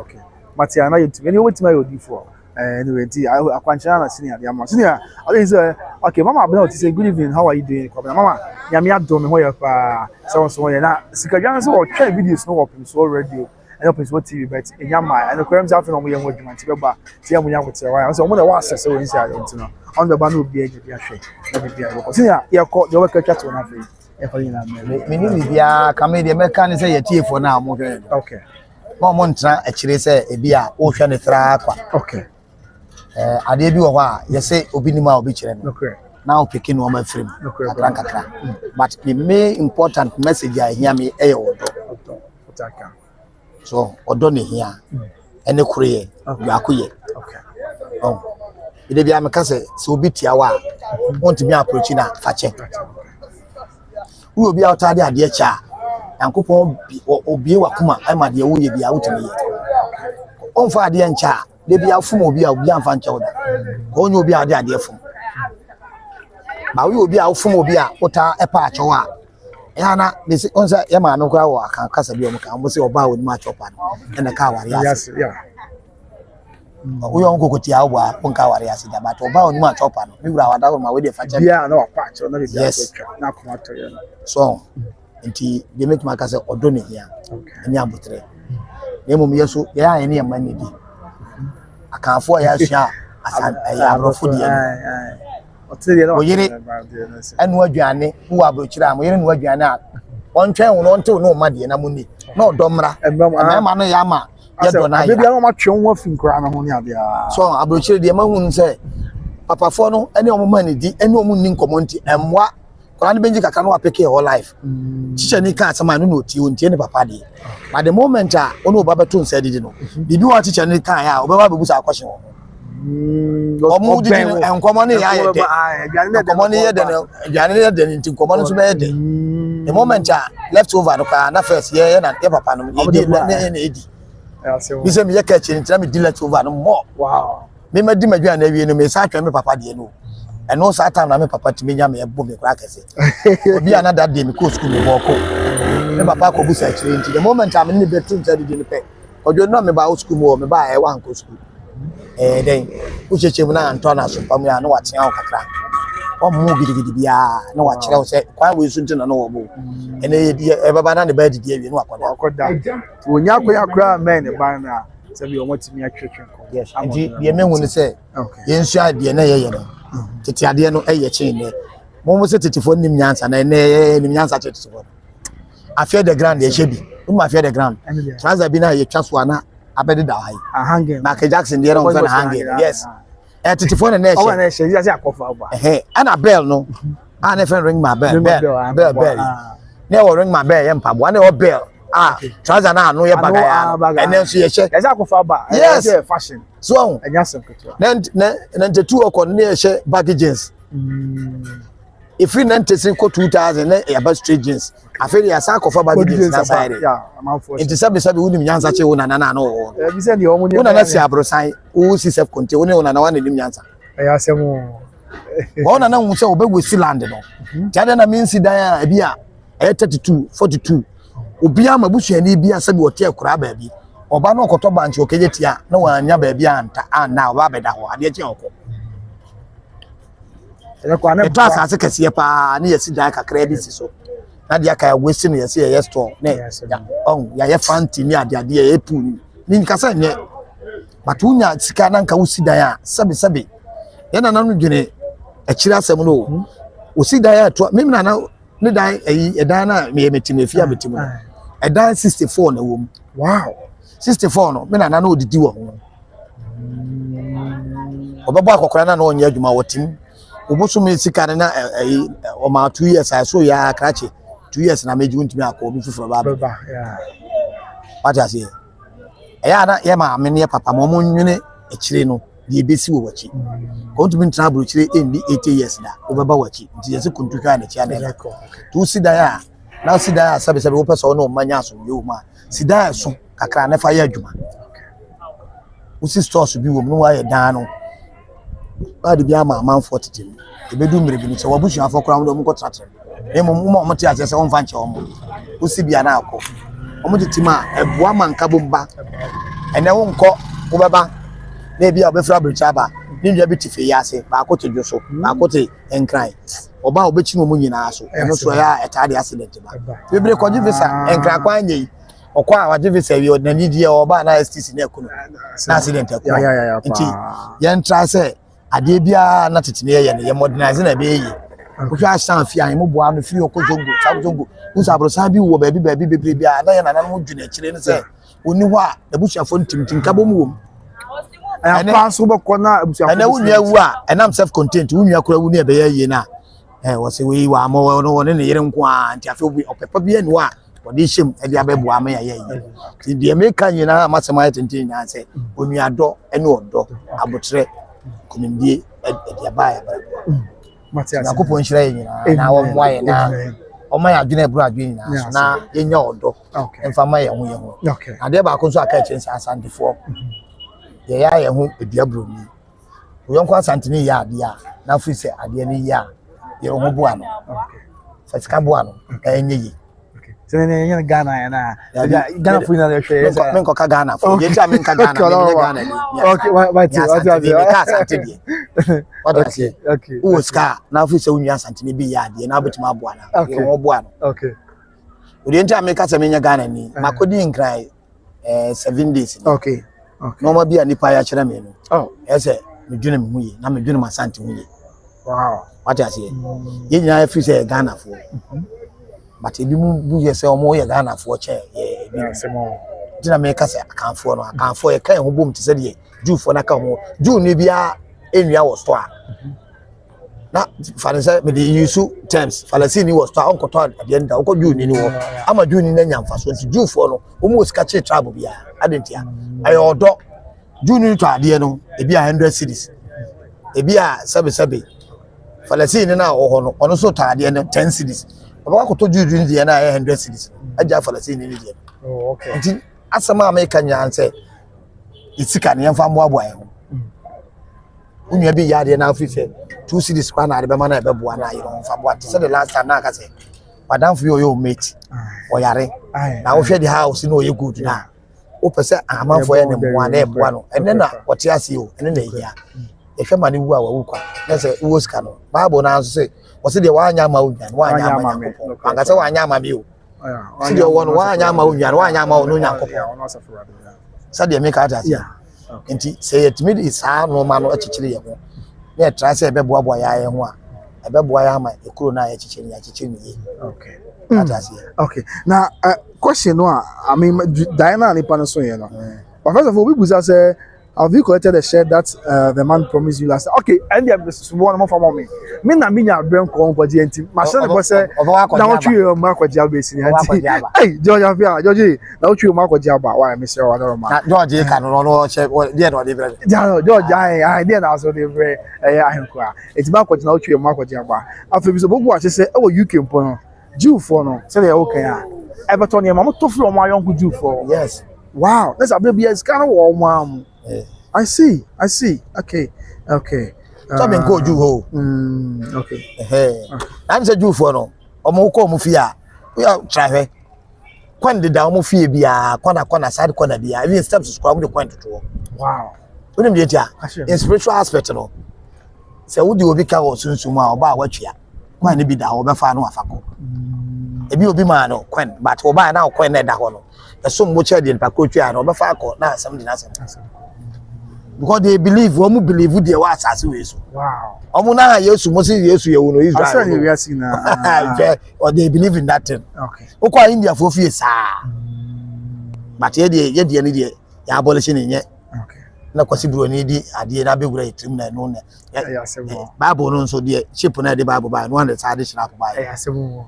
Okay. Matia na you any wetin my odi for. Anyway, akwanchana na senior dia ma. Senior, I say okay, mama abena say good evening, how are you doing? Mama, ya me adom ho ya pa. So na sikadwan so o try videos no open so radio. I know people TV but in Yama and the crimes after no young woman to ba tia munya wote wa so mo na wa access so inside you know on the ban obi eje bia hwe na bia go so ya ko the work chat na fe e fa yin na me ni bia kama de meka ne say yatie fo na mo hwe okay mo ntra a kire say e bia o hwe ne tra kwa okay ade bi wo ho a ye say obi ni ma obi kire no okay now picking no ma frame kakra but the main important message I hear me e odo otaka so odo ne hia ene kureye yakoye okay ide bia meka se obi tia wa want me approach na fache wo obi outade ade cha yankopon obi wa kuma ai ma de wo ye bia wutumi ye on fa ade ncha de bia fum obi a obi anfa ncha woda ko onye obi ade fum ba wo obi a fum obi a wota epa achowa yana nisi onza ya ma no kwa wa kan kasa bi o mka mo se oba wo ni ma chopa no na ka wari ase yes yeah uyo ngo koti awu a nka wari ase da but oba wo ni ma chopa no mi wura wada ma we de fa che bia na wa patch na be bia na kuma to ye so nti de make ma kasa odo ne hia ni abutre ne mo yeso ya ya ne ya mani di akanfo ya sua asan ya rofo di oyire enu aduane wo abrochira am oyire nu aduane a ontwen wo no nte no ma de na muni na odomra ma no ya ma ye do na ya bia no ma twen wo fin kra na ho ni ade a so abrochira de ma hun se papa fo no ene omo mani di ene omo ni nkomonti emwa kora ne benji kaka no apeke whole life chiche ni ka asama no oti ontie ne papa de at the moment a ono baba to nsa didi no bibi wa chiche ni ka ya obewa bebusa akwhye wo omo didi enkomo ne ya ye de enkomo ne ye de no jane ne de nti enkomo no so be de the moment a left over no ka na first ye na ye papa no ye de ne edi bi se me ye ka chi nti na me di left over no more wow me ma di madwa na wie no me sa atwa me papa de no eno sa time na me papa ti me nya me ebo me kra kese obi another day me go school me boko me papa ko busa chire nti the moment am ni bedroom side di ne pe ojo no me ba school mo me ba e wan ko school then ucheche mu na anto na so pam ya no waten aw kakra o mu gidigidi bia na wa kire wo se kwa we su nti na no wo bo ene e baba na ne ba didi awie no akoda wonya akwa men ba na se bi o motimi atwetwe ko yes nti de me hu ne se yensu ade na ye no tete ade no eye chen ne mo se tetifo nim nyansa na ne nim nyansa tetifo afia the ground ye shebi mo afia the ground transfer bi na ye twaso na abede da hai hanging Michael Jackson dey run for hanging yes tetifo na she o na she ya se akofa ba ana bell no ana friend ring my bell ne wo ring my bell ye mpabo ana o bell transfer na anu ye bagaya ene nso ye she ya se akofa ba yes fashion so enya sekoto na ntetu okon ne ye she baggages if you nante sin ko 2000 na ya ba straight jeans afeli ya sa kofa baggages na side into sabe unim nyansa che wona na no bi se ni omo ni wona na si abrosan wo si self contain wona na wana nim nyansa ya se mo wona na hu se obegwe land no tiade na minsi dan a bia 32 42 obi ama busuani bia sabe wote akura ba bi oba no koto banche okejetia na wanya ba bia anta na oba beda ho ade che okọ e to asase kese pa na yesi dan kakra bi si so na dia ka wesi no yesi ye store ne ya ye fanti ni ade ye pool ni nkasa nye but unya sika na nka usi dan a sabe ye na no dwene akira asem no usi dan a to me na ne dan edan na me metime fia metime edan 64 na wo mu wow 64 no me na odidi wo ho obaba akokora na onye adwuma wotim oboso me sika na o ma 2 years I so ya krache 2 years na meji untimi akọ obi fufuro ba yeah what I say eya na ye ma me ne papa mo nwene ekire no de besi wo wachi ko ntumi ntra bro kire endi 80 years da obaba wachi nti yesi kuntuka na chia na tu sida ya na sida ya sabe wo pese no manya so yo ma sida ya so kakra na fa ya adwuma usi stores bi wo mu wa ye dan no ba de bi ama manfo tete ebedu mmere bi ni se wabusu afọ kora mo ko tratre emo mo te ase se won fa nche omo usi bia na akọ omo titima eboa manka bomba ene wo nko wo baba na bia obefra brichaba ni ndia bi tife yase ba akọ tedwo so ba akọ te enkran oba obechi mo nyina so eno so ya etade accident ba bebre ko visa enkran kwa anyi okwa awaje visa wi odani die oba na STC na ekono na accident akọ nti yen try say ade bia na tetene ye ne ye modernize na be yi ko asan fi an mo boa no fi okozongo sabzongo usabro sabi wo baabi bebre bia na ye na mo dwune kire ne se oni ho a ebusuafo ntimtim kabo mu wom aya paso bako na ebusuafo ana wunua wu a enam self content wunua kora wunu e be ye na wo se we wa mo no ne yere nko a nti afi obi opepa bia ni wa wodi hyem e dia bebo ama ye ti de meka nyina amasema yetintin nya se onua do ene odo abotre komindie e dia ba ya ba Matias na kopo nhira nyina na wo mwaye na o ma ya dwene bro adwen nyina na yenya odo emfa ma ye ho okay ade ba ko so aka chense asantefo ye ya ye ho edia bro ni wo yonko asanteni ya ade a na fu se ade ni ya ye ho bo ano okay fatika bo ano enye yi sene ne Ghana ya na Ghana fu na le hwe men ko ka Ghana fu ye ta men ka Ghana men Ghana okay what ka asanteni what I say okay wo ska na fu se unwa asanteni bi ya ade na abotima abo ana ye ho bo ano okay odi nta me ka se menya Ghana ni makodi nkrai 7 days okay no ma bia nipa ya kire me no oh ese medwene me huye na medwene masante huye wow what I say ye nyina fi se Ghana fo but ebi mu bu ye se omo ye Ghana fo che ye bi se mo dina me ka se akanfo no akanfo ye kan ho bom te se de ju fo na ka ho ju ne bia enua wo store na fanisa me dey use terms falasi ni wo store onko to ade nda onko ju ni wo ama ju ni na nyamfa so nti ju fo no omo sika che trouble bia adentia ayo odo ju ni to ade no ebi a 100 cedis ebi a sabe falasi ni na wo no ono so to ade no 10 cedis baba ko to ju ni de na 100 cedis aja falasi ni de oh okay nti asama America nyanse isika ne yemfa mo aboa ye ho unya bi ya de na afise 2 cedis pa na de be ma na be boa na ye ho fa boa say the last time na ka say madam for your mate o yare na wo hwe the house no ye good na o pese amanfo ye ne boa na e boa no ene na wote ase o ene na ehia e hwe ma ne wu a wu kwa na say wo sika no bible na so say wo se de wa anya ma unyan wa anya ma yakopon anga say wa anya ma bi o si de wo no wa anya ma unyan wa anya ma onu yakopon sa de make out ase nti say yetimi di saa no ma no achichire ye ho na tra say ebe boa boa ya ye ho a ebe boa ya ma ekuro na ya chichire ye okay okay now question no I mean Diana ni pan so here no but first of all we buza say have you collected the share that the man promised you last time? Okay and the one more for me na me nya brem ko nko je nti ma share go say na wo twi o ma kwaji aba esi ni ati hey George afia George na wo twi o ma kwaji aba why me say wa no ma George ka no che dia no de bre George ai dia na so de bre ahinku a eti ma kwaji na wo twi o ma kwaji aba afi bi so bogu a say e wo UK mpo no Jew for no say they okay ah Everton e ma mo to flo mo ayonku Jew for yes wow let's have be is kind of warm I see okay so me ko Jew ho okay and say Jew for no omo ko mo fi a we try he kwande da omo fi bia kwana side kwana bia even steps scrum the point to wow we dem dey tia in spiritual aspect no say wo di obi ka wo sunsun a oba awatwea kwan ne bi da ho be fa no afako ebi obi ma no kwan but oba na kwan na da ho no esom mo che de npa ko twa no be fa akọ na asem di na asem because they believe omu believe they wa asase we so wow omu na yesu mo say yesu ye wo no Israel I say we are seeing or they believe in that thing okay okwa India for fie sa but ye de ni de ya abolish ni nye okay na kwasi bro ni di ade na begura yitrim na no na yeah say mo Bible no so de chip na de Bible ba no and the additional ba yeah say mo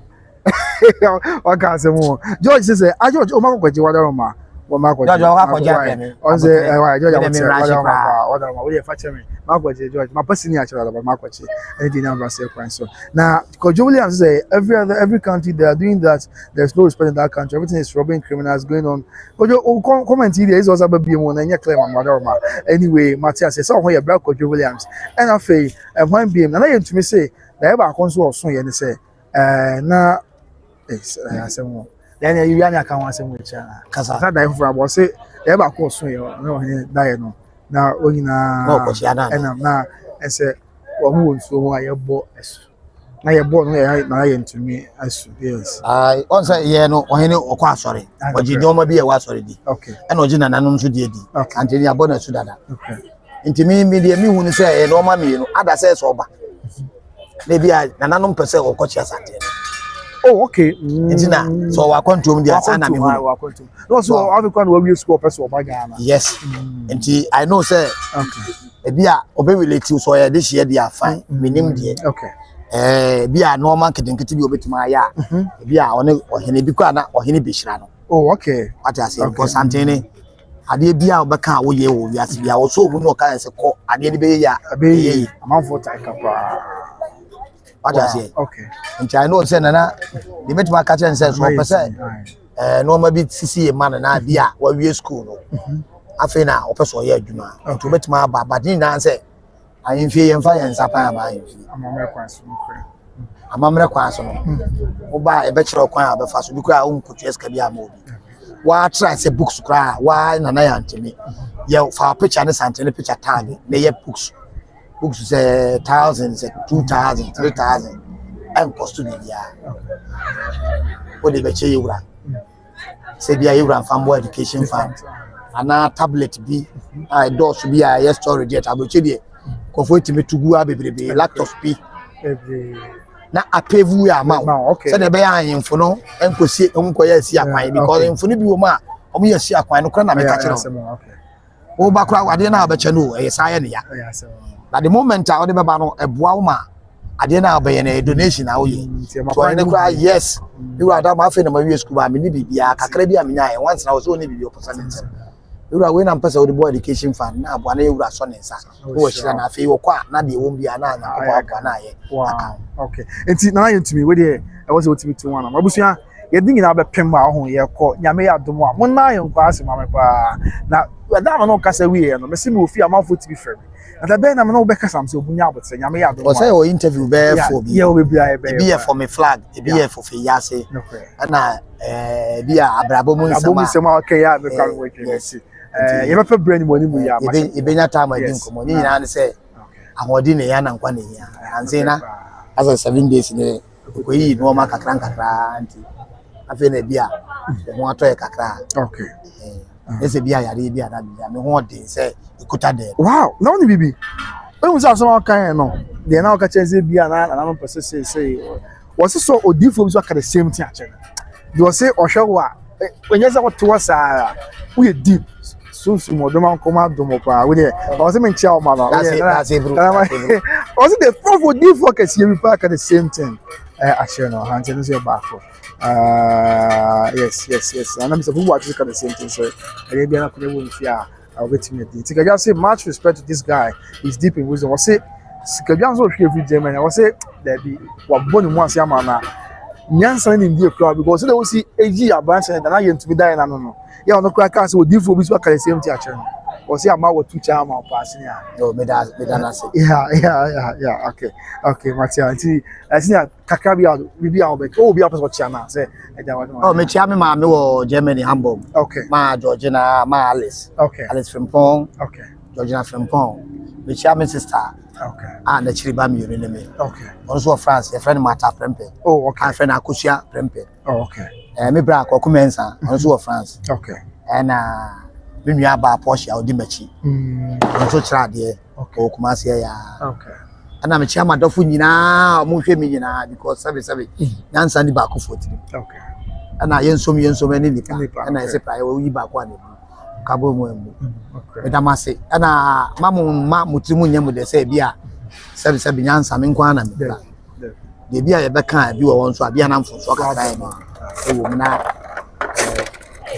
okay say mo George say George o ma ko je wada ma wo ma ko George o ka ko ja me on say George me wada ma we fa cheme ma ko je George ma person ya chara ma ko che anything number say kwan so now because Williams say every country they are doing that there's no respect in that country everything is robbing criminals going on comment here is also be mo na nya claim ma anyway Matthias say so ho ya bra ko Williams and afei when be na you to me say na e ba kon so osun ye ni say na asemo then you yana kan asemo cha kasa da ifo abo say e ba ko osun ye na o ni da ye no na onyina no ko sia na na ese wo mu nso ho ayebo esu na yebo no ye na ye ntumi asu yes on say ye no ohene okọ asori oji ni omo bi ye wa asori di okay e na oji na nanum so di anteni abona su dada okay ntimi mi de mi hu ni say ye no ma mi no ada say so ba na bia nanum pese okọ chi asante oh okay ntina so wa control dia sana mi hu no so African we school person Obagana yes nti I know say okay e bia obe relate so ya de share dia fine minim die okay bia normal kedenkete bi obetuma ya bia one ohene bi kwa na ohene be hira no oh okay what I say because antene ade bia obeka wo ye wo wiase bia wo so mu no ka se ko ade ni be ya be amanfo taika pa what I say okay nti I know say na the betuma catch and say so person normal bi sisi e man na bia wa wie school no afi na opeso ye adwuma nti betuma ba din na say ayemfie yemfa yensa pa ma ayemfie amamre kwa so no oba e be kire kwan abefa so bikura onkutu eska bia ma obi wa try say books kra wa na ya ntimi ye fa picture ne santene picture tag na ye books say thousands 2,000 3,000 and cost to bia o de be che yura say bia yura fambo education fund ana tablet bi I dos bi a yes storage at aboche bi ko fo timi tugu abebrebe laptop bi na apevu ya ma say de be ahemfo no enkosi enkoya si akwan because enfo no bi wo ma omo ya si akwan no kra na me ka kire wo ba kra ade na abeche no e sa ya ne ya na the moment a ode be ba no eboa wo ma ade na abe na donation na wo ye so ene kra yes you are that ma fe na ma wi school ba me ni bibia kakra bi a me nya e once na wo so ni bibia percent you are when am pesa wo the boy education fund na aboa na you are so nsa wo hira na fe wo kwa na de wo bia na anya ko aboa na ye okay enti na you to me we dey e was what me to one abusua ye din na be pem a ho ye ko nyame ya dom a mo na ye nkwa asema me pa na da ma no kasa wi ye no me se me ofi amafo ti bi frem na da be na me no be kasa am se obunya abotre nyame ya dom o say o interview be for bi ye o be bia be e for me flag e be for fe yase na bia abrabo mu nsema okay ya be kan we ke ye be brain money mu ya ma e be nya time adin komo ni nyina ne say ahodi ne ya na nkwa ne ya anse na as 7 days ne ko yi no ma kakran anti afi na bia mo atoye kakra okay ese bia yare bia na bia me ho de say ikuta de wow na oni bibi o say so kan no de na o ka chenze bia na no person say was so odifo bi so ka the same thing ache do say ohwewa onye say what was we deep so mo do man come do mo pa we dey o say me nchia o ma no that's it bro o say the for odifo ka see we pa ka the same thing ache no han say no say back yes and I'm supposed to watch the same thing so maybe I could even fear I'll get him it I just say much respect to this guy he's deep in wisdom I say Sikabian so every day man I say there be what born once ya man na nyansa ni ndie crowd because they will see ag abanse na na yen to be die na no ya no crack say we diffo bi so ka the same thing ache no o say ama what two chama pass ni no me da na say yeah okay Matia anti asinya kakra bi a obek o bi a person chama say oh me chia me ma me wo Germany Hamburg okay ma Georgina ma Alice okay Alice Frimpong okay Georgina Frimpong me chia me sister Ah, na chiri ba mi ne me. Okay. Also France, a friend Mata Prempe. Oh, okay. A friend Akusia Prempe. Oh, okay. Me bra ko kumensa, also France. Okay. And me nua ba Porsche a odi machi. Also chira de o kuma se ya. Okay. Ana me chia madofo nyina, mo hwe me nyina because 77. Nyansa ni ba ko 43. Okay. Ana yensom ani nipa. Nipa, Ana okay. ese pra yo yi ba ko ane. Kabo mu emu. Okay. Medamase. Ana ma mutimu nyam de se bia 77 nyansa me nkwa na me bra. De bia ye beka bi wo won so abia na mfo so ka kai me. Ewo mu na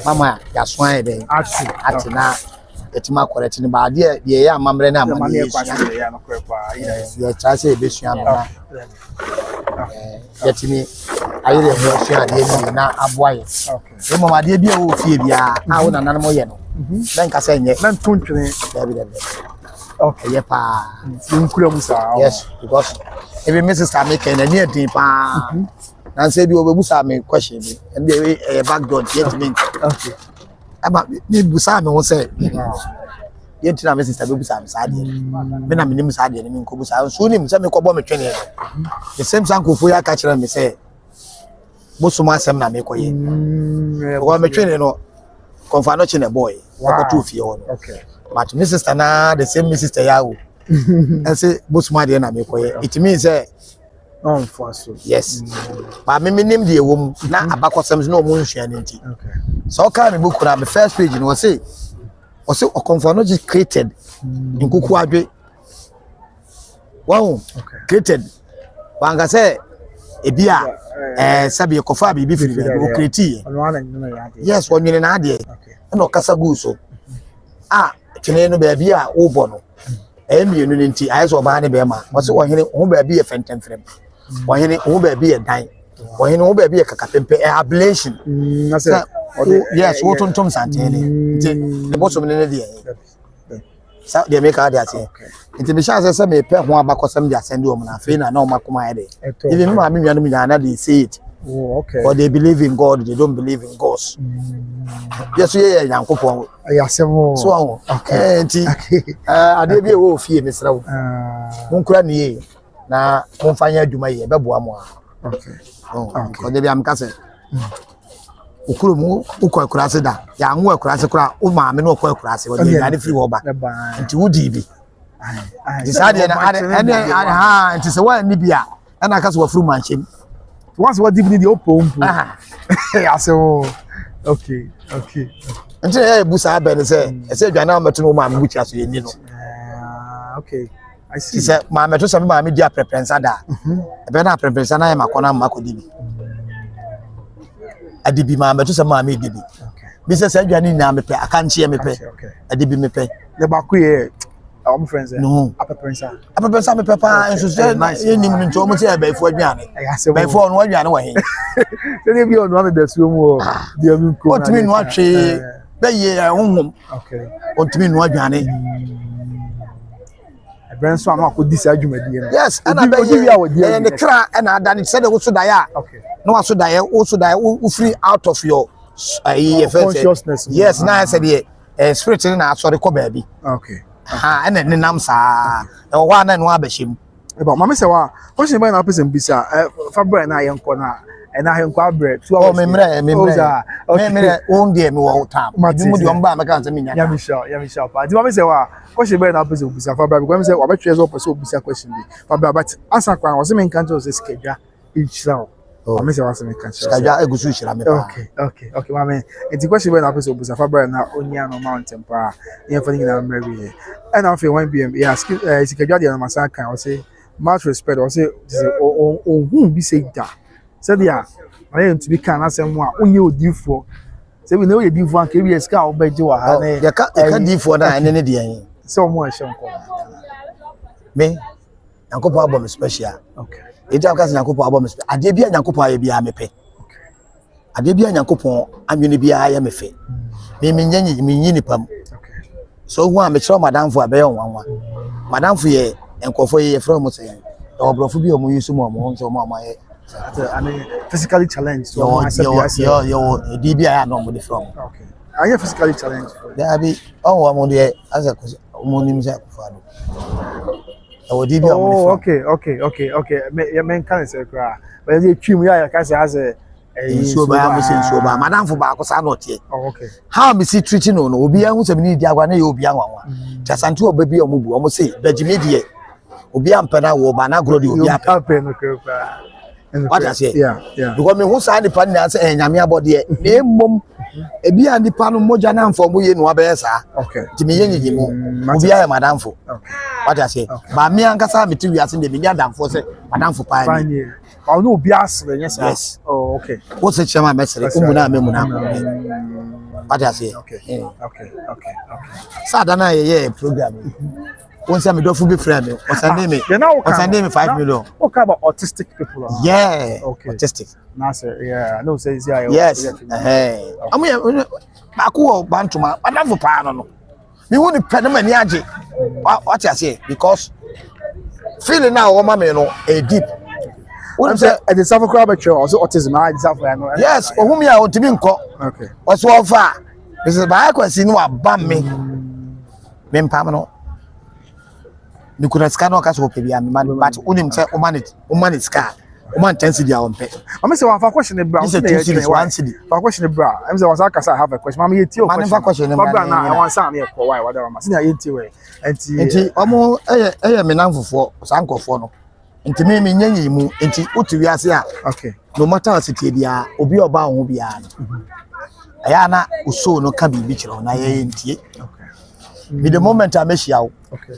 mama ya swan de ati na etima correct ni ba de ye ya mamre na amane ya no kwepa ye tra se be sua na yetimi ayire ho sua de ni na aboaye okay mama de bia wo fie bia a wo nanan mo ye no ben ka se nye nan tontwene okay ye pa nkura musa yes because even Mrs. Tamika na ni edin pa na say bi obebusa me question bi and the background yetimi okay aba ni busa me wo say yentina me sister bebusa me saade me na me nim saade ni me ko busa so nim say me ko bo me twene the same sankofo ya ka kire me say bosuma asem na me ko ye ko me twene no konfa no chine boy ko to fie ho no okay but me sister na the same me sister ya wo and say bosuma de na me ko ye it means say on for so yes but me nim de ewom na abakosem no mo nhua ni nti okay so ka me book na me first page no say Okonfano just created in Kuku Adwe. Wow, created. Banga say ebia sabi kofa bibi firi o create. Yes, one nyina na ade. Na okasa gu so. Twene no ba bia wo bo no. Mienu ni nti ayeso ba ne be ma. Wo se wo hene ho ba bia fentem frem. Wo hene ho ba bia dan. Wo hene ho ba bia kakapempe ablation. Na say yes, what on Tom Santini. The boss of the day. So they make out that. It be sure say me pay ho abakọ sem dia send o na fe na na o makoma ede. Even me me nua na they say it. Oh, okay. Or they believe in God, they don't believe in ghosts. Yes, yeah, Yankopon. Yasemo. So, okay. Ade bi wo fie mesra wo. Mon kura ni na mon fanya adwuma ye beboa mo. Okay. Ko de bi am kase. Ukuru mu ukọ kurase da ya nwo kurase kura o ma me no ukọ kurase o de ya de free wo ba nti wudi bi decide na nti se wa ni bia na kase wa furu manchem once what dibi the open yasemo okay nti e busa ba ne se dwana meto no ma me buchi aso ye ni no okay I see se ma meto se ma me dia prepensa da e be na prepensa na e makona makodi bi adibi ma meto se ma me dibi bi se adwane na me pe akanche me pe adibi me pe the baku ye our friends no apepensa me pe pa enso se enim nto mo se be fu adwane be fu ono adwane wa he se dey be on one the swim wo dey mi ko otimi no atwe be ye honhom okay otimi no adwane brand so am akodi sa adwumadi no yes ana be ye ne kra na adane se de wo so dae a okay no so dae wo free out of your consciousness yes na say the spirit na asori ko ba bi okay ene ne nam sa e wo na no abahim e ba mama se wa question by na person bisa February na yenko na na yenko abre 2 hours me mre on dey me wo tam bi mu di on ba me kan se me nya ya mi sure pa di mama se wa question by na person bisa February because me say wa be try so person bisa question bi February but answer kwa was me kan to say schedule each round mama se wa se me kan schedule egusu shira me pa okay mama enti question by na person bisa February na onya no mountain pa yen fa na mary and after 1 p.m. yeah schedule dey na masa kan o say much respect or say who be say that said yeah I to be can asem a onye odifo say we know you difo an ke bi eska obeje wa ha na ya ka difo na ene ne de yan so mo ehye nko me Nyankopon abom special okay ita ka Nyankopon abom special ade bia Nyankopon aye bia mepe ade bia Nyankopon anwene bia aye mefe me nyanyi me nyini pam okay so hu a me kiro madamfo abe onwanwa madamfo ye enkofo ye from mo say obrofo bi o mo yusu mo so mo amaye I mean physically challenged so yo DBI I know mo from okay are you physically challenged there be oh mo de asa mo nim say akufado o di bi o mo okay me kan say kra but the twim ya ka say has nsuo ba mo say nsuo ba madam fo ba ko sa na otie okay how me see treating no obi an hu se me di agwa na ye obi anwanwa jasante oba bi o mo bu o mo say bajimedie obi ampana wo ba na gro di obi apen no kra what I say yeah because me who say the pan na say nyame abode na emom ebi an di panu moja na mfo mo ye no abesa okay ti me ye nyigi mo obi aye madam fo okay what I say ba me ankasa me ti wiase de me nya damfo say madam fo pa ni oh no obi asre yes yes oh okay what say chama mesere umu na me mu na what I say okay sada na ye program won say me do fu be friend me o send me 5 million okay about autistic people yeah okay autistic na say yeah no say yeah yes amu ba ko bantuma madam fo pa no me woni pede mani age what I say because feeling now woman me no a deep what say the suffer crab also autism I suffer no yes ohumi a ontimi nko okay oso ofa this is by kwasi no abam me mpam no ni kuna scan no kaso pe bia me man but unim say o man scan o man tense dia on pe I say one question bra this is 2 series 1 city for question bra I say was I have a question mama yeti o question bra na I want say na e ko why whatever ma senior yeti we enti omo eye me nanfofo sankofo no enti me nyanyi mu enti otu wiase a okay no matter what it bia obi oba ho bia no aya na uso no ka bibi kire na ye ntie okay me the moment I meshia wo okay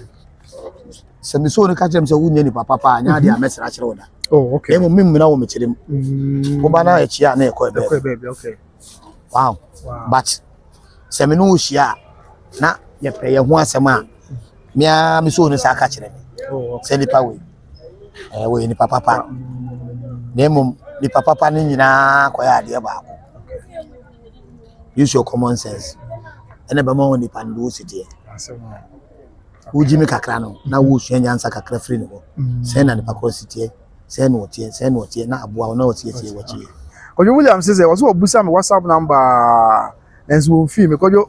se me so no ka kire me se wunya ni papa anya de amesra kire wo da oh okay emo mimmu na wo me kire mu wo ba na echi a na ekọ baby okay wow but se me no hia na ye pe ye ho asem a mia me so no sa ka kire me oh se nipa we ni papa nemo ni papa ni nyina kwaya de ba use your common sense ene ba ma woni pando sitie uji mi kakra no na wo hua nyansa kakra free no se na ni pakro sitie se no tie na aboa na otie wachi Kojo William says was obusa me WhatsApp number enzo film kojo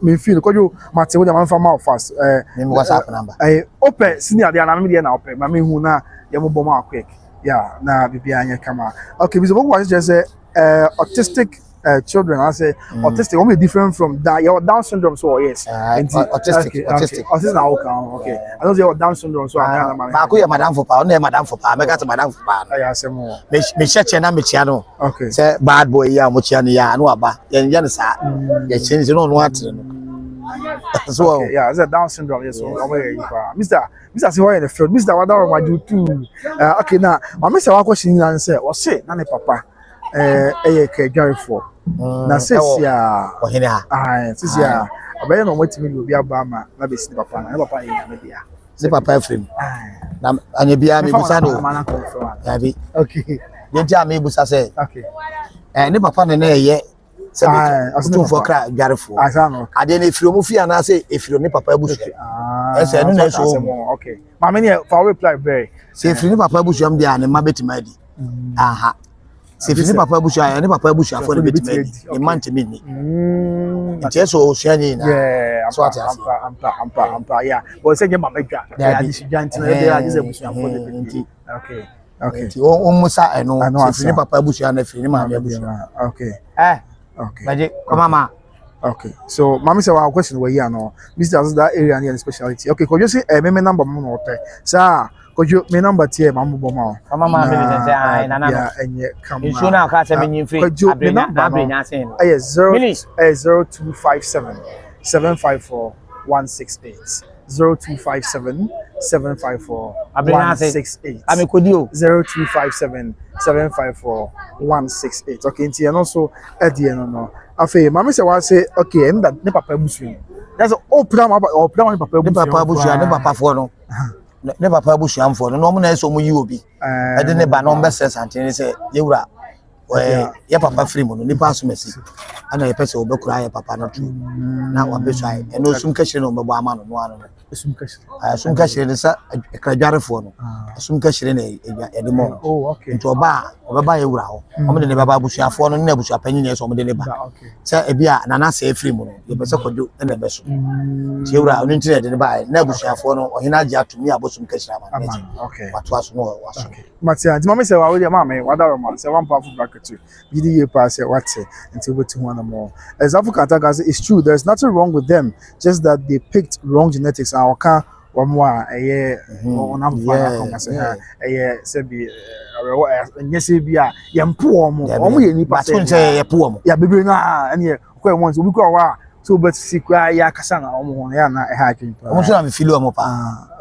mate wo man fama fast me WhatsApp number open senior dia na me dia na open ma me hu na ye mo boma quick yeah na bibia anya kama okay because what just say autistic children I say autistic only different from that your Down syndrome so yes autistic autism na okay I know your Down syndrome so I ba ko ye madam for pa na madam for pa me got madam for pa yeah say mo me cheche na me chia no okay say bad boy ya mo chia no ya no aba ye ne sa ye change no no atre no so okay, yeah, it's a Down syndrome yes so Mr. say why in the field Mr. what I do too okay now my Mr. wa question and say o say na ne papa ke dware for na sesi a ohene ha sesi a abaye no mwetimi bi obi aba ma na be si papa na papa ye na bia si papa efrem na anya bia me busa no ya bi okay ye ntia me busa say okay ne papa ne na ye se be to for kra dware for ade na efiro mu fia na say efiro ne papa abusu ese no na so okay ma me ne for reply very se efiro ne papa abusu am dia ne ma betima di aha se fini papa abusu ya ne papa abusu afọ ne betima di e mante mi ni nti eso so anya na yeah so ati ampa yeah but say get mama dwa ya di giant na dey adi se abusu afọ ne betima okay nti o musa eno se fini papa abusu ya na fini ma abusu okay okay baje ko mama okay so mama say one question we here no Mr. that area near specialty okay could you say me number mo no ote sir kojo me number tie ma mbo ma mama me say ai nana ya enye kama insu na ka say me nyimfri abrenya sen 0257 754 168 0257 754 168 amekodio 0257 754 168 okay nti and also edie no afi mama say wa say okay and that ne papa busu that's all plan papa busu ne papa fo no ne papa busu amfo no mo na eso mo yi obi e de ne ba no be sense antene say yewura ya papa free mo no nipa asomasi ana ye pese obekura ya papa no tu na wabesai eno sum kashire no mbebo ama no no ano sum kashire ne sa ekradwarefo no sum kashire ne ede mo nto oba ye wura ho omde ne baba busuafo no na busuapanyi ne so omde ne ba sa ebia nana se free mo no ye pese kodo na beso ti wura no ntire de ne ba na busuafo no ohina agi atumi abosum kashire ama wato aso no waso Matia, the mama say, "Well, your mama, what that man say one powerful bracket too. Did you pass what say until we to one more?" As Africa attackers, it's true. There's nothing wrong with them, just that they picked wrong genetics. Our car, one more a year, one am fire. A year, say be, yes, be a young poor more. Only any person say poor. Yeah, baby, na and here, quite once we go. So, but see, ya kasana, ya na hiking. I'm sure I'm feeling more.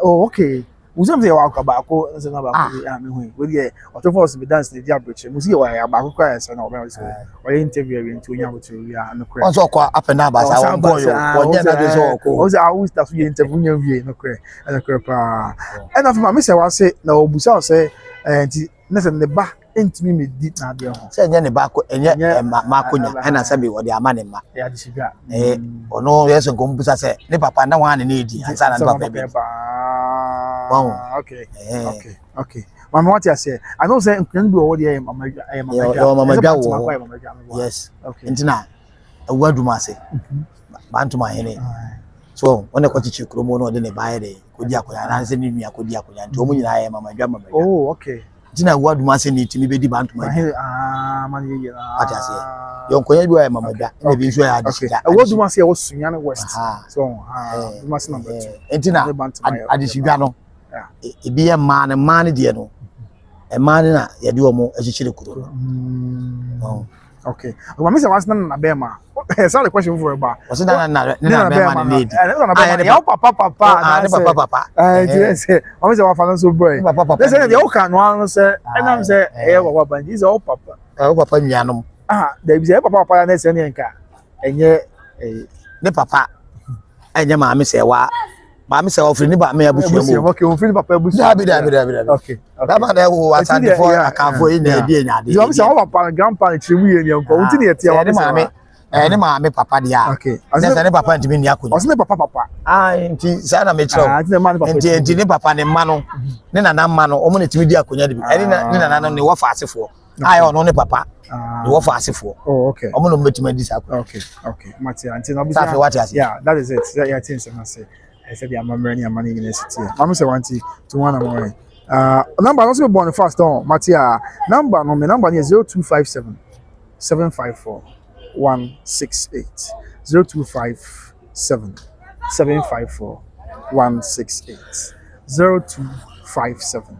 Oh, okay. Uzamze wako bako nse na bako ya me hu we dey otofo be dance dey abroche musi wa ya bako kwa nse na obe so we interview we nti onya botu ya no kre onso kwa up and ba sa won boy onye na dey so ko oze I will start interview nya wie no kre pa and of my say wa say na obusa say nti nse ne ba ntimi me di na de ho say nya ne ba ko enye makonya na sabi wo de ama ne ma ya di siga ono yeso ko mbusa say ne papa na wan ne di ansa na papa be wow. Okay. Mama, what you say? I know say can be over there, Mama. Yes. Okay. Intina, a word do mase. Bantu ma hene. So, when the kwachi kromo no de ne bae de, kodi akoya na se ni nua kodi akoya. Nti omo nyina ye mama dwa mama. Oh, okay. Intina word do mase ni timi be di bantu ma. Man ye. What you say? Yon konya bi wa mama dwa. Na bi nso ya de sika. A word do mase wo sunya na west. So, do mase number 2. Intina, adishigwa no. Ebi ye man de no e man na ye de omo achichire kuro no okay o me say was na be ma say the question for ba was na be ma need ya papa na papa say o me say wa fa so boy they say the o kan no say enam say e wa ba is o papa nyanom there be say papa na say ne nka enye ne papa enye ma me say wa Mami say ofri ni ba me abusu mo. Okay, ofri ni papa abusu. Dabi. Okay. Baba na wo asante for akanfo yi na edi enyade. You say our papa grandpa chirimu ye ni nko. Unti na etia wa ne maame papa dia. Okay. Asa ne papa ntimi ni akonya. Asa ne papa. Nti sa na me chiro. Nti ne man papa. Nti ne papa ne ma no. Ne nana ma no, omo ne timi di akonya de bi. Ne nana no ne wo fa asefo. Ai ono ne papa. Ne wo fa asefo. Oh, okay. Omo no metima di sa. Okay. Matia. Nti na bisa. What you say? Yeah, that is it. Yeah, things I say. I said, "Yeah, I'm running a money university." I'm saying, "Want to one more." Number also be born fast on Matia. Number no, my number is 0257 754 168. 0257 754 168. 0257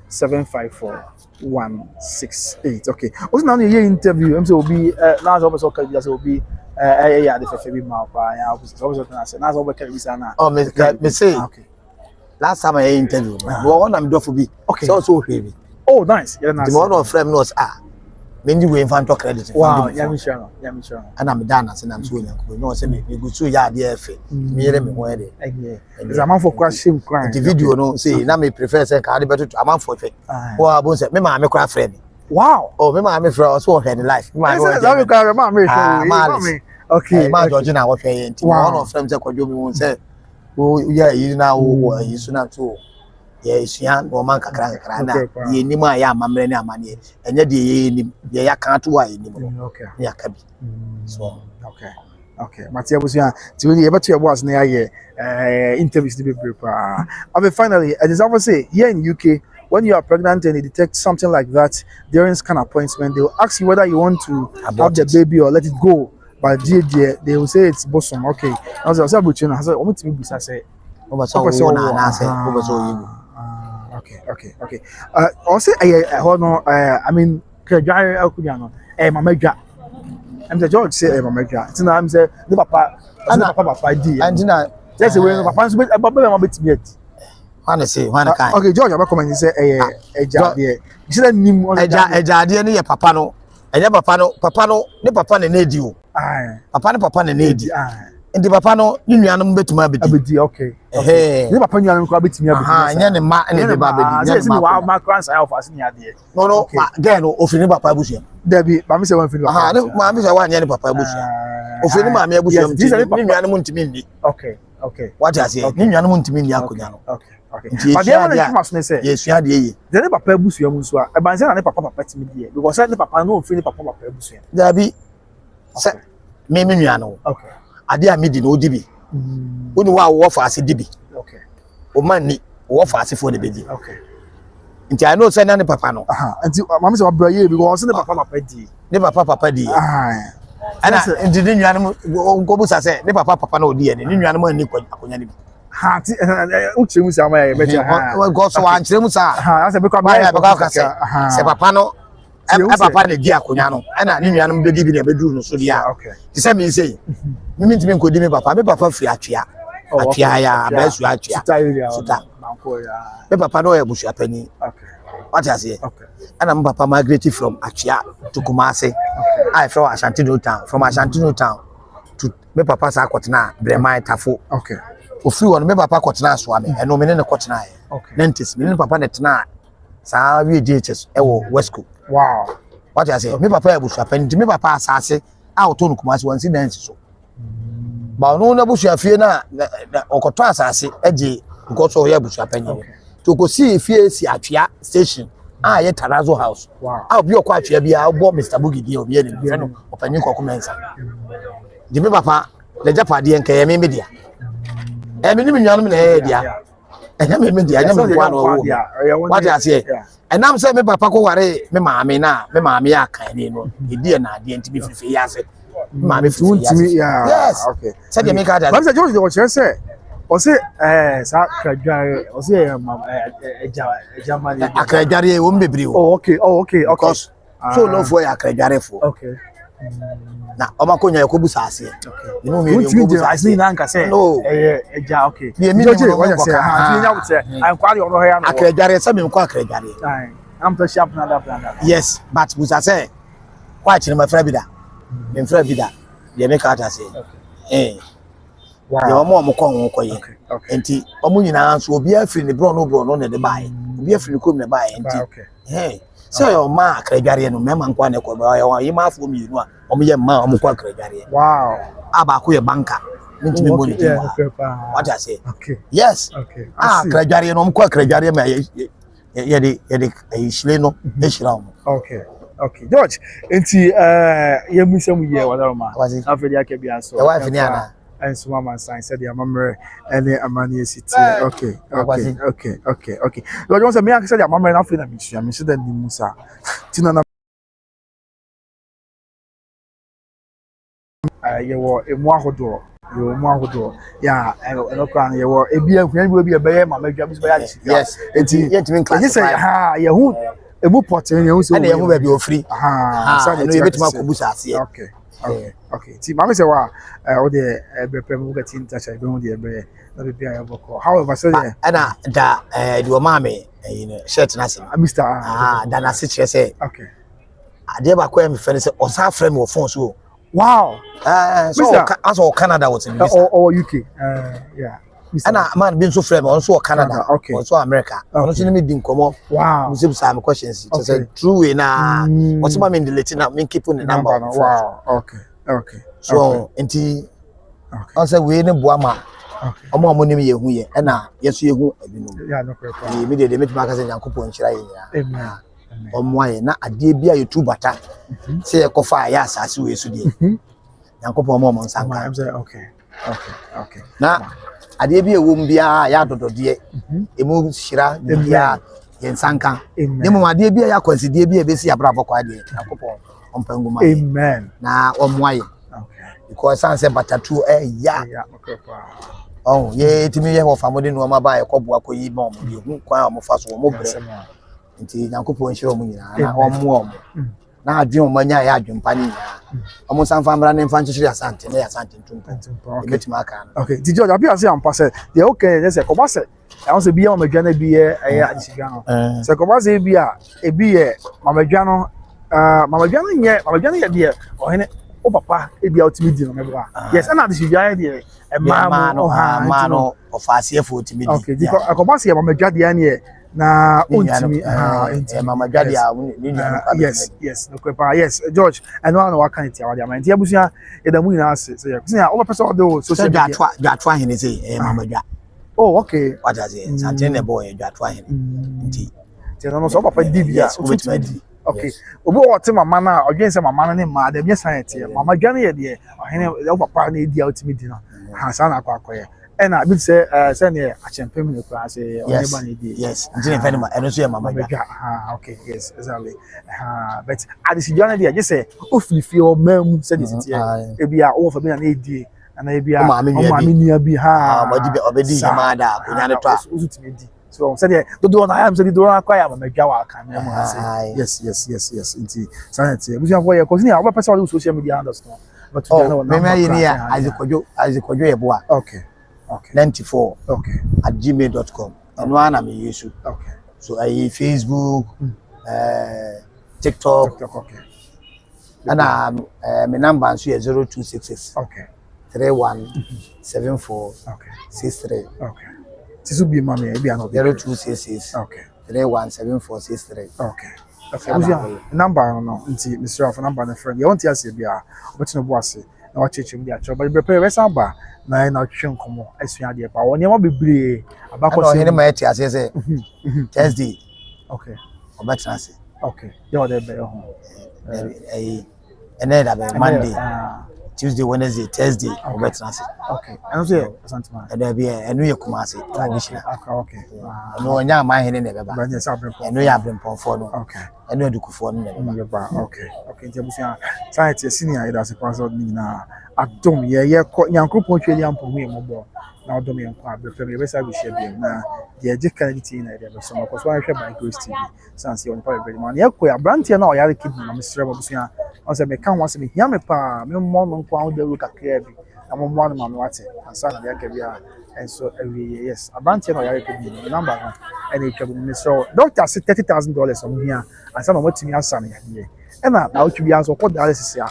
754 168. Okay. Also now your interview. I'm saying will be now also will be yeah, the fefe bi ma pa ya so na say na so be carry visa na oh me say okay last time I interview no one am do for bi so hwe bi oh nice yeah nice the one of frame no me ndi we infant credit wow ya mi sure ana me dana say na so nyanko no say me go so ya de efe me yere me ho ede is a man for question crime the video no say na me prefer say ka de beto a man for fe wo abon say me ma me kra frame wow oh me ma me fra so hwe the life me okay ma George na wo hwe enti one of them say kwadwo me won say wo ya yi na wo yi so na to ye isua no man kakra na ye nim a ya amamre ne amane enye de ye nim ye ya kan to a ye nim no okay ya ka bi so okay Matia Busia ti we ebe to your boss na ye interviews to be prepare finally it is obviously here in UK when you are pregnant and they detect something like that during scan appointment, they will ask you whether you want to have the baby or let it go. But they will say it's bosom. Okay. I was between I said, "What me say?" Okay. Also, I mean, Mama I'm the George say Mama It's now I'm say the papa D. And now that's the way papa Mama bit me. Okay, George, I recommend say eja there. You say nim eja there ne papa no. Eja papa no, ne papa ne di o. Papa ne papa ne di. Ndi papa no ni nuanom betuma abedi. Abedi okay. Ni papa nuanom ko abetimi abedi. Nya ne ma ne de ba abedi. Nya ne ma ma kran sai of asini ade. No again ofini papa abusuam. Dabi ba mi se wan fini papa. Ne ma mi se wan nya ne papa abusuam. Ofini ma me abusuam ni nuanom ntimi ni. Okay. What you say? Ni nuanom ntimi ni akonya no. Okay. But there one come as ne say. Yes, you dey ye. Then papa abusuam nso a. E ban say na ne papa timi die. Because say ne papa no ofini papa abusuam. Dabi. Say me nuanom. Okay. Ade a me di no odi bi. Woni wa wo fa ase di bi. Okay. O man ni wo fa ase fo de beji. Okay. Nti I know say na ne papa no. Nti mama say wabra ye because ne papa di. Ne papa di. Ana nti ni nuanom go busa say ne papa no odi ye ne nuanom ani akonya ni bi. Ha ti uche mu say ama ye be ha. Go so wan kire mu sa. Ha say be kwa ba say papa no papa ne di akonya no ana ni nuanom be di bi na be duru no so dia. Okay. Ti say me say me ntimi nkodi me papa fi atwea. Atwea ya ba su atwea. Suta. Me papa no ya busu apani. Okay. What you say? Okay. And my papa migrated from Achia to Kumasi. I from Ashanti New Town. From Ashanti New Town to me papa sa Kotna, Bremai Tafo. Okay. Ofi won me papa Kotna Swami. And no me ne Kotna. Okay. Nentis, me papa netna. Sa we DHS ewo Westco. Wow. What you say? Me papa ya busu apani. Me papa asase out to Kumasi one incident so. Ba no na busu afie na okoto asase eje because o ya busu apani. To go see fie si atwea station ye Tarazo house. Wow. Obi okwa atwea bia bo Mr. Bugidi obi ene bi no opanyin ko komensa. Di me papa le japade enka ye me media. Me ni nuanom na ye dia. Enya me media enya me kwa no wo. What you say? Enam say me papa ko ware me maame na me maame ya kan ni no. Edi na ade ntimi fifi ya se. Maame fifi ya se. Yes. Okay. Say dey make that. But George dey watch say o say sa kradware o say Germany akradware wo mbebri wo. Oh okay. Because so no for akradware for. Okay. Na omakonya yakobusa ase. Okay. You know me yakobusa ase na nka say no eja okay. George what say ha you say I kwari ono he ya no. Akradware say me nko akradware. I'm to sharp na that. Yes, but busa say kwa chire ma fra bi da. Me fra bi da. Dey make out ase. Okay. Wow. Ya omo ko koye. Okay. Enti omo nyina so obi afiri ne bro no ne de bae. Obi afiri kom ne bae enti. Okay. So your ma akradware no mema nkwa ne ko ba ya ma afo mienu a omo ye ma omo ko akradware. Wow. Aba ko ye banka. Ntimi mo ni timba. What I say? Okay. Yes. Okay. Akradware no omo ko akradware ma ye de shile no e shira omo. Okay. George, enti ye musam ye wala ma. Afedi akabi aso. E wa fini ana. And so mama sign said the mamre and the amani city. Okay. Lord wants me I said the mamre na fina mi me said the musa. Tina na ye wo emu ahodo. Yo emu ahodo. Ya eno kwan ye wo ebi ahun bi be mama dwa bi so ya. Yes. Enti yetimi class. Ye say ha ye hu emu poten ye hu so. Na ye hu ba bi ofri. So no ye betima ko busa ase. Okay. See, mama say wa o de bepe mu get in touch be mu de be na be bia ya boko. However, say ana da the mama shirt na say. Mr. Da na say chere say. Okay. Ade ba ko em fe say o sa frame wo phone so. Wow. So also Canada was in or UK. Yeah. Ana man bin so frame on so Canada. Okay. Also America. On so me din komo. Wow. Muslim some questions. It say true way na. What's my mean delete na me keep on the number. Wow. Okay. So enti on say we ne boa ma. Okay. Omo nim ye hu ye na yeso ye hu abinum. Yeah, no problem. Me de me tuma ka say Yankopon nchira ye ya. Amen. Omo aye na ade bia YouTube bata. Say e kofa ya asase we so de. Yankopon omo nsanka. I'm say okay. Na ade bia wom bia ya dodode emu hira bia ye nsanka. Nemu ade bia ya kwansidie bia be si abrabọ kwa de. Yankopon ompanguma. Amen. Na omo aye. Okay. Because sanse batatu ya. Yeah, okay. Oh, ye timi ye ho famode no ma ba ye kobo akoyi ba omo de hu kwan omo fa so omo bre. Nti Yankopon nhire omo nyina na omo na adwen omo nya ya adwempa ni ya. Omo sanfa mra ne mfa nchiri asante na ya asante ntumpa. Ebetima aka. Okay. Did you abi ase ampa se de okay je se ko ba se e won se bi ya mamadwa na bi ye ajiga no. Se ko ba se bi a e bi ye mamadwa no ye de o hene o papa e bia ultimate di no mebra yes and this bia dey e ma no of asiefo ultimate okay because akobase ya mama dwade an ye na ultimate mama dwade a yes no kwepa yes George and one wa kan tia wa dia man tia busia e da mu nyina ase say ya o papa so do social media dwatwa hene say mama dwa oh okay what does it something the boy dwatwa hene nti no so papa di bia ultimate okay obi o te mama na odwen se mama na ne ma da bia science mama dwane ye de ohene o papa na di ultimate di no ha sa na akwakoye e na bi se se ne a champagne ne kwa se onye ba ne di yes ndine fe ma eno so ye mama dwa ha okay yes exactly but adisi dwane de je se o fifi o mam se di tie e bia o fa bi na e di na e bia o ma me nia bi ha obedi ma da kunya ne to a ultimate so said do na am said do na kwa ya mama dwa wa kan me mo say yes inti sanity we have where cause now person on social media understand but me here azikwadwo yeboa okay 94 okay @gmail.com and one am use okay so I Facebook TikTok okay and my number is 0266 okay 3174 okay 63 okay Tisu bi mama e bia no 0266 okay 317463 okay okay number no nti Mr. of number na friend you want to say bia obetino bo ase na wa chechim dia cho but prepare we samba na na twetwe nkomo asua de pa woni ma bebre abakọ se ni ma eti ase se Thursday okay obetina se okay yo de be ho da be Monday Tuesday, Wednesday, Thursday, obetina se okay and so asantuma e da be enu ye kumase traditional okay no nya ma hene ne beba ba nya sa brempo enu ya brempo fo no okay enu adukufo no ne beba okay nti abusia science senior ida se pastor ni na adom ye nyankopon tweli ampo hu ye mobo na odom ye nko abrefem ye besa bi share bi na ye je kanity na ide be so no so ahwe by Grace TV sanse on pa be man ye ko ya brantie na o yare kidney na mesre abusia on se me kan won se me hia me pa me mo no nko an daru kakra bi na mo mo no ma me wate ansa na ya ka bia enso every yes brantie na o yare kidney number no ene twa me so doctor say $30,000 on hia ansa na mo timi asa na ye ena na o twi bia so ko dialysis ya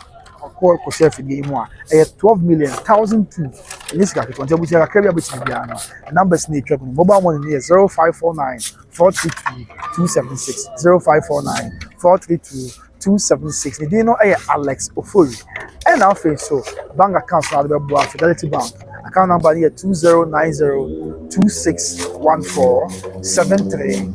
ko chef di mu a 12,000,002 ni sika ko ntia busia ka bia betim bia no numbers ni twa mobile money ni 0549 432 276 0549 432 276 ni dey no Alex Ofori and now so bank account na be boa Fidelity Bank account number here 209026147317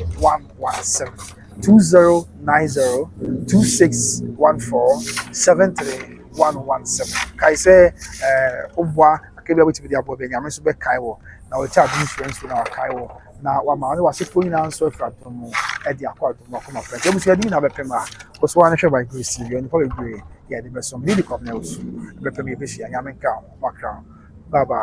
209026147317 kai say obwa akebia wetin be abo be nyame so be kai wo na we charge insurance na kai wo na wa ma wa sefo nyina nso frato mu e di akwa do ma koma front ebusia di na be pema ko so wa na hwe by Grace TV oni pa be gre ya de be so me di kom na osu be pema e be hia nyame nka makra bye bye